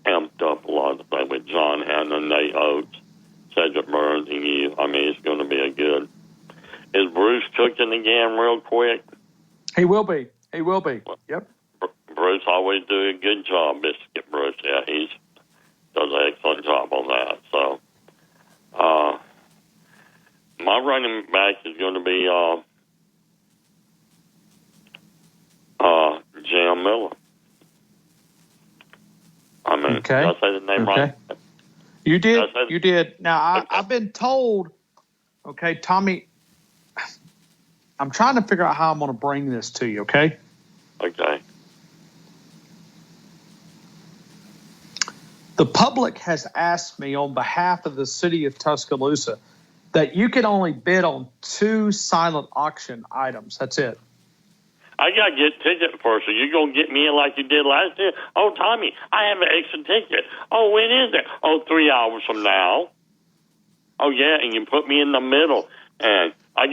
amp up a lot of things with John Hanna, Nate Oates, Cedric Burns, and you. It's going to be a good. Is Bruce cooking again real quick? He will be. Yep. Bruce always do a good job, Biscuit Bruce. Yeah, he does an excellent job on that. So, my running back is going to be Jam Miller. Okay. Did I say the name right? You did. Now, I've been told, okay, Tommy, I'm trying to figure out how I'm going to bring this to you, okay? Okay. The public has asked me on behalf of the city of Tuscaloosa that you can only bid on 2 silent auction items. That's it. I got to get ticket first, so you're going to get me in like you did last year? Oh, Tommy, I have an extra ticket. Oh, when is it? Oh, 3 hours from now. Oh, yeah, and you put me in the middle. And I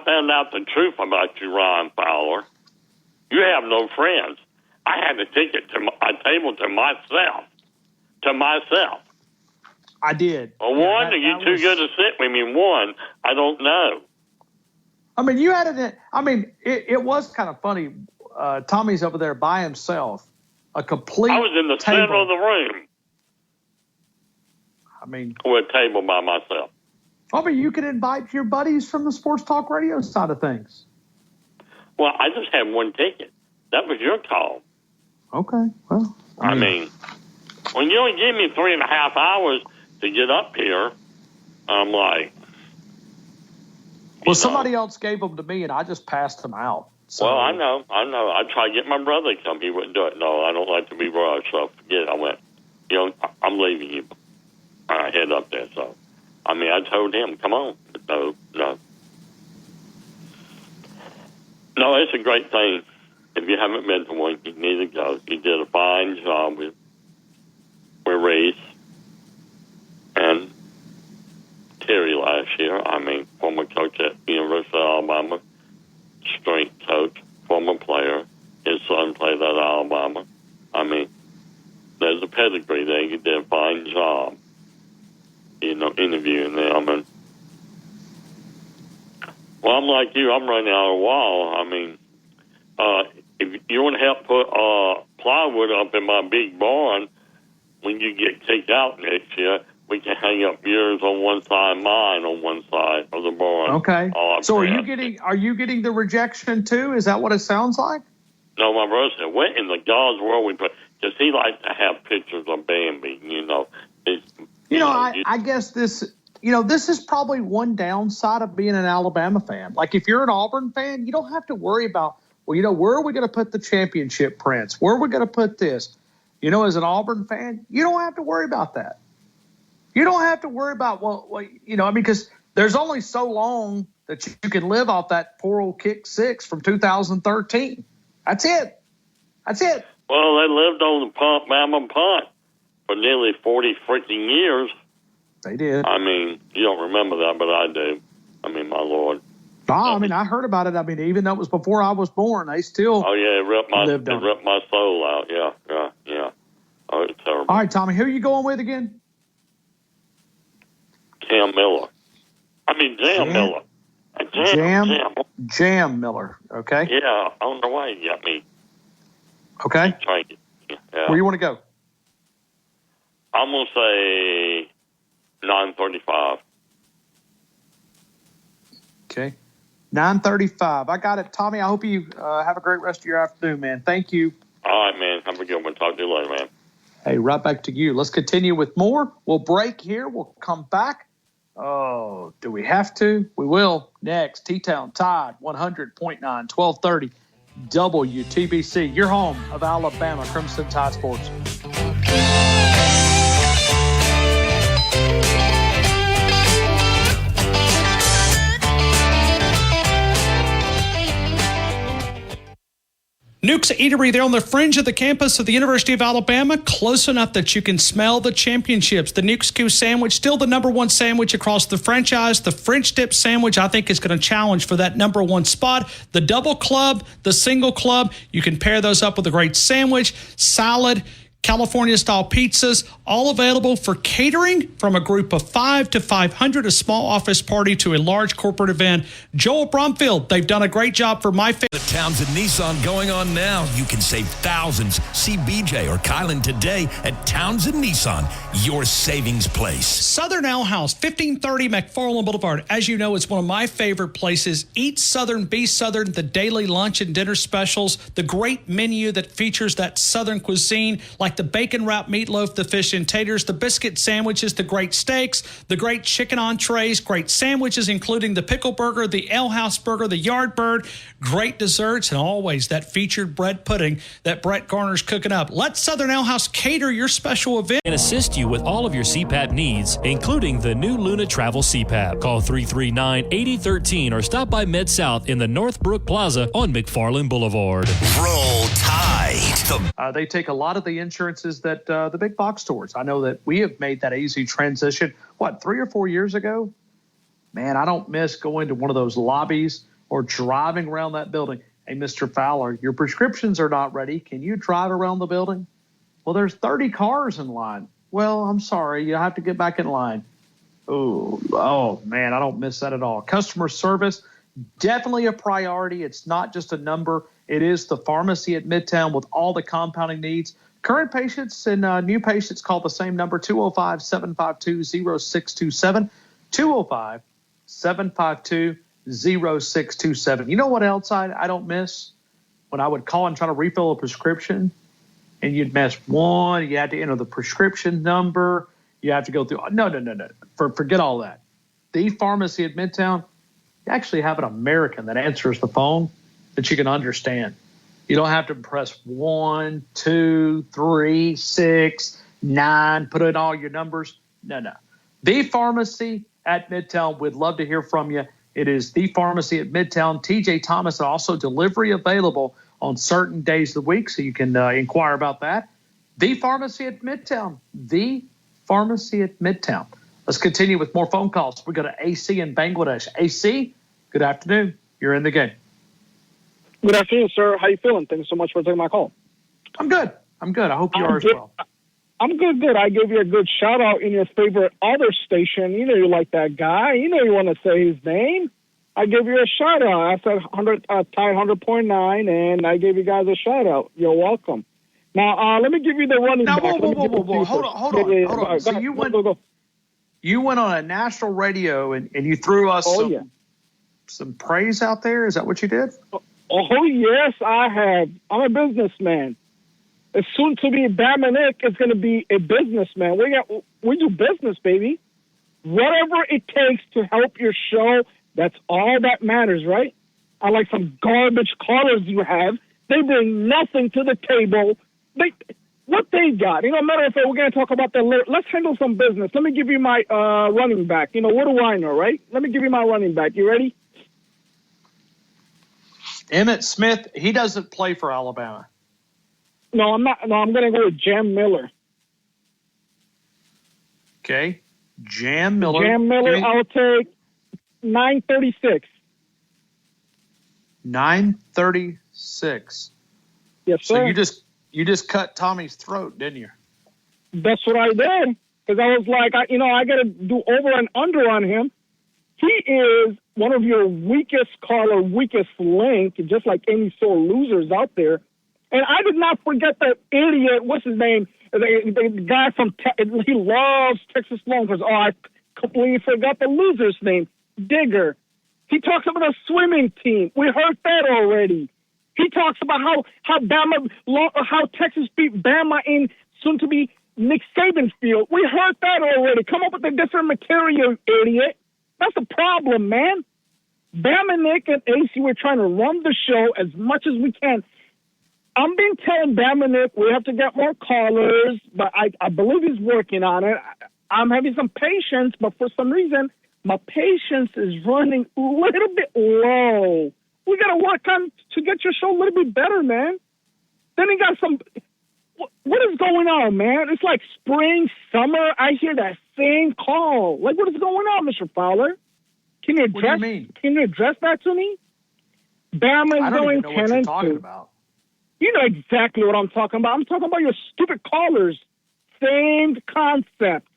found out the truth about you, Ryan Fowler. You have no friends. I had a ticket to a table to myself. I did. Well, one, are you too good to sit with me? One, I don't know. You had it. It was kind of funny. Tommy's over there by himself. I was in the center of the room. With a table by myself. You could invite your buddies from the Sports Talk Radio side of things. Well, I just had one ticket. That was your call. Okay. Well, when you only give me 3.5 hours to get up here, I'm like. Well, somebody else gave them to me, and I just passed them out. So. Well, I know. I tried to get my brother to come. He wouldn't do it. No, I don't like to be rushed, so forget it. I went, I'm leaving you. I head up there, so. I told him, come on. No. No, it's a great thing. If you haven't been to one, you need to go. You did a fine job with Reese and Terry last year. Former coach at University of Alabama, strength coach, former player. His son played at Alabama. There's a pedigree there. You did a fine job, interviewing them. Well, I'm like you. I'm running out of wall. If you want to help put plywood up in my big barn when you get kicked out next year, we can hang up yours on one side, mine on one side of the barn. Okay. Oh, So are you getting the rejection too? Is that what it sounds like? No, my brother said, what in the God's world we put? Because he likes to have pictures of Bambi, you know. I guess this is probably one downside of being an Alabama fan. Like if you're an Auburn fan, you don't have to worry about, where are we going to put the championship prints? Where are we going to put this? As an Auburn fan, you don't have to worry about that. You don't have to worry about, because there's only so long that you can live off that poor old kick six from 2013. That's it. Well, they lived on the Bama punt for nearly 40 freaking years. They did. I mean, you don't remember that, but I do. I mean, my Lord. I heard about it. I mean, even though it was before I was born, they still it ripped my soul out. Yeah. Oh, it's terrible. All right, Tommy, who are you going with again? Jam Miller. Jam Miller. Okay. Yeah, I don't know why you got me. Okay. Yeah. Where do you want to go? I'm going to say 9:35. Okay. 9:35. I got it. Tommy, I hope you have a great rest of your afternoon, man. Thank you. All right, man. Have a good one. Talk to you later, man. Hey, right back to you. Let's continue with more. We'll break here. We'll come back. Oh, do we have to? We will. Next, T-Town Tide 100.9, 1230 WTBC. Your home of Alabama Crimson Tide Sports. Nuke's Eatery, they're on the fringe of the campus of the University of Alabama, close enough that you can smell the championships. The Nuke's Q sandwich, still the number one sandwich across the franchise. The French dip sandwich, I think, is going to challenge for that number one spot. The double club, the single club, you can pair those up with a great sandwich, salad, California-style pizzas, all available for catering from a group of 5 to 500, a small office party to a large corporate event. Joel Bromfield, they've done a great job for my family. The Townsend Nissan going on now. You can save thousands. See BJ or Kylan today at Townsend Nissan, your savings place. Southern Ale House, 1530 McFarland Boulevard. As you know, it's one of my favorite places. Eat Southern, be Southern, the daily lunch and dinner specials, the great menu that features that Southern cuisine, like the bacon wrap meatloaf, the fish and taters, the biscuit sandwiches, the great steaks, the great chicken entrees, great sandwiches, including the pickle burger, the Ale House burger, the yard bird, great desserts, and always that featured bread pudding that Brett Garner's cooking up. Let Southern Ale House cater your special event and assist you with all of your CPAP needs, including the new Luna Travel CPAP. Call 339-8013 or stop by Mid-South in the Northbrook Plaza on McFarland Boulevard. Roll Tide. They take a lot of the insurances that the big box stores. I know that we have made that easy transition, 3 or 4 years ago? Man, I don't miss going to one of those lobbies or driving around that building. Hey, Mr. Fowler, your prescriptions are not ready. Can you drive around the building? Well, there's 30 cars in line. Well, I'm sorry. You have to get back in line. Oh, man, I don't miss that at all. Customer service, definitely a priority. It's not just a number. It is the pharmacy at Midtown with all the compounding needs. Current patients and new patients call the same number, 205-752-0627, 205-752-0627. You know what else I don't miss? When I would call and try to refill a prescription, and you'd miss one, you had to enter the prescription number, you have to go through. No. Forget all that. The pharmacy at Midtown, you actually have an American that answers the phone that you can understand. You don't have to press 1, 2, 3, 6, 9, put in all your numbers. No. The pharmacy at Midtown, we'd love to hear from you. It is the pharmacy at Midtown. TJ Thomas, and also delivery available on certain days of the week, so you can inquire about that. The pharmacy at Midtown. The pharmacy at Midtown. Let's continue with more phone calls. We go to AC in Bangladesh. AC, good afternoon. You're in the game. Good afternoon, sir. How you feeling? Thanks so much for taking my call. I'm good. I hope you are as well. I'm good. I gave you a good shout out in your favorite other station. You know you like that guy. You know you want to say his name. I gave you a shout out. I said Tide 100.9, and I gave you guys a shout out. You're welcome. Now let me give you the running back. Whoa. Hold on. So You went on a national radio and you threw us some praise out there. Is that what you did? Oh, yes, I have. I'm a businessman. As soon to be Bama Nick is going to be a businessman. We do business, baby. Whatever it takes to help your show, that's all that matters, right? Unlike some garbage callers you have, they bring nothing to the table. What they got? Matter of fact, we're going to talk about that later. Let's handle some business. Let me give you my running back. What do I know, right? Let me give you my running back. You ready? Emmitt Smith, he doesn't play for Alabama. No, I'm not. No, I'm going to go with Jam Miller. Okay. Jam Miller. I'll take 936. 936. Yes, sir. So you just cut Tommy's throat, didn't you? That's what I did. Because I was like, I got to do over and under on him. He is one of your weakest caller, weakest link, just like any sore losers out there. And I did not forget that idiot, what's his name? The guy from, he loves Texas Longhorns. Oh, I completely forgot the loser's name. Digger. He talks about the swimming team. We heard that already. He talks about how Texas beat Bama in soon-to-be Nick Saban's field. We heard that already. Come up with a different material, idiot. That's the problem, man. Bama Nick and AC, we're trying to run the show as much as we can. I'm been telling Bama Nick we have to get more callers, but I believe he's working on it. I'm having some patience, but for some reason, my patience is running a little bit low. We got to work on to get your show a little bit better, man. Then he got some... What is going on, man? It's like spring, summer. I hear that same call. Like, what is going on, Mr. Fowler? Can you address, what do you mean? Can you address that to me? Bama is going 10 what you're and talking 2. about. You know exactly what I'm talking about. I'm talking about your stupid callers. Same concept.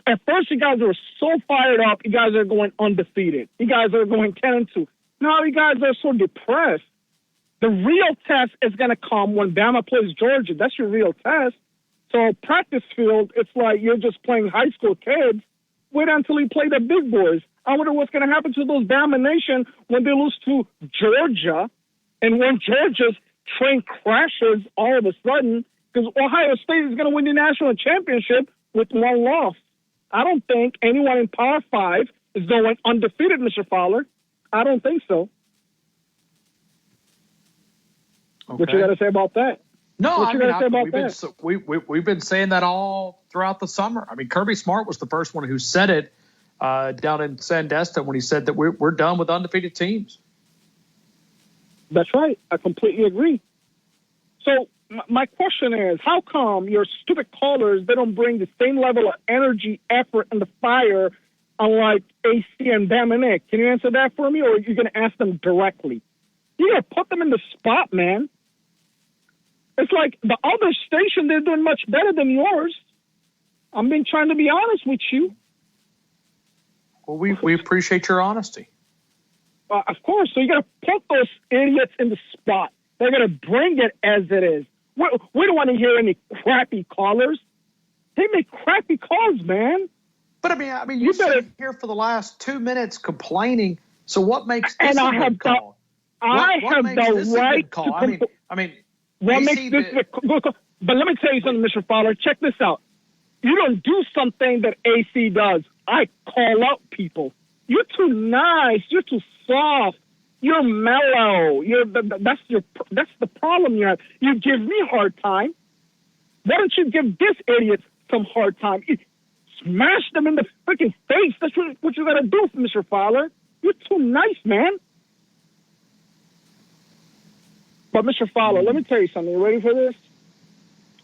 At first, you guys were so fired up. You guys are going undefeated. You guys are going 10 and 2. Now you guys are so depressed. The real test is going to come when Bama plays Georgia. That's your real test. So practice field, it's like you're just playing high school kids. Wait until you play the big boys. I wonder what's going to happen to those Bama Nation when they lose to Georgia and when Georgia's train crashes all of a sudden because Ohio State is going to win the national championship with one loss. I don't think anyone in Power 5 is going undefeated, Mr. Fowler. I don't think so. Okay. What you got to say about that? No, what you got to say about we've been saying that all throughout the summer. I mean, Kirby Smart was the first one who said it down in Sandestin when he said that we're done with undefeated teams. That's right. I completely agree. So my question is, how come your stupid callers, they don't bring the same level of energy, effort, and the fire unlike AC and Bama Nick? Can you answer that for me, or are you going to ask them directly? You got to put them in the spot, man. It's like the other station, they're doing much better than yours. I've been trying to be honest with you. Well, we appreciate your honesty. Of course. So you got to put those idiots in the spot. They're going to bring it as it is. We don't want to hear any crappy callers. They make crappy calls, man. But I mean, you've been here for the last 2 minutes complaining. So what makes this a good call? I have the right call. I mean, what makes this a good call? But let me tell you something, Mr. Fowler. Check this out. You don't do something that AC does. I call out people. You're too nice. You're too soft. You're mellow. That's the problem you have. You give me a hard time. Why don't you give this idiot some hard time? You smash them in the freaking face. That's what you got to do, Mr. Fowler. You're too nice, man. But, Mr. Fowler, let me tell you something. You ready for this?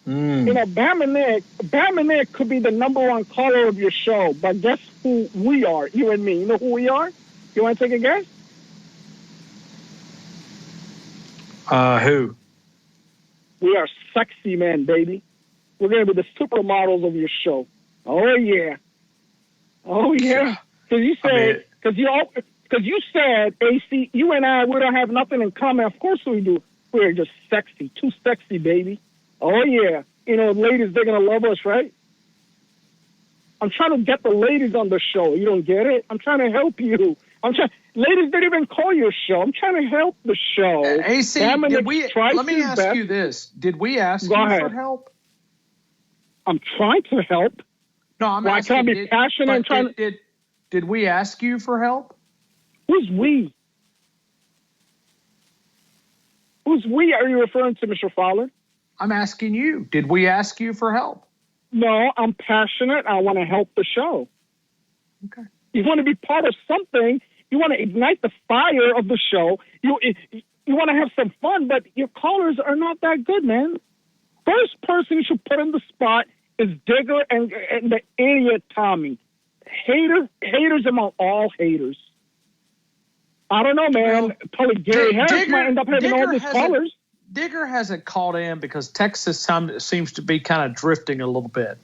You know, Bama Nick could be the number one caller of your show, but guess who we are, you and me? You know who we are? You want to take a guess? Who? We are sexy men, baby. We're going to be the supermodels of your show. Oh, yeah. Oh, yeah. Because you said, AC, you and I, we don't have nothing in common. Of course we do. We're just sexy. Too sexy, baby. Oh, yeah. You know, ladies, they're going to love us, right? I'm trying to get the ladies on the show. You don't get it? I'm trying to help you. Ladies didn't even call your show. I'm trying to help the show. AC, let me ask you this. Did we ask you for help? I'm trying to help. No, I'm asking. I can't be passionate and trying to... Did we ask you for help? Who's we? Who's we are you referring to, Mr. Fowler? I'm asking you. Did we ask you for help? No, I'm passionate. I want to help the show. Okay. You want to be part of something. You want to ignite the fire of the show. You want to have some fun, but your callers are not that good, man. First person you should put in the spot is Digger and the idiot Tommy. Haters among all haters. I don't know, man. Probably Gary Harris might end up having all these callers. Digger hasn't called in because Texas seems to be kind of drifting a little bit.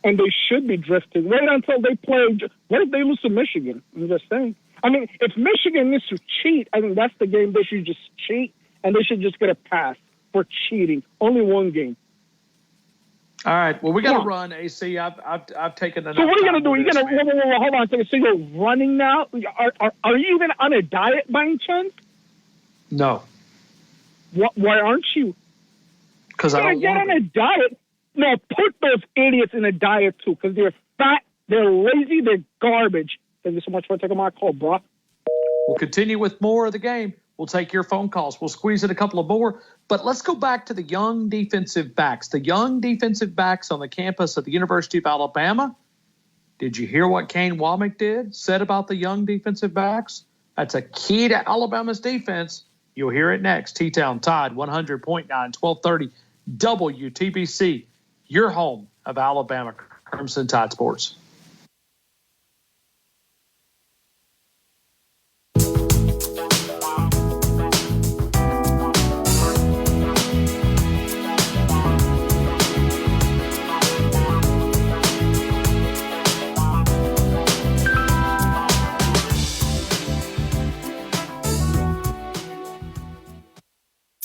And they should be drifting. Wait until they play. What if they lose to Michigan? I'm just saying. I mean, if Michigan needs to cheat, I think that's the game they should just cheat, and they should just get a pass for cheating. Only one game. All right. Well, we got to run, AC. I've taken enough. So what are you going to do? You're going to hold on a second. So you're running now? Are you even on a diet by any chance? No. Why aren't you? Because I don't get on a diet. No, put those idiots in a diet too, because they're fat, they're lazy, they're garbage. Thank you so much for taking my call, bro. We'll continue with more of the game. We'll take your phone calls. We'll squeeze in a couple of more. But let's go back to the young defensive backs. The young defensive backs on the campus of the University of Alabama. Did you hear what Kane Womack said about the young defensive backs? That's a key to Alabama's defense. You'll hear it next. T-Town Tide 100.9, 1230 WTBC, your home of Alabama Crimson Tide Sports.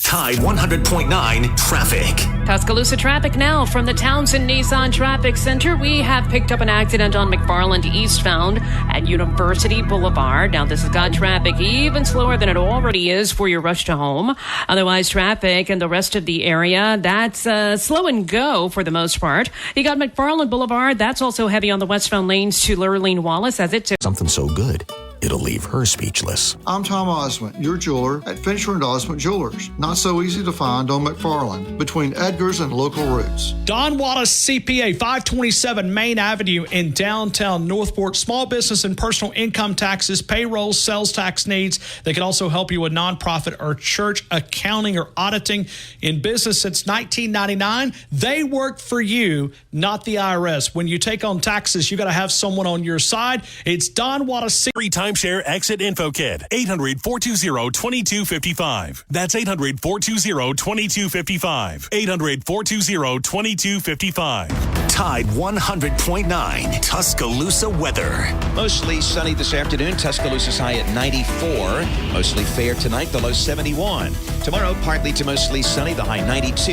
Tide 100.9 traffic. Tuscaloosa traffic now from the Townsend Nissan Traffic Center. We have picked up an accident on McFarland eastbound at University Boulevard. Now this has got traffic even slower than it already is for your rush to home. Otherwise, traffic in the rest of the area, that's slow and go for the most part. You got McFarland Boulevard. That's also heavy on the westbound lanes to Lurleen Wallace as it Something so good, it'll leave her speechless. I'm Tom Osmond, your jeweler at Fincher and Osmond Jewelers. Not so easy to find on McFarland, between Edgar's and local routes. Don Wallace CPA, 527 Main Avenue in downtown Northport. Small business and personal income taxes, payroll, sales tax needs. They can also help you with nonprofit or church accounting or auditing. In business since 1999, they work for you, not the IRS. When you take on taxes, you got to have someone on your side. It's Don Wallace. Free timeshare exit info kit. 800-420-2255. That's 800-420-2255. 800-420-2255. Tide 100.9 Tuscaloosa weather. Mostly sunny this afternoon. Tuscaloosa's high at 94. Mostly fair tonight, the low 71. Tomorrow, partly to mostly sunny, the high 92.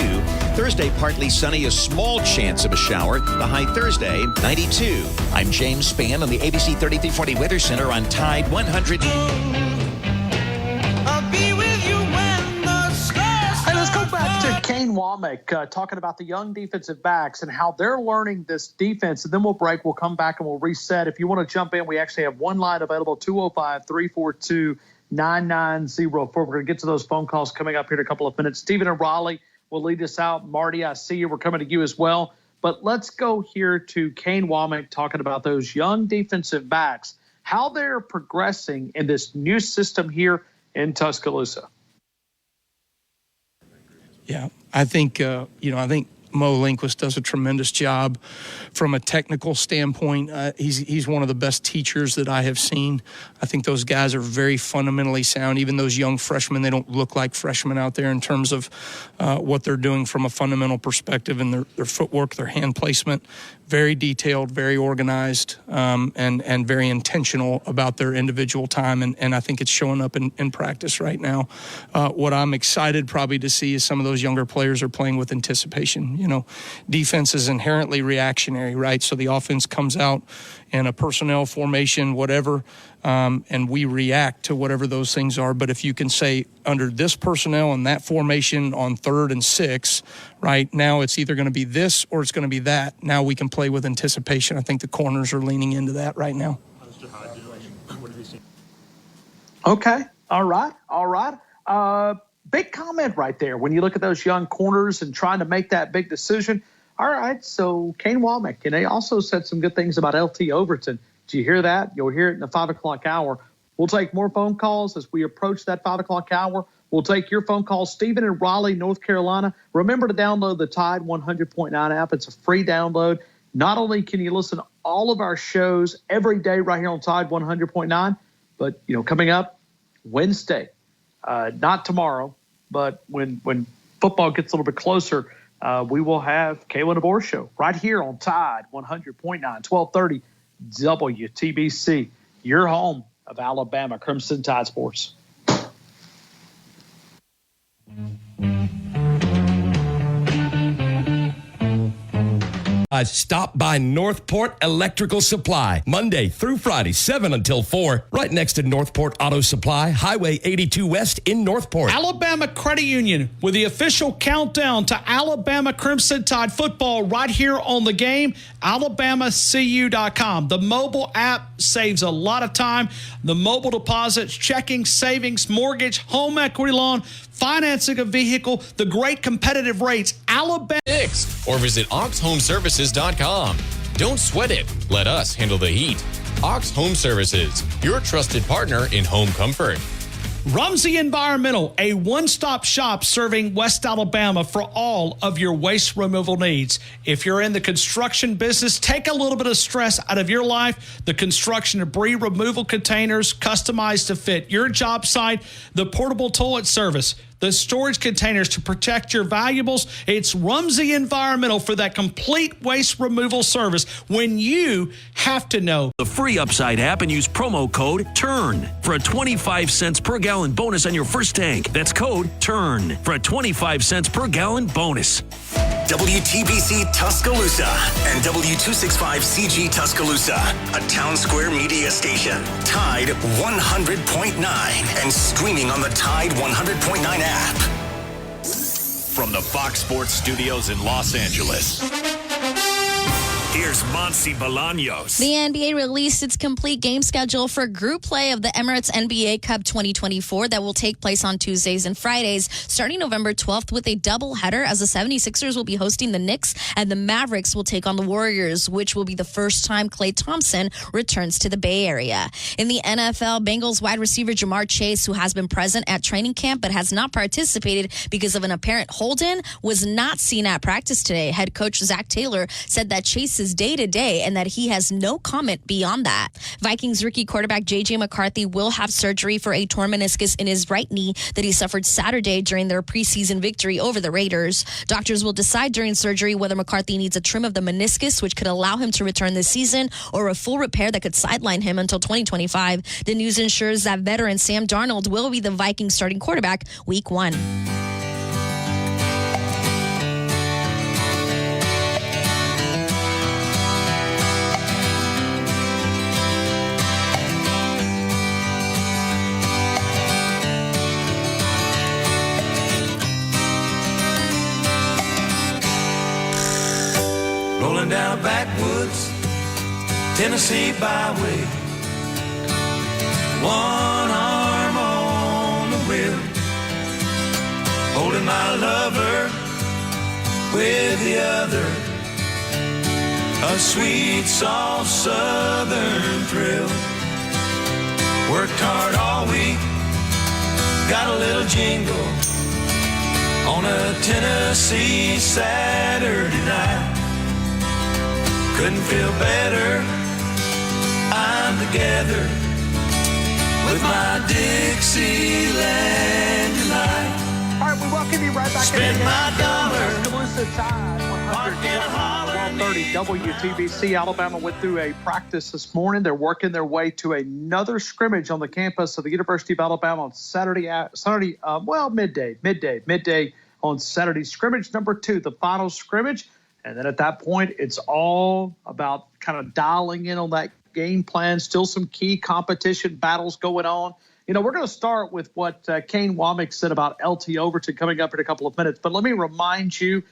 Thursday, partly sunny, a small chance of a shower, the high Thursday, 92. I'm James Spann on the ABC 3340 Weather Center on Tide 100. Let's go back to Kane Womack talking about the young defensive backs and how they're learning this defense. And then we'll break. We'll come back and we'll reset. If you want to jump in, we actually have one line available, 205-342-9904. We're going to get to those phone calls coming up here in a couple of minutes. Stephen and Raleigh will lead us out. Marty, I see you. We're coming to you as well. But let's go here to Kane Womack talking about those young defensive backs, how they're progressing in this new system here in Tuscaloosa. Yeah, I think, I think Mo Lindquist does a tremendous job from a technical standpoint. He's one of the best teachers that I have seen. I think those guys are very fundamentally sound. Even those young freshmen, they don't look like freshmen out there in terms of what they're doing from a fundamental perspective and their footwork, their hand placement. very detailed, very organized, and very intentional about their individual time. And I think it's showing up in practice right now. What I'm excited probably to see is some of those younger players are playing with anticipation. You know, defense is inherently reactionary, right? So the offense comes out in a personnel formation, whatever, and we react to whatever those things are. But if you can say under this personnel and that formation on 3rd and 6, right, now it's either going to be this or it's going to be that. Now we can play with anticipation. I think the corners are leaning into that right now. Okay. All right. Big comment right there when you look at those young corners and trying to make that big decision. All right, so Kane Womack, and they also said some good things about LT Overton. Did you hear that? You'll hear it in the 5 o'clock hour. We'll take more phone calls as we approach that 5 o'clock hour. We'll take your phone calls. Stephen in Raleigh, North Carolina. Remember to download the Tide 100.9 app. It's a free download. Not only can you listen to all of our shows every day right here on Tide 100.9, but, you know, coming up Wednesday, not tomorrow, but when football gets a little bit closer, we will have Kayla DeBoer Show right here on Tide 100.9, 1230 WTBC, your home of Alabama Crimson Tide Sports. Stop by Northport Electrical Supply, Monday through Friday, 7 until 4, right next to Northport Auto Supply, Highway 82 West in Northport. Alabama Credit Union with the official countdown to Alabama Crimson Tide football right here on the game, alabamacu.com. The mobile app saves a lot of time. The mobile deposits, checking, savings, mortgage, home equity loan, financing a vehicle, the great competitive rates. Alabama. Or visit oxhomeservices.com. Don't sweat it. Let us handle the heat. Ox Home Services, your trusted partner in home comfort. Rumsey Environmental, a one-stop shop serving West Alabama for all of your waste removal needs. If you're in the construction business, take a little bit of stress out of your life. The construction debris removal containers customized to fit your job site, the portable toilet service, the storage containers to protect your valuables. It's Rumsey Environmental for that complete waste removal service when you have to know. The free Upside app and use promo code TURN for a 25 cents per gallon bonus on your first tank. That's code TURN for a 25 cents per gallon bonus. WTBC Tuscaloosa and W265CG Tuscaloosa, a Town Square media station. Tide 100.9 and streaming on the Tide 100.9 app. From the Fox Sports Studios in Los Angeles, here's Monsi Bolaños. The NBA released its complete game schedule for group play of the Emirates NBA Cup 2024 that will take place on Tuesdays and Fridays, starting November 12th with a doubleheader as the 76ers will be hosting the Knicks and the Mavericks will take on the Warriors, which will be the first time Klay Thompson returns to the Bay Area. In the NFL, Bengals wide receiver Jamar Chase, who has been present at training camp but has not participated because of an apparent hold-in, was not seen at practice today. Head coach Zach Taylor said that Chase is day-to-day and that he has no comment beyond that. Vikings rookie quarterback J.J. McCarthy will have surgery for a torn meniscus in his right knee that he suffered Saturday during their preseason victory over the Raiders. Doctors will decide during surgery whether McCarthy needs a trim of the meniscus, which could allow him to return this season, or a full repair that could sideline him until 2025. The news ensures that veteran Sam Darnold will be the Vikings starting quarterback Week 1. Rolling down backwoods, Tennessee byway. One arm on the wheel, holding my lover with the other. A sweet, soft southern thrill. Worked hard all week, got a little jingle on a Tennessee Saturday night. Couldn't feel better, I'm together with my Dixieland delight. All right, we welcome you right back. Spend my dollar, Tuscaloosa Tide 100.9, 1230 1230 WTBC. Alabama went through a practice this morning. They're working their way to another scrimmage on the campus of the University of Alabama on midday on Saturday. Scrimmage number 2, the final scrimmage. And then at that point, it's all about kind of dialing in on that game plan. Still some key competition battles going on. You know, we're going to start with what Kane Womack said about LT Overton coming up in a couple of minutes. But let me remind you,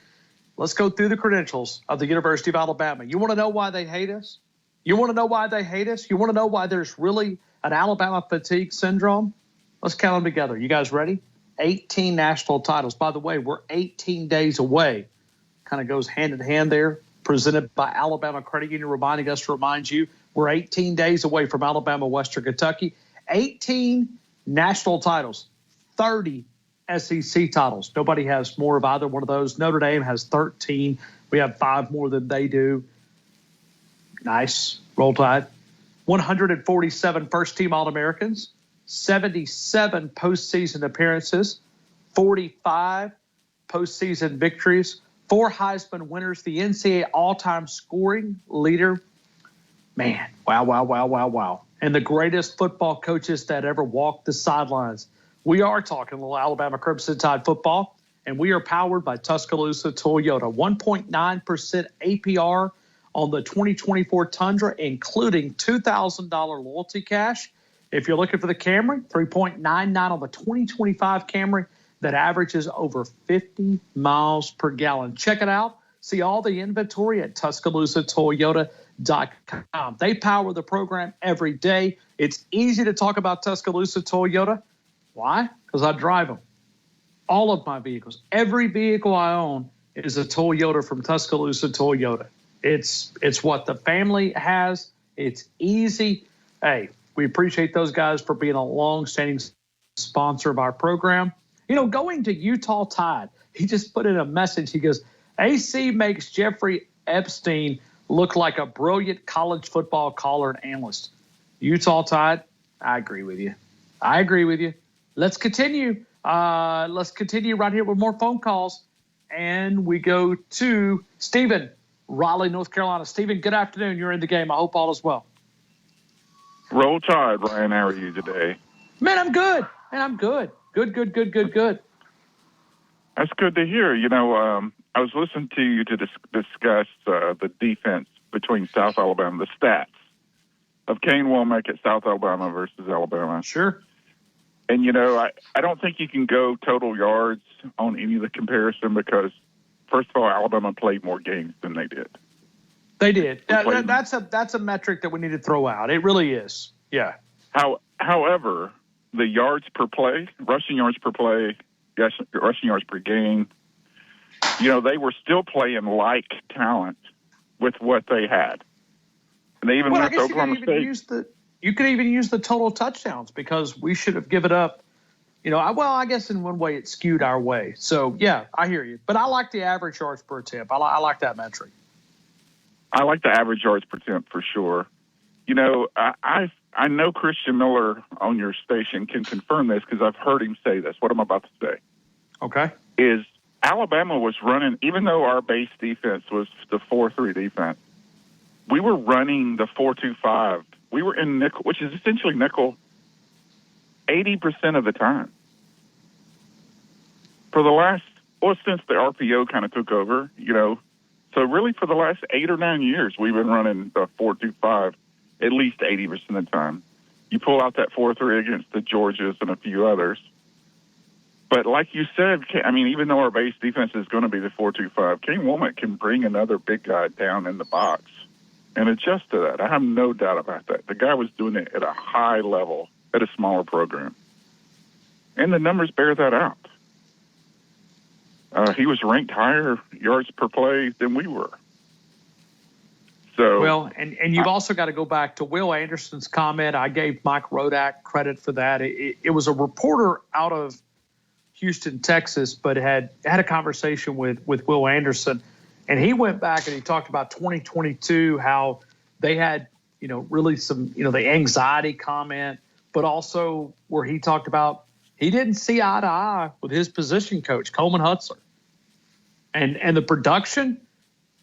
let's go through the credentials of the University of Alabama. You want to know why they hate us? You want to know why they hate us? You want to know why there's really an Alabama fatigue syndrome? Let's count them together. You guys ready? 18 national titles. By the way, we're 18 days away. Kind of goes hand in hand there. Presented by Alabama Credit Union, reminding us to remind you we're 18 days away from Alabama, Western Kentucky. 18 national titles, 30 SEC titles. Nobody has more of either one of those. Notre Dame has 13. We have 5 more than they do. Nice. Roll Tide. 147 first-team All-Americans, 77 postseason appearances, 45 postseason victories, 4 Heisman winners, the NCAA all-time scoring leader. Man, wow. And the greatest football coaches that ever walked the sidelines. We are talking a little Alabama Crimson Tide football, and we are powered by Tuscaloosa Toyota. 1.9% APR on the 2024 Tundra, including $2,000 loyalty cash. If you're looking for the Camry, 3.99 on the 2025 Camry that averages over 50 miles per gallon. Check it out. See all the inventory at TuscaloosaToyota.com. They power the program every day. It's easy to talk about Tuscaloosa Toyota. Why? Because I drive them. All of my vehicles. Every vehicle I own is a Toyota from Tuscaloosa Toyota. It's what the family has. It's easy. Hey, we appreciate those guys for being a long-standing sponsor of our program. You know, going to Utah Tide, he just put in a message. He goes, AC makes Jeffrey Epstein look like a brilliant college football caller and analyst. Utah Tide, I agree with you. Let's continue. Let's continue right here with more phone calls. And we go to Stephen, Raleigh, North Carolina. Stephen, good afternoon. You're in the game. I hope all is well. Roll Tide, Ryan. How are you today? Man, I'm good. Good. That's good to hear. You know, I was listening to you to discuss the defense between South Alabama, the stats of Kane Womack at South Alabama versus Alabama. Sure. And, you know, I don't think you can go total yards on any of the comparison because, first of all, Alabama played more games than they did. They did. That's a metric that we need to throw out. It really is. Yeah. However, the yards per play, rushing yards per play, rushing yards per game, you know, they were still playing like talent with what they had. And they even went to Oklahoma State. You could even use the total touchdowns because we should have given up, you know, I guess in one way it skewed our way. So, yeah, I hear you. But I like the average yards per attempt. I like that metric. I like the average yards per attempt for sure. You know, I know Christian Miller on your station can confirm this because I've heard him say this. What I'm about to say. Okay. Is Alabama was running, even though our base defense was the 4-3 defense, we were running the 4-2-5. We were in nickel, which is essentially nickel, 80% of the time. For the last, since the RPO kind of took over, you know, so really for the last 8 or 9 years, we've been running the 4-2-5 at least 80% of the time. You pull out that 4-3 against the Georgias and a few others. But like you said, I mean, even though our base defense is going to be the 4-2-5, Kane Womack can bring another big guy down in the box and adjust to that. I have no doubt about that. The guy was doing it at a high level at a smaller program. And the numbers bear that out. He was ranked higher yards per play than we were. So, well, and you've also got to go back to Will Anderson's comment. I gave Mike Rodak credit for that. It was a reporter out of Houston, Texas, but had a conversation with Will Anderson. And he went back and he talked about 2022, how they had, you know, really some, you know, the anxiety comment, but also where he talked about he didn't see eye to eye with his position coach, Coleman Hutzler. And the production,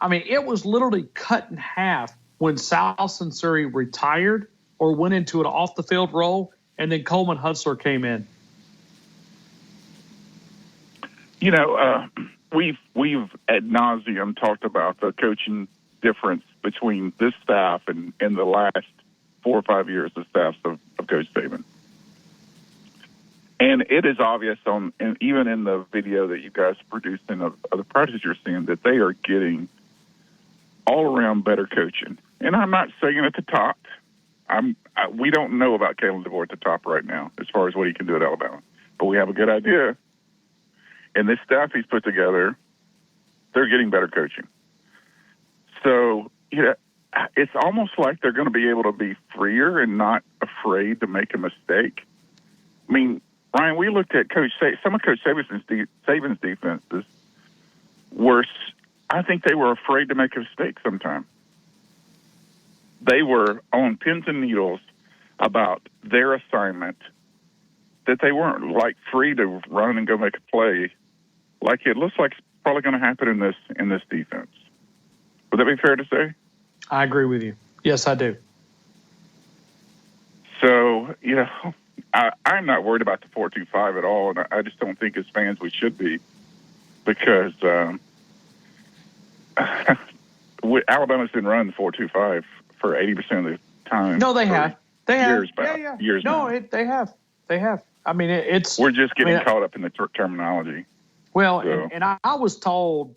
I mean, it was literally cut in half when Sal Censuri retired or went into an off-the-field role, and then Coleman Hutzler came in. You know, we've ad nauseum talked about the coaching difference between this staff and the last 4 or 5 years of staffs of Coach Saban. And it is obvious even in the video that you guys produced and of the practice you're seeing that they are getting all around better coaching. And I'm not saying at the top. We don't know about Kalen DeBoer at the top right now as far as what he can do at Alabama, but we have a good idea. And this staff he's put together, they're getting better coaching. So, it's almost like they're going to be able to be freer and not afraid to make a mistake. I mean, Ryan, we looked at some of Coach Saban's defenses were, I think they were afraid to make a mistake sometimes. They were on pins and needles about their assignment, that they weren't free to run and go make a play like it looks like it's probably going to happen in this defense. Would that be fair to say? I agree with you. Yes, I do. So, I'm not worried about the 4-2-5 at all, and I just don't think as fans we should be, because Alabama's been running 4-2-5 for 80% of the time. No, they have. They have. Years back. Yeah. Years no, they have. They have. I mean, it's. We're just getting caught up in the terminology. Well, so. and I was told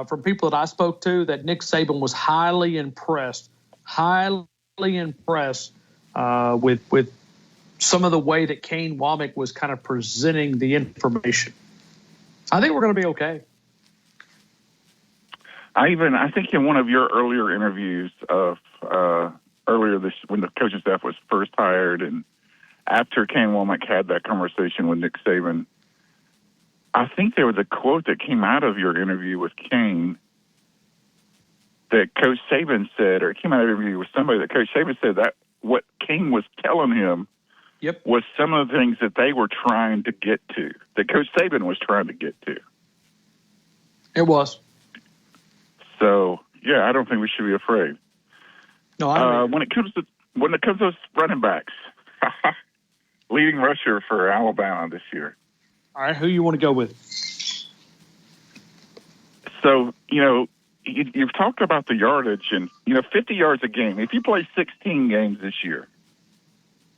from people that I spoke to that Nick Saban was highly impressed with some of the way that Kane Womack was kind of presenting the information. I think we're going to be okay. I think in one of your earlier interviews of when the coaching staff was first hired and after Kane Womack had that conversation with Nick Saban, I think there was a quote that came out of your interview with Kane that Coach Saban said, or it came out of an interview with somebody that Coach Saban said that what Kane was telling him was some of the things that they were trying to get to, that Coach Saban was trying to get to. It was. So, I don't think we should be afraid. No, when it comes to running backs, leading rusher for Alabama this year. All right, who you want to go with? So, you've talked about the yardage and, 50 yards a game. If you play 16 games this year,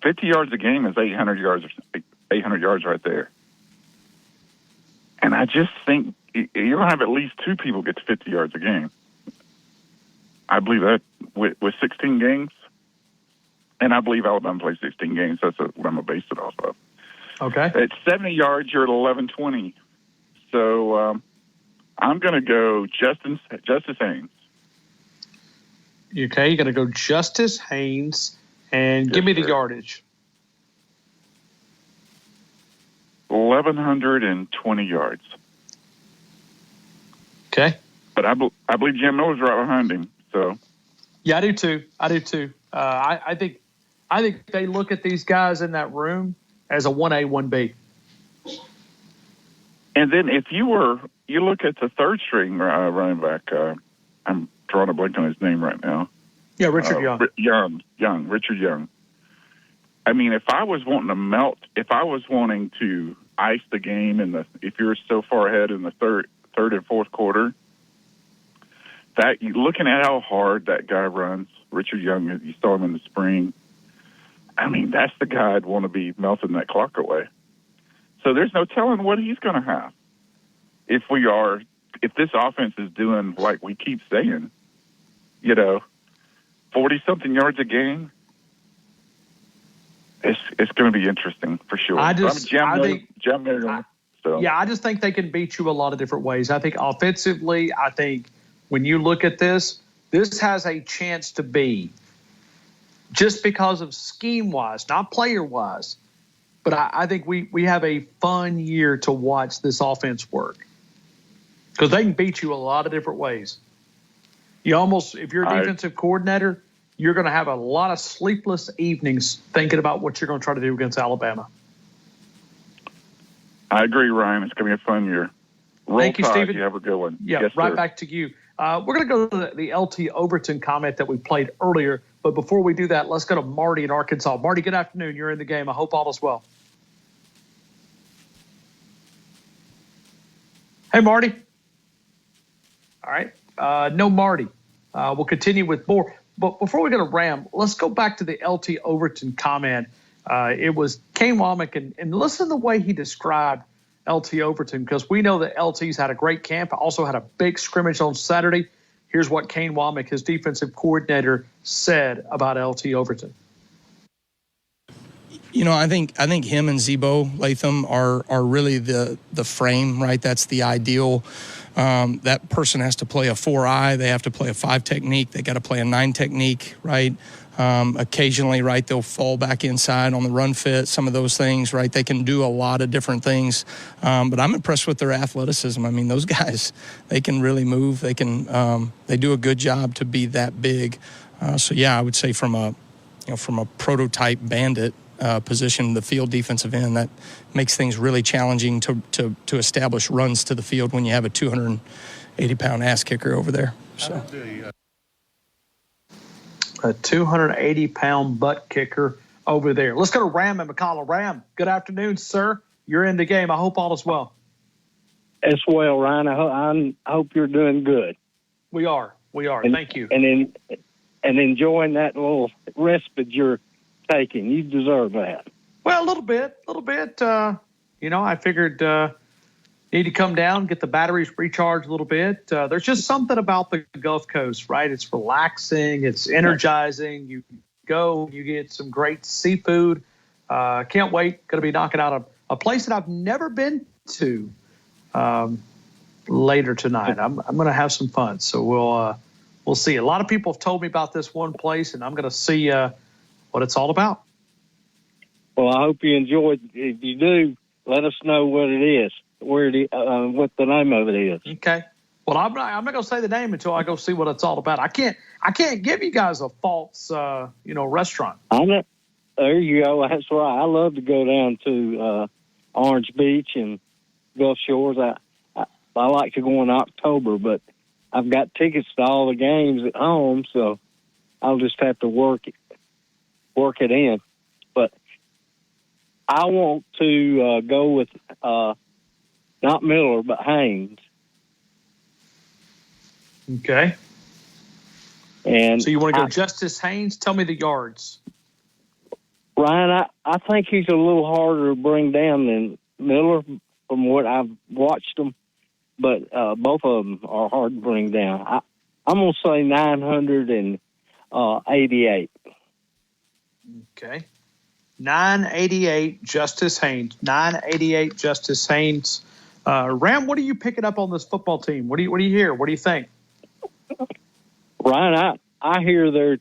50 yards a game is 800 yards right there. And I just think you're going to have at least two people get to 50 yards a game. I believe that with 16 games. And I believe Alabama plays 16 games. That's what I'm going to base it off of. Okay. At 70 yards, you're at 1120. So I'm going to go Justice Haynes. Okay, you're going to go Justice Haynes. And give me the yardage. 1,120 yards. Okay. But I believe Jim Miller's right behind him. So. Yeah, I do too. I think they look at these guys in that room as a 1A, 1B. And then if you look at the third string running back, I'm drawing a blank on his name right now. Yeah, Richard Young. Richard Young. I mean, if I was wanting to ice the game if you're so far ahead in the third and fourth quarter, that looking at how hard that guy runs, Richard Young, you saw him in the spring. I mean, that's the guy I'd want to be melting that clock away. So there's no telling what he's going to have. If this offense is doing like we keep saying, 40-something yards a game, it's going to be interesting for sure. I just think they can beat you a lot of different ways. I think offensively, when you look at this has a chance to be, just because of scheme-wise, not player-wise, but I think we have a fun year to watch this offense work, because they can beat you a lot of different ways. If you're a defensive coordinator, you're going to have a lot of sleepless evenings thinking about what you're going to try to do against Alabama. I agree, Ryan. It's going to be a fun year. Thank you, Stephen. You have a good one. Yeah, yes, right sir. back to you. We're going to go to the LT Overton comment that we played earlier. But before we do that, let's go to Marty in Arkansas. Marty, good afternoon. You're in the game. I hope all is well. Hey, Marty. All right. No Marty. We'll continue with more. But before we go to Ram, let's go back to the LT Overton comment. It was Kane Wommack, and listen to the way he described LT Overton, because we know that LT's had a great camp, also had a big scrimmage on Saturday. Here's what Kane Wommack, his defensive coordinator, said about LT Overton. You know, I think him and Zebo Latham are really the frame, right? That's the ideal. That person has to play a 4-eye. They have to play a 5 technique. They got to play a 9 technique, right? Occasionally, right, they'll fall back inside on the run fit, some of those things, right? They can do a lot of different things. But I'm impressed with their athleticism. I mean, those guys, they can really move. They do a good job to be that big. So yeah, I would say from a prototype bandit position, the field defensive end, that makes things really challenging to establish runs to the field when you have a 280-pound ass kicker over there. So. A 280-pound butt kicker over there. Let's go to Ram and McCalla. Ram, good afternoon, sir. You're in the game. I hope all is well. As well, Ryan. I hope you're doing good. We are. Thank you. And enjoying that little respite you're taking. You deserve that. Well, a little bit. I figured need to come down, get the batteries recharged a little bit. There's just something about the Gulf Coast, right? It's relaxing. It's energizing. You go, you get some great seafood. Can't wait. Going to be knocking out a place that I've never been to later tonight. I'm going to have some fun. So we'll see. A lot of people have told me about this one place, and I'm going to see what it's all about. Well, I hope you enjoy it. If you do, let us know what it is. What the name of it is. Okay. Well, I'm not going to say the name until I go see what it's all about. I can't give you guys a false, restaurant. I know. There you go. That's right. I love to go down to Orange Beach and Gulf Shores. I like to go in October, but I've got tickets to all the games at home, so I'll just have to work it in. But I want to go with not Miller, but Haynes. Okay. And so you want to go Justice Haynes? Tell me the yards. Ryan, I think he's a little harder to bring down than Miller from what I've watched them, but both of them are hard to bring down. I'm going to say 988. Okay. 988 Justice Haynes. 988 Justice Haynes. Ram, what are you picking up on this football team? What do you hear? What do you think? Ryan, I hear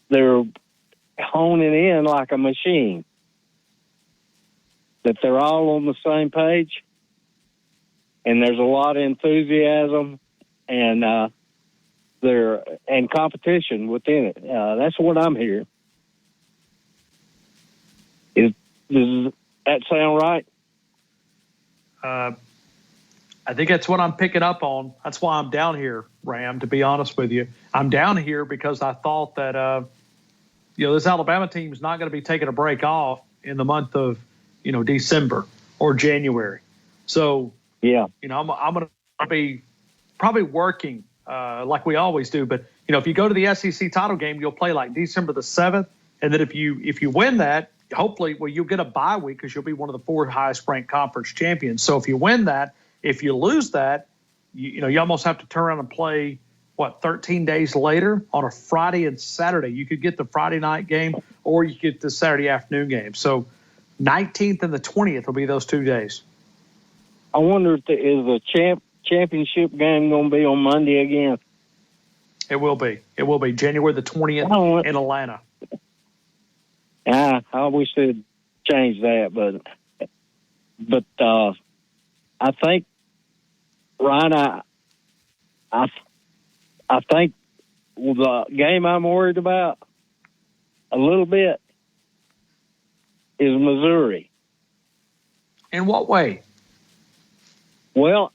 they're honing in like a machine. That they're all on the same page, and there's a lot of enthusiasm and competition within it. That's what I'm hearing. Does that sound right? I think that's what I'm picking up on. That's why I'm down here, Ram, to be honest with you. I'm down here because I thought that, this Alabama team is not going to be taking a break off in the month of, December or January. So, yeah, I'm going to be probably working like we always do. But, if you go to the SEC title game, you'll play like December the 7th. And then if you win that, hopefully, you'll get a bye week because you'll be one of the 4 highest ranked conference champions. So if you win that, if you lose that, you almost have to turn around and play, 13 days later on a Friday and Saturday. You could get the Friday night game or you get the Saturday afternoon game. So 19th and the 20th will be those 2 days. I wonder if the championship game going to be on Monday again. It will be. It will be January the 20th in Atlanta. I wish they'd change that, but I think, Ryan, I think the game I'm worried about a little bit is Missouri. In what way? Well,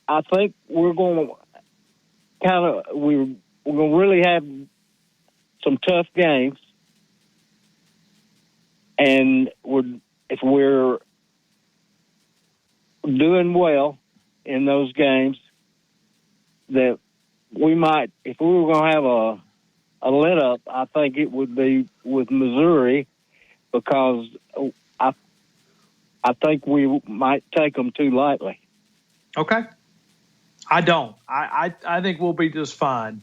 I think we're going to we're going to really have some tough games, and if we're doing well in those games, that we might, if we were going to have a let up, I think it would be with Missouri, because I think we might take them too lightly. Okay. I don't. I think we'll be just fine.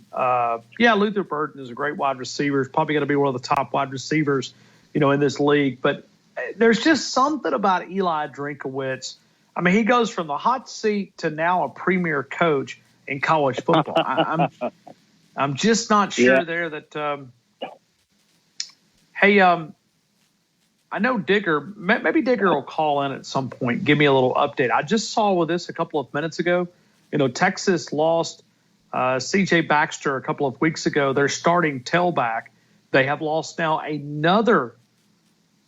Luther Burden is a great wide receiver. He's probably going to be one of the top wide receivers, in this league. But there's just something about Eli Drinkowitz. I mean, he goes from the hot seat to now a premier coach in college football. I'm just not sure there that. I know Digger. Maybe Digger will call in at some point. Give me a little update. I just saw with this a couple of minutes ago. Texas lost C.J. Baxter a couple of weeks ago. Their starting tailback. They have lost now another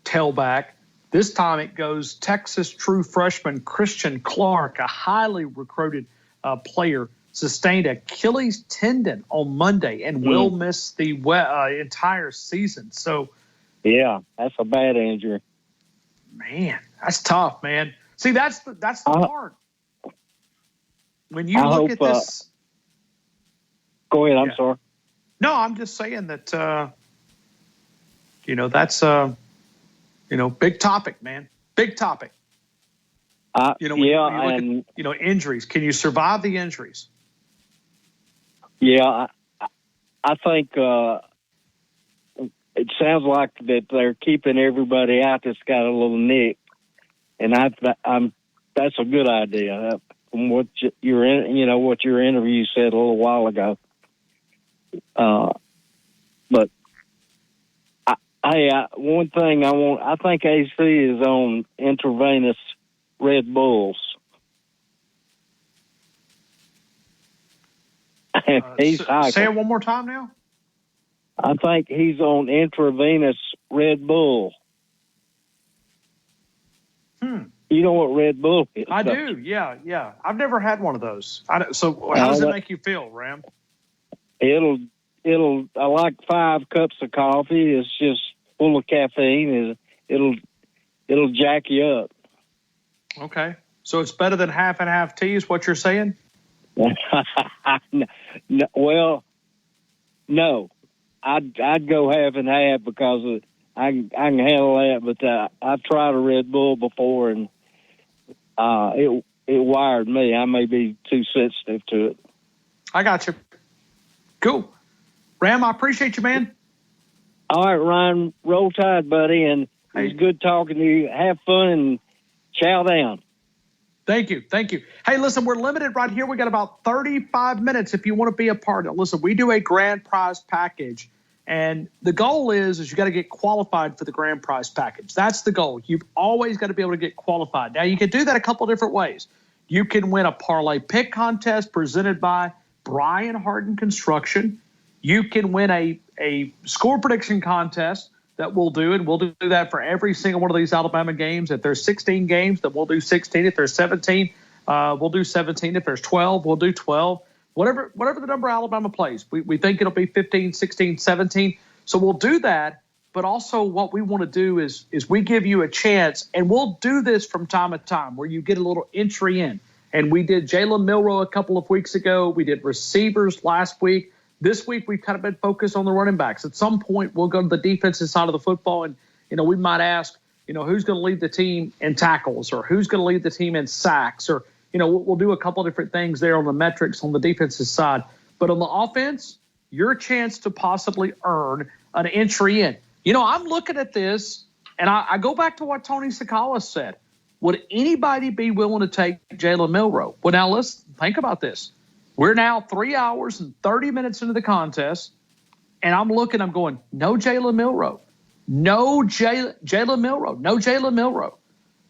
tailback. This time it goes Texas true freshman Christian Clark, a highly recruited player, sustained Achilles tendon on Monday and will miss the entire season. So, yeah, that's a bad injury. Man, that's tough, man. See, that's the part. When you look at this, go ahead. I'm sorry. No, I'm just saying that. That's big topic, man. Big topic. Injuries. Can you survive the injuries? Yeah, I think it sounds like that they're keeping everybody out that's got a little nick, and that's a good idea. From what your interview said a little while ago. But one thing I think AC is on intravenous Red Bulls. He's say it one more time now. I think he's on intravenous Red Bull. You know what Red Bull is? I do. Yeah. I've never had one of those. So how does it make you feel, Ram? It'll. I like 5 cups of coffee. It's just full of caffeine. It'll jack you up. Okay. So it's better than half and half tea is what you're saying? Well, no. I'd go half and half because I can handle that. But I've tried a Red Bull before, and it wired me. I may be too sensitive to it. I got you. Cool. Ram, I appreciate you, man. All right, Ryan, roll tide, buddy, and it's good talking to you. Have fun and chow down. Thank you. Hey, listen, we're limited right here. We got about 35 minutes if you want to be a part of it. Listen, we do a grand prize package, and the goal is you got to get qualified for the grand prize package. That's the goal. You've always got to be able to get qualified. Now, you can do that a couple different ways. You can win a parlay pick contest presented by Brian Harden Construction. You can win a score prediction contest that we'll do, and we'll do that for every single one of these Alabama games. If there's 16 games, then we'll do 16. If there's 17, we'll do 17. If there's 12, we'll do 12. Whatever the number Alabama plays. We think it'll be 15, 16, 17. So we'll do that. But also what we want to do is we give you a chance, and we'll do this from time to time where you get a little entry in. And we did Jalen Milroe a couple of weeks ago. We did receivers last week. This week, we've kind of been focused on the running backs. At some point, we'll go to the defensive side of the football, and, we might ask, who's going to lead the team in tackles, or who's going to lead the team in sacks, or, we'll do a couple of different things there on the metrics on the defensive side. But on the offense, your chance to possibly earn an entry in. I'm looking at this, and I go back to what Tony Sakala said. Would anybody be willing to take Jalen Milroe? Well, now let's think about this. We're now 3 hours and 30 minutes into the contest, and I'm going, no Jalen Milroe. No Jalen Milroe. No Jalen Milroe.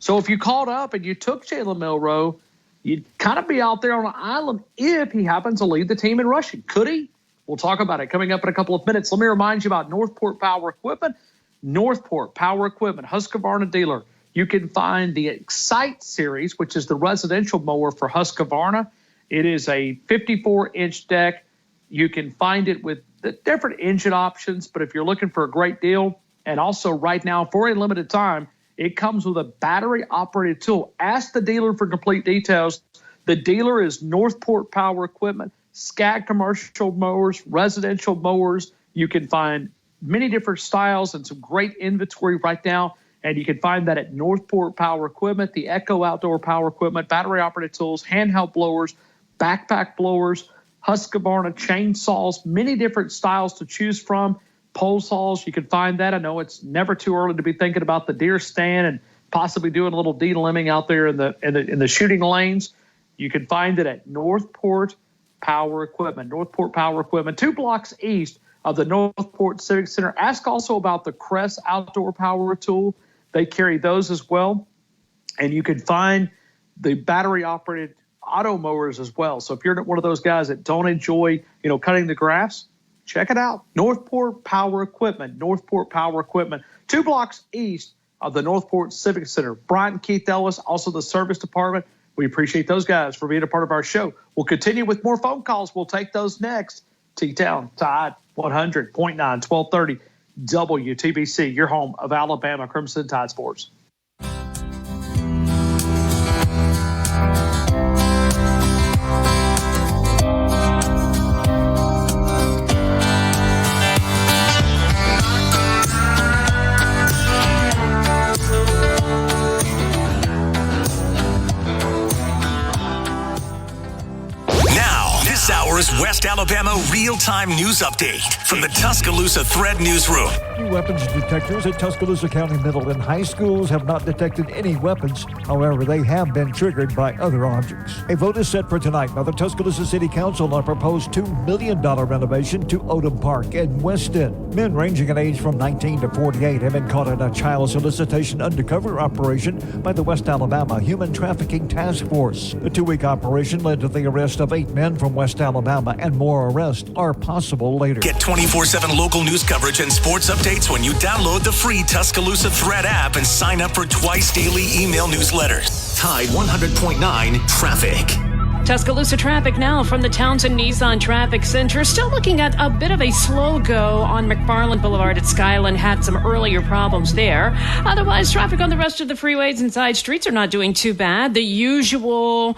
So if you called up and you took Jalen Milroe, you'd kind of be out there on an island if he happens to lead the team in rushing. Could he? We'll talk about it coming up in a couple of minutes. Let me remind you about Northport Power Equipment. Northport Power Equipment, Husqvarna dealer. You can find the Excite series, which is the residential mower for Husqvarna, It is a 54-inch deck. You can find it with the different engine options, but if you're looking for a great deal, and also right now for a limited time, it comes with a battery-operated tool. Ask the dealer for complete details. The dealer is Northport Power Equipment, Skag commercial mowers, residential mowers. You can find many different styles and some great inventory right now. And you can find that at Northport Power Equipment, the Echo Outdoor Power Equipment, battery-operated tools, handheld blowers, backpack blowers, Husqvarna chainsaws, many different styles to choose from. Pole saws, you can find that. I know it's never too early to be thinking about the deer stand and possibly doing a little de-limbing out there in the shooting lanes. You can find it at Northport Power Equipment. Northport Power Equipment, 2 blocks east of the Northport Civic Center. Ask also about the Crest Outdoor Power Tool. They carry those as well. And you can find the battery-operated auto mowers as well. So if you're one of those guys that don't enjoy, cutting the grass, check it out. Northport Power Equipment. Northport Power Equipment, 2 blocks east of the Northport Civic Center. Bryant and Keith Ellis, also the service department. We appreciate those guys for being a part of our show. We'll continue with more phone calls. We'll take those next. T-Town, Tide 100.9, 1230 WTBC, your home of Alabama Crimson Tide Sports. This hour's West Alabama real-time news update from the Tuscaloosa Thread Newsroom. New weapons detectors at Tuscaloosa County Middle and High Schools have not detected any weapons. However, they have been triggered by other objects. A vote is set for tonight by the Tuscaloosa City Council on a proposed $2 million renovation to Odom Park in Weston. Men ranging in age from 19 to 48 have been caught in a child solicitation undercover operation by the West Alabama Human Trafficking Task Force. The 2-week operation led to the arrest of 8 men from West Alabama, and more arrests are possible later. Get 24/7 local news coverage and sports updates when you download the free Tuscaloosa Thread app and sign up for twice daily email newsletters. Tide 100.9 Traffic. Tuscaloosa traffic now from the Townsend Nissan Traffic Center. Still looking at a bit of a slow go on McFarland Boulevard at Skyland. Had some earlier problems there. Otherwise, traffic on the rest of the freeways and side streets are not doing too bad. The usual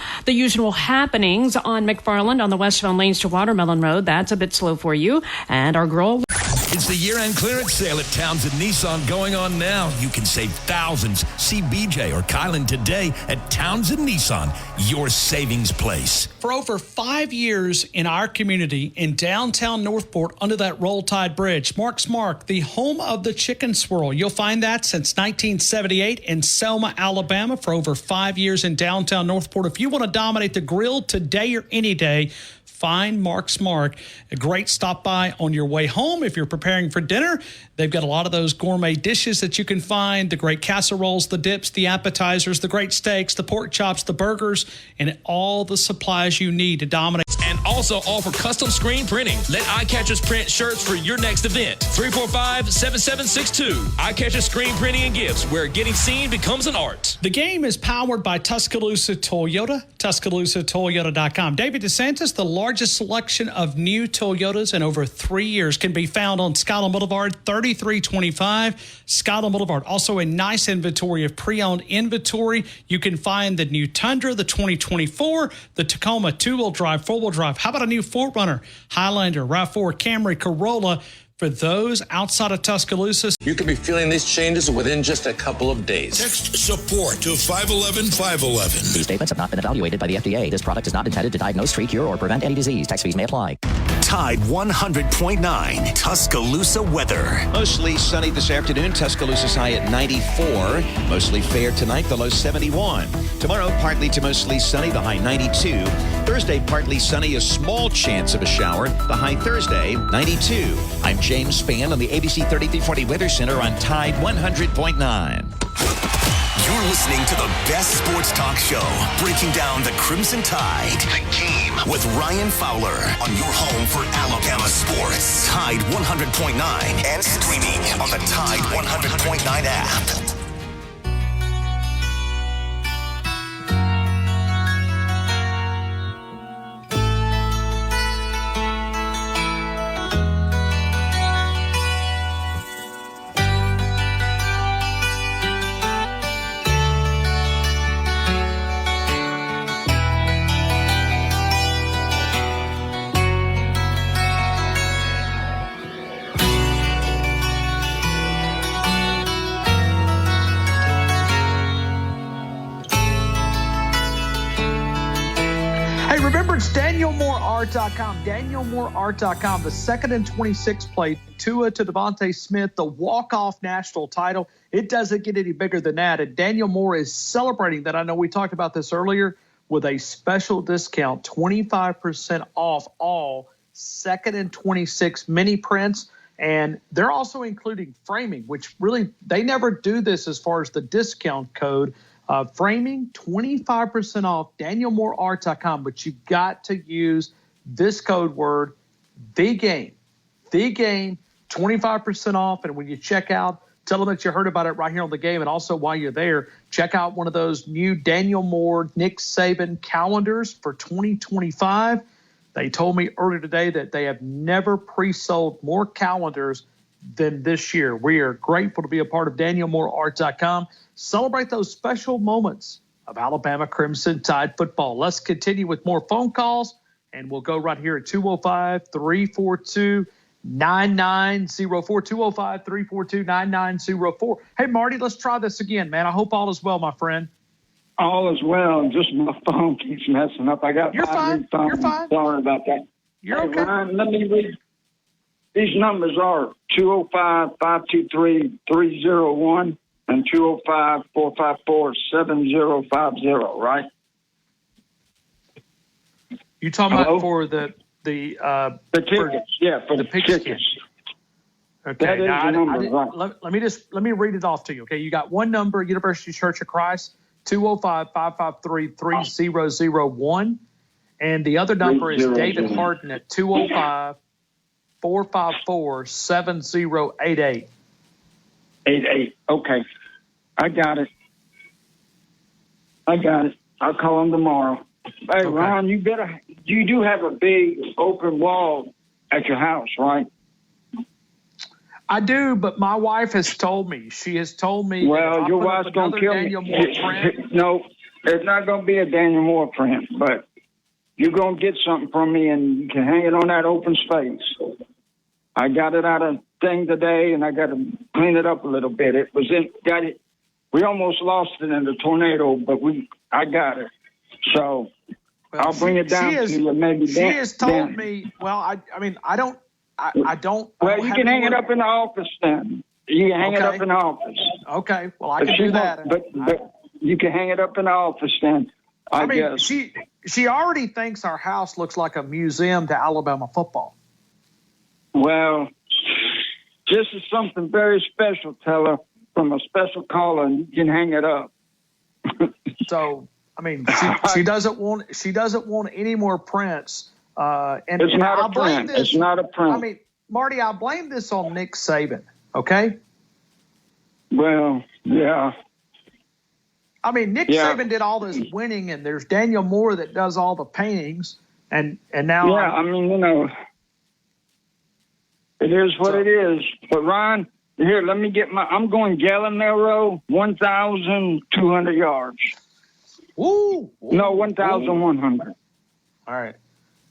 happenings on McFarland on the westbound lanes to Watermelon Road. That's a bit slow for you. And our girl. It's the year-end clearance sale at Townsend Nissan going on now. You can save thousands. See BJ or Kylan today at Townsend Nissan, your savings place. For over 5 years in our community in downtown Northport under that Roll Tide Bridge, Mark's Mark, the home of the chicken swirl. You'll find that since 1978 in Selma, Alabama, for over 5 years in downtown Northport. If you want to dominate the grill today or any day, find Mark's Mark. A great stop by on your way home. If you're preparing for dinner, they've got a lot of those gourmet dishes that you can find, the great casseroles, the dips, the appetizers, the great steaks, the pork chops, the burgers, and all the supplies you need to dominate. And also offer custom screen printing. Let Eyecatchers print shirts for your next event. 345-7762. Eyecatcher Screen Printing and Gifts, where getting seen becomes an art. The game is powered by Tuscaloosa Toyota, TuscaloosaToyota.com. David DeSantis, the largest selection of new Toyotas in over 3 years, can be found on Skyland Boulevard, 3325 Skyland Boulevard. Also a nice inventory of pre-owned inventory. You can find the new Tundra, the 2024, the Tacoma 2-wheel drive, 4-wheel drive. How about a new 4Runner, Highlander, RAV4, Camry, Corolla? For those outside of Tuscaloosa, you could be feeling these changes within just a couple of days. Text support to 511-511. These statements have not been evaluated by the FDA. This product is not intended to diagnose, treat, cure, or prevent any disease. Tax fees may apply. Tide 100.9 Tuscaloosa weather. Mostly sunny this afternoon. Tuscaloosa's high at 94. Mostly fair tonight, the low 71. Tomorrow, partly to mostly sunny, the high 92. Thursday, partly sunny, a small chance of a shower, the high Thursday, 92. I'm James Spann on the ABC 3340 Weather Center on Tide 100.9. You're listening to the best sports talk show, breaking down the Crimson Tide. The game with Ryan Fowler on your home for Alabama sports. Tide 100.9 and streaming on the Tide 100.9 app. Search DanielMooreArt.com. DanielMooreArt.com. The 2nd and 26 play, Tua to Devontae Smith, the walk-off national title. It doesn't get any bigger than that. And Daniel Moore is celebrating that. I know we talked about this earlier with a special discount, 25% off all 2nd and 26 mini prints. And they're also including framing, which really they never do this as far as the discount code. Framing, 25% off, DanielMooreArt.com. But you got to use this code word, The Game, 25% off. And when you check out, tell them that you heard about it right here on The Game. And also while you're there, check out one of those new Daniel Moore, Nick Saban calendars for 2025. They told me earlier today that they have never pre-sold more calendars than this year. We are grateful to be a part of DanielMooreArt.com. Celebrate those special moments of Alabama Crimson Tide football. Let's continue with more phone calls, and we'll go right here at 205-342-9904. 205-342-9904. Hey, Marty, let's try this again, man. I hope all is well, my friend. All is well. Just my phone keeps messing up. I got You're fine. You're fine. Sorry about that. You're hey, okay. Ryan, let me read. These numbers are 205-523-3001 and 205-454-7050, right? You talking about for the tickets? For the tickets. Okay. That is now, the number, right. Let me read it off to you. Okay. You got one number, University Church of Christ, 205-553-3001. And the other number is David Harden at 205-454-7088. 88. Okay. I got it. I'll call him tomorrow. Hey, okay. Ron, you do have a big open wall at your house, right? I do, but my wife has told me. She has told me. Well, your wife's going to kill Daniel me. Moore print. No, it's not going to be a Daniel Moore print, but you're going to get something from me, and you can hang it on that open space. I got it out of thing today, and I got to clean it up a little bit. We almost lost it in the tornado, but I got it. So I'll bring it down to you. Maybe she has told me. Well, I don't. Well, you can hang it up in the office then. You can hang it up in the office. Okay. Well, I can do that. But you can hang it up in the office then. I guess. She already thinks our house looks like a museum to Alabama football. Well, this is something very special, tell her, from a special caller, and you can hang it up. So, I mean, she doesn't want any more prints. And it's not a print. It's not a print. I mean, Marty, I blame this on Nick Saban. Okay. Well, yeah. I mean, Nick Saban did all this winning, and there's Daniel Moore that does all the paintings, and now. Yeah, I mean, it is what it is. But Ron, here, let me get I'm going Gallinaro, 1,200 yards. Ooh. No, 1,100. All right.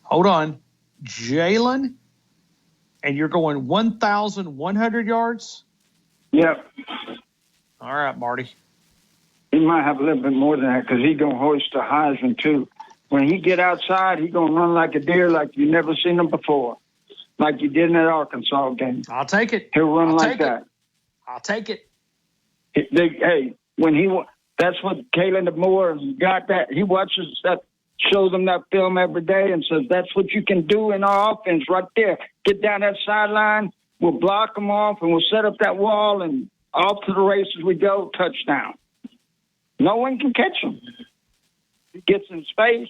Hold on. Jalen, and you're going 1,100 yards? Yep. All right, Marty. He might have a little bit more than that because he's going to hoist a Heisman, too. When he get outside, he's going to run like a deer like you've never seen him before, like you did in that Arkansas game. I'll take it. He'll run like that. I'll take it. That's what Kalen Moore got that. He watches that, shows them that film every day and says, that's what you can do in our offense right there. Get down that sideline, we'll block them off, and we'll set up that wall, and off to the races we go, touchdown. No one can catch him. He gets in space,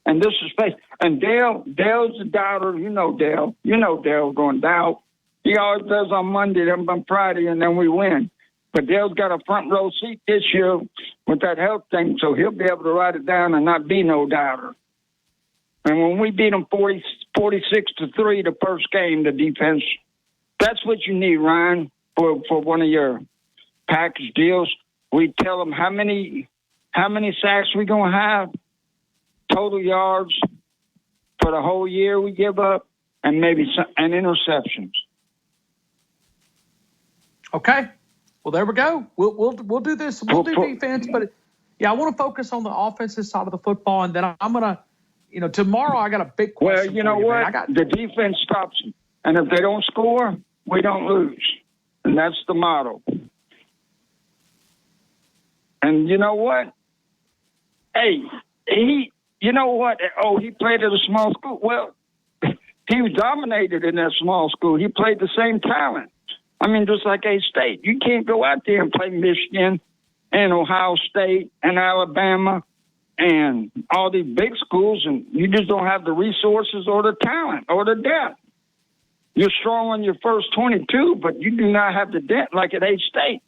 and this is space. And Dale's a doubter. You know Dale. You know Dale going doubt. He always does on Monday, then on Friday, and then we win. But Dale's got a front row seat this year with that health thing, so he'll be able to write it down and not be no doubter. And when we beat them 46-3 the first game, the defense, that's what you need, Ryan, for one of your package deals. We tell them how many sacks we going to have, total yards for the whole year we give up, and maybe and interceptions. Okay. Well, there we go. We'll do this. We'll do defense, but I want to focus on the offensive side of the football, and then I'm gonna tomorrow I got a big question. Well, you know for you, what? man. The defense stops them. And if they don't score, we don't lose. And that's the motto. And you know what? Hey, you know what? Oh, he played at a small school. Well, he was dominated in that small school. He played the same talent. I mean, just like A-State. You can't go out there and play Michigan and Ohio State and Alabama and all these big schools, and you just don't have the resources or the talent or the depth. You're strong on your first 22, but you do not have the depth like at A-State.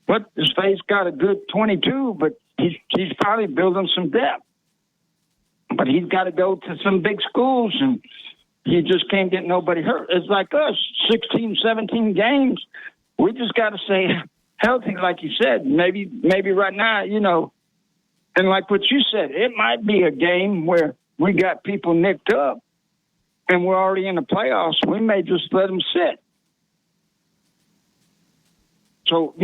But his face got a good 22, but he's probably building some depth. But he's got to go to some big schools, and he just can't get nobody hurt. It's like us, 16, 17 games. We just got to stay healthy, like you said. Maybe right now, and like what you said, it might be a game where we got people nicked up, and we're already in the playoffs. We may just let them sit. So,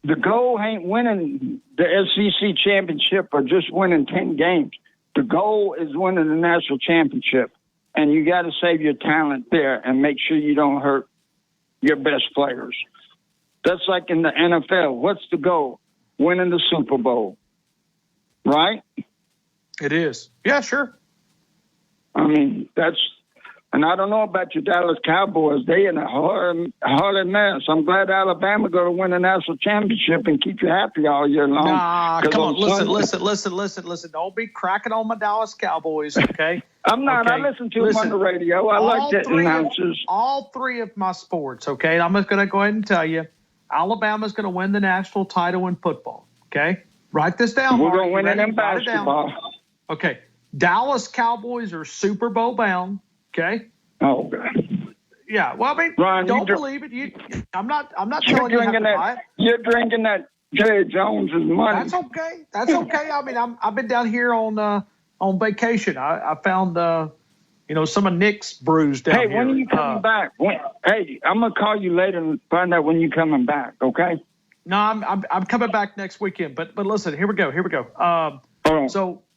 the goal ain't winning the SEC championship or just winning 10 games. The goal is winning the national championship, and you got to save your talent there and make sure you don't hurt your best players. That's like in the NFL. What's the goal? Winning the Super Bowl, right? It is. Yeah, sure. I mean, and I don't know about your Dallas Cowboys. They in a hard mess. I'm glad Alabama going to win the national championship and keep you happy all year long. Nah, come on. Listen. Don't be cracking on my Dallas Cowboys, okay? I'm not. Okay. I listen to them on the radio. I like the announcers. All three of my sports, okay? I'm just going to go ahead and tell you, Alabama's going to win the national title in football, okay? Write this down. We're going to win it in basketball. Okay. Dallas Cowboys are Super Bowl bound. Okay. Oh God. Yeah. Well, I mean, Ron, don't believe it. I'm not telling you how to buy it. You're drinking that Jerry Jones's money. That's okay. I mean, I've been down here on vacation. I found some of Nick's brews down here. Hey, when are you coming back? Hey, I'm gonna call you later and find out when you're coming back. Okay. No, I'm coming back next weekend. But listen, here we go.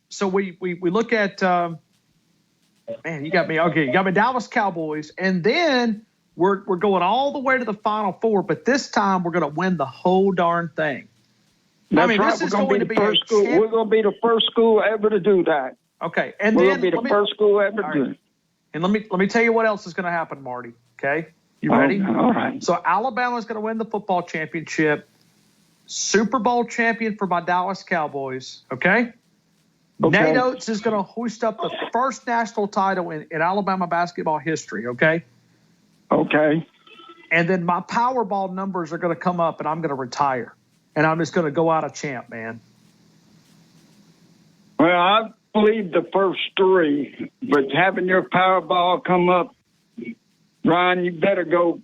So we look at. Man, you got me. Okay, you got me Dallas Cowboys. And then we're going all the way to the Final Four, but this time we're going to win the whole darn thing. That's right. This is going to be the first school. We're going to be the first school ever to do that. Okay. And we're going to be the first school ever to do it. And let me tell you what else is going to happen, Marty. Okay? You ready? All right. So Alabama's going to win the football championship. Super Bowl champion for my Dallas Cowboys. Okay? Nate Oates is going to hoist up the first national title in Alabama basketball history, okay? Okay. And then my Powerball numbers are going to come up, and I'm going to retire. And I'm just going to go out a champ, man. Well, I believe the first three, but having your Powerball come up, Ryan, you better go.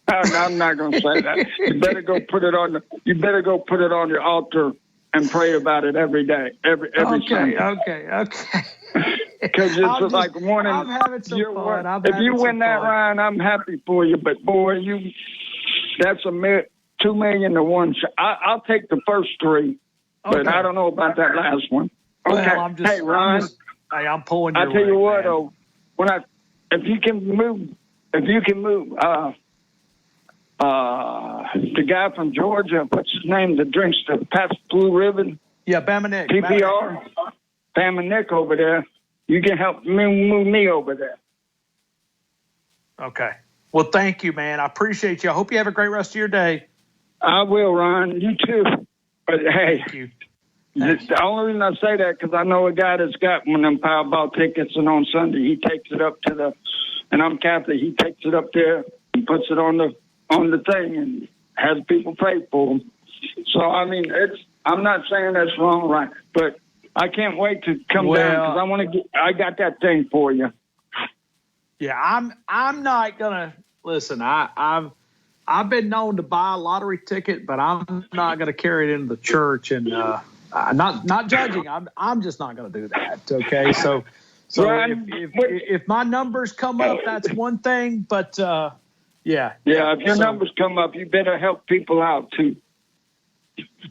I'm not going to say that. You better go put it on your altar and pray about it every day, every Sunday. Okay. Because it's like winning. I'm having some fun. If you win that, Ryan, I'm happy for you. But boy, that's $2 million to one. I'll take the first three, but I don't know about that last one. Okay. Well, hey, Ryan. I'm pulling. I tell you what, though, if you can move, the guy from Georgia, what's his name, that drinks the Pabst Blue Ribbon? Yeah, Bama Nick. PPR. Bama Nick over there. You can help move me over there. Okay. Well, thank you, man. I appreciate you. I hope you have a great rest of your day. I will, Ron. You too. But hey, thank you. The only reason I say that because I know a guy that's got one of them Powerball tickets, and on Sunday he takes it up to and I'm Catholic. He takes it up there and puts it on the thing and has people pay for them. So, I mean, I'm not saying that's wrong, right? But I can't wait to come down because I got that thing for you. Yeah, I'm not gonna listen. I've been known to buy a lottery ticket, but I'm not gonna carry it into the church and not judging. I'm just not gonna do that. Okay, so Ryan, if my numbers come up, that's one thing, but. Yeah, if your numbers come up, you better help people out, too.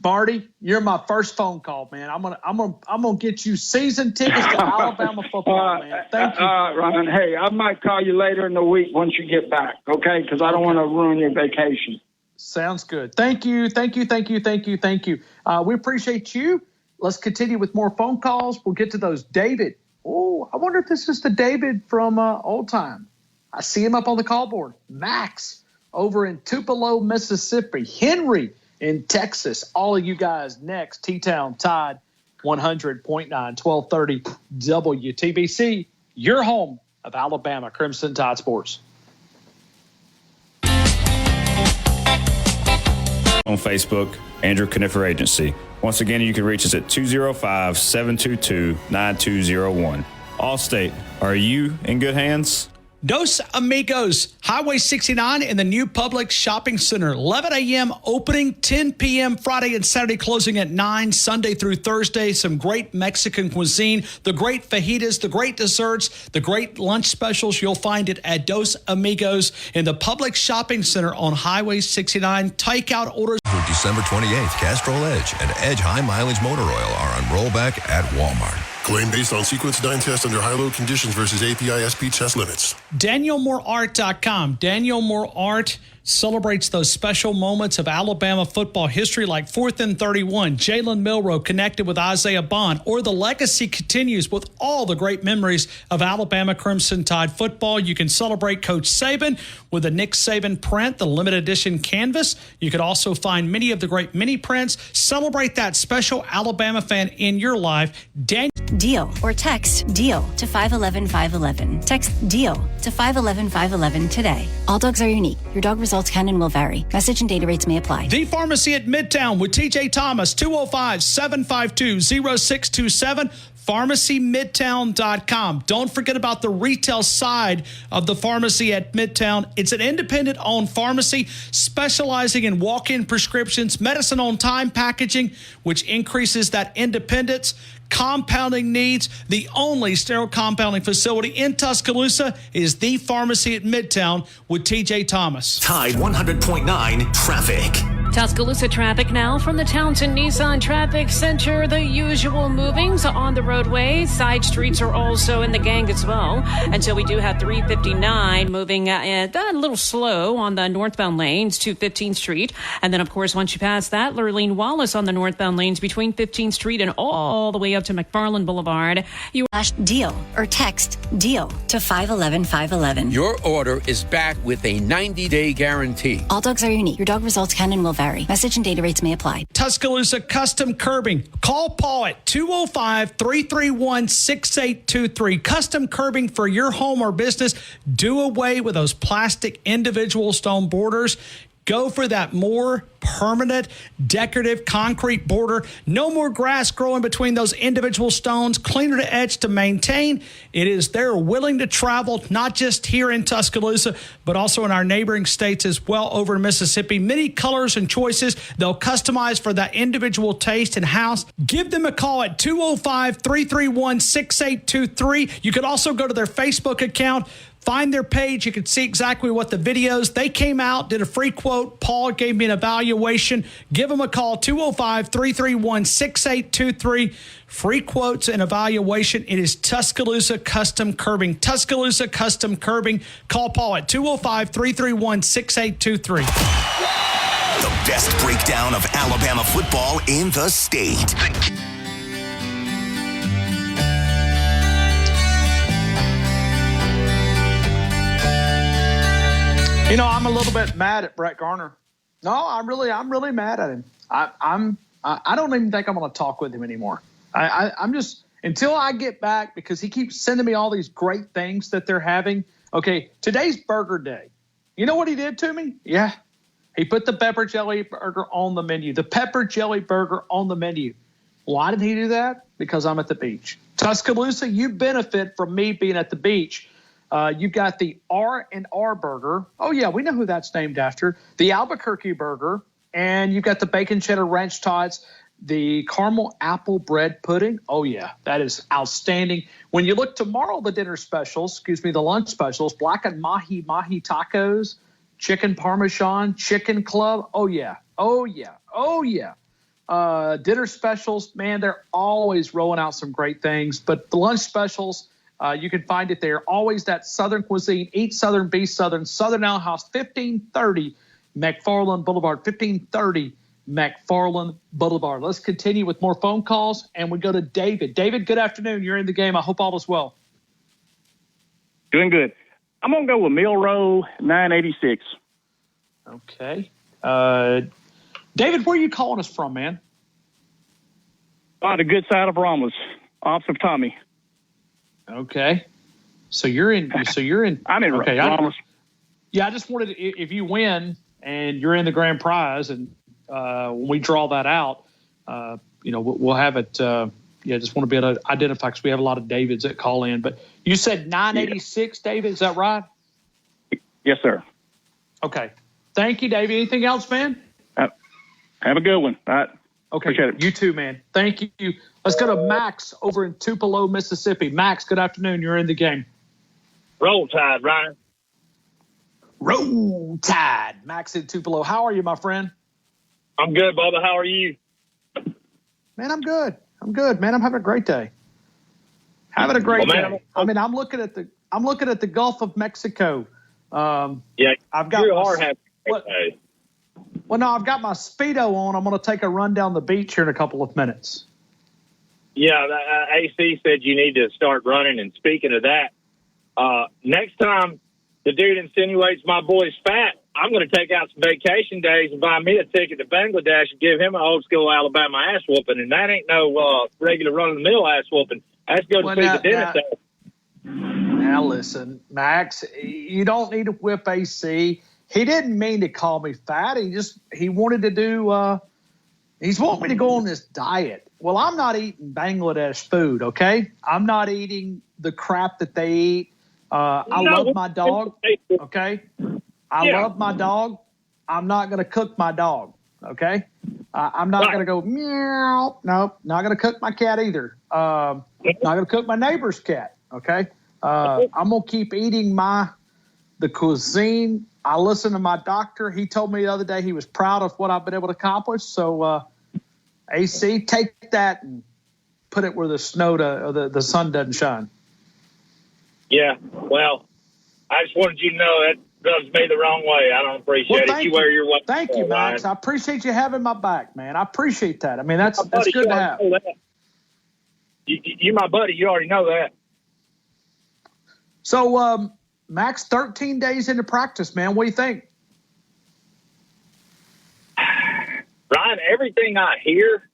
Barty, you're my first phone call, man. I'm gonna get you season tickets to Alabama football, man. Thank you. Ryan. Hey, I might call you later in the week once you get back, okay? Because I don't want to ruin your vacation. Sounds good. Thank you. We appreciate you. Let's continue with more phone calls. We'll get to those. David. Oh, I wonder if this is the David from Old Time. I see him up on the call board. Max over in Tupelo, Mississippi. Henry in Texas. All of you guys next. T-Town Tide 100.9, 1230 WTBC. Your home of Alabama Crimson Tide Sports. On Facebook, Andrew Conifer Agency. Once again, you can reach us at 205-722-9201. Allstate, are you in good hands? Dos Amigos, Highway 69 in the new Publix Shopping Center. 11 a.m. opening, 10 p.m. Friday and Saturday closing at 9, Sunday through Thursday. Some great Mexican cuisine, the great fajitas, the great desserts, the great lunch specials. You'll find it at Dos Amigos in the Publix Shopping Center on Highway 69. Takeout orders. December 28th, Castrol Edge and Edge High Mileage Motor Oil are on rollback at Walmart. Claim based on sequence 9 test under high-load conditions versus API SP test limits. DanielMooreArt.com. Daniel Moore Art celebrates those special moments of Alabama football history like 4th and 31, Jalen Milroe connected with Isaiah Bond, or the legacy continues with all the great memories of Alabama Crimson Tide football. You can celebrate Coach Saban with a Nick Saban print, the limited edition canvas. You could also find many of the great mini prints. Celebrate that special Alabama fan in your life. DEAL or text DEAL to 511-511. Text DEAL to 511-511 today. All dogs are unique. Your dog results can and will vary. Message and data rates may apply. The Pharmacy at Midtown with TJ Thomas, 205-752-0627. PharmacyMidtown.com. Don't forget about the retail side of the Pharmacy at Midtown. It's an independent-owned pharmacy specializing in walk-in prescriptions, medicine on time packaging, which increases that independence. Compounding needs. The only sterile compounding facility in Tuscaloosa is the Pharmacy at Midtown with TJ Thomas. Tide 100.9 traffic. Tuscaloosa traffic now from the Townsend Nissan Traffic Center. The usual movings on the roadways. Side streets are also in the gang as well. Until we do have 359 moving a little slow on the northbound lanes to 15th Street. And then, of course, once you pass that, Lurleen Wallace on the northbound lanes between 15th Street and all the way up to McFarland Boulevard. DEAL or text DEAL to 511-511. Your order is back with a 90-day guarantee. All dogs are unique. Your dog results can and will vary. Message and data rates may apply. Tuscaloosa Custom Curbing. Call Paul at 205-331-6823. Custom curbing for your home or business. Do away with those plastic individual stone borders. Go for that more permanent, decorative concrete border. No more grass growing between those individual stones. Cleaner to edge to maintain. They're willing to travel, not just here in Tuscaloosa, but also in our neighboring states as well over in Mississippi. Many colors and choices. They'll customize for that individual taste and house. Give them a call at 205-331-6823. You could also go to their Facebook account. Find their page. You can see exactly what the videos. They came out, did a free quote. Paul gave me an evaluation. Give them a call, 205-331-6823. Free quotes and evaluation. It is Tuscaloosa Custom Curbing. Tuscaloosa Custom Curbing. Call Paul at 205-331-6823. The best breakdown of Alabama football in the state. You know, I'm a little bit mad at Brett Garner. No, I'm really mad at him. I don't even think I'm going to talk with him anymore. I'm just, until I get back, because he keeps sending me all these great things that they're having. Okay, today's Burger Day. You know what he did to me? Yeah. He put the pepper jelly burger on the menu. The pepper jelly burger on the menu. Why did he do that? Because I'm at the beach. Tuscaloosa, you benefit from me being at the beach. You've got the R&R burger. Oh, yeah, we know who that's named after. The Albuquerque burger. And you've got the bacon cheddar ranch tots, the caramel apple bread pudding. Oh, yeah, that is outstanding. When you look tomorrow, the dinner specials, the lunch specials, blackened mahi tacos, chicken parmesan, chicken club. Oh, yeah. dinner specials, man, they're always rolling out some great things. But the lunch specials, you can find it there. Always that Southern cuisine. Eat Southern, be Southern. Southern Ale House, 1530 McFarland Boulevard, 1530 McFarland Boulevard. Let's continue with more phone calls, and we go to David. David, good afternoon. You're in the game. I hope all is well. Doing good. I'm going to go with Milrow 986. Okay. David, where are you calling us from, man? The good side of Romulus, off of Tommy. Okay. So you're in. I'm in okay, Romulus. I just wanted if you win and you're in the grand prize, and when we draw that out, we'll have it. Just want to be able to identify because we have a lot of Davids that call in. But you said 986, David. Is that right? Yes, sir. Okay. Thank you, David. Anything else, man? Have a good one. All right. Okay. Appreciate it. You too, man. Thank you. Let's go to Max over in Tupelo, Mississippi. Max, good afternoon. You're in the game. Roll Tide, Ryan. Roll Tide. Max in Tupelo. How are you, my friend? I'm good, Bubba. How are you? Man, I'm good. Man. I'm having a great day. Having a great day. I'm looking at the Gulf of Mexico. I've got you are having a great day. Well, no, I've got my Speedo on. I'm going to take a run down the beach here in a couple of minutes. Yeah, AC said you need to start running. And speaking of that, next time the dude insinuates my boy's fat, I'm going to take out some vacation days and buy me a ticket to Bangladesh and give him an old school Alabama ass whooping. And that ain't no regular run-of-the-mill ass whooping. That's going to feed the dentist. Now, listen, Max, you don't need to whip AC. He didn't mean to call me fat. He wanted to do he's wanting me to go on this diet. Well, I'm not eating Bangladesh food, okay? I'm not eating the crap that they eat. I love my dog, okay? I love my dog. I'm not going to cook my dog, okay? I'm not going to go, meow. Nope, not going to cook my cat either. Not going to cook my neighbor's cat, okay? I'm going to keep eating the cuisine. I listened to my doctor. He told me the other day he was proud of what I've been able to accomplish. So, AC, take that and put it where the sun doesn't shine. Yeah, well, I just wanted you to know that rubs me the wrong way. I don't appreciate it. You wear your way. Thank you, Max. I appreciate you having my back, man. I appreciate that. I mean, that's good to have. You're my buddy. You already know that. So, Max, 13 days into practice, man. What do you think? Ryan, everything I hear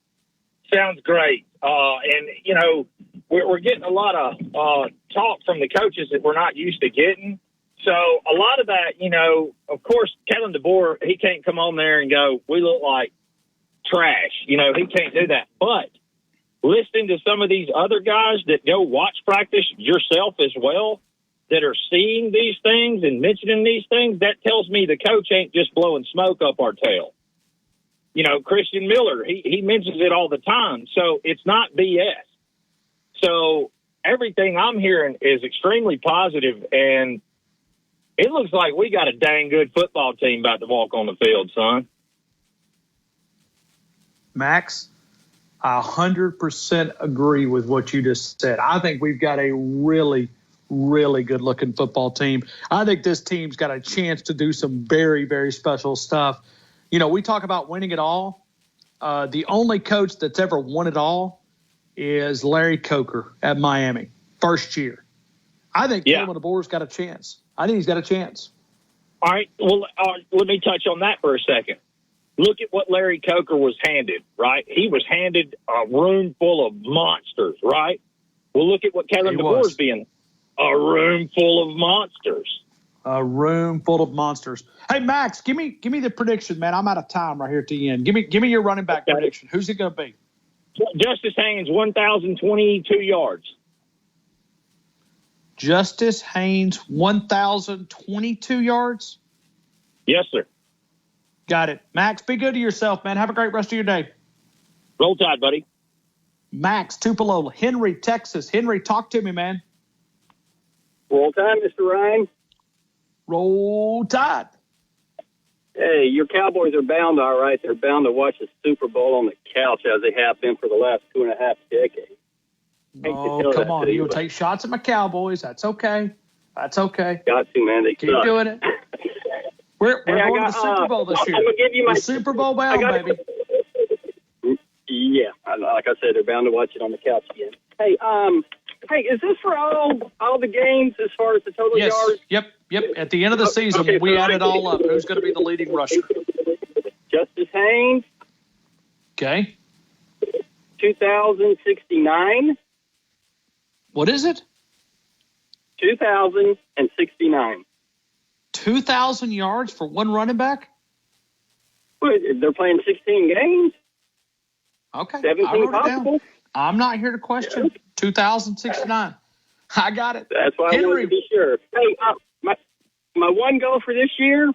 sounds great. And, we're getting a lot of talk from the coaches that we're not used to getting. So a lot of that, of course, Kellen DeBoer, he can't come on there and go, we look like trash. He can't do that. But listening to some of these other guys that go watch practice, yourself as well, that are seeing these things and mentioning these things, that tells me the coach ain't just blowing smoke up our tail. Christian Miller, he mentions it all the time. So it's not BS. So everything I'm hearing is extremely positive, and it looks like we got a dang good football team about to walk on the field, son. Max, I 100% agree with what you just said. I think we've got a really, really good-looking football team. I think this team's got a chance to do some very, very special stuff. We talk about winning it all. The only coach that's ever won it all is Larry Coker at Miami, first year. I think Kellen DeBoer's got a chance. I think he's got a chance. All right. Well, let me touch on that for a second. Look at what Larry Coker was handed, right? He was handed a room full of monsters, right? Well, look at what Kellen DeBoer's being. A room full of monsters. A room full of monsters. Hey, Max, give me the prediction, man. I'm out of time right here at the end. Give me your running back prediction. Who's it going to be? Justice Haynes, 1,022 yards. Justice Haynes, 1,022 yards? Yes, sir. Got it. Max, be good to yourself, man. Have a great rest of your day. Roll Tide, buddy. Max, Tupelo, Henry, Texas. Henry, talk to me, man. Roll Tide, Mr. Ryan. Roll Tide. Hey, your Cowboys are bound, all right. They're bound to watch the Super Bowl on the couch as they have been for the last 2.5 decades. Oh, come on. You'll take shots at my Cowboys. That's okay. That's okay. Got to, man. They keep suck. doing it. We're going to the Super Bowl this year. I'm going to give you my Super Bowl bound, baby. Yeah, like I said, they're bound to watch it on the couch again. Hey, is this for all the games as far as the total yards? Yep. At the end of the season, we add it all up. Who's going to be the leading rusher? Justice Haynes. Okay. 2,069. What is it? 2,069. 2,000 yards for one running back? Well, they're playing 16 games. Okay. 17 possible. I'm not here to question. 2,069. I got it. That's why I wanted to be sure. Hey, my one goal for this year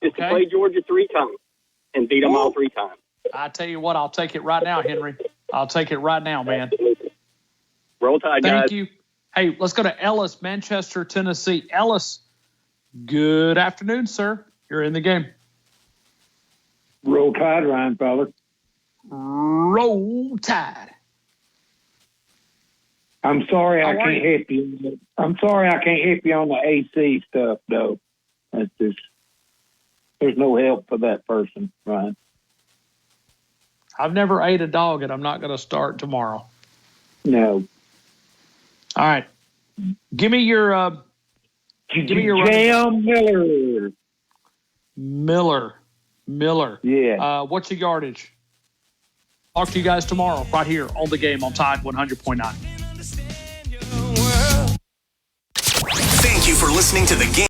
is to play Georgia 3 times and beat them all 3 times. I tell you what, I'll take it right now, Henry. I'll take it right now, man. Roll Tide, guys. Thank you. Hey, let's go to Ellis, Manchester, Tennessee. Ellis, good afternoon, sir. You're in the game. Roll Tide, Ryan Fowler. Roll Tide. I'm sorry I can't help you. I'm sorry I can't help you on the AC stuff, though. That's just, there's no help for that person, Ryan. I've never ate a dog, and I'm not going to start tomorrow. No. All right. Give me your Jam Miller. Yeah. What's your yardage? Talk to you guys tomorrow right here on The Game on Tide 100.9. Thank you for listening to The Game.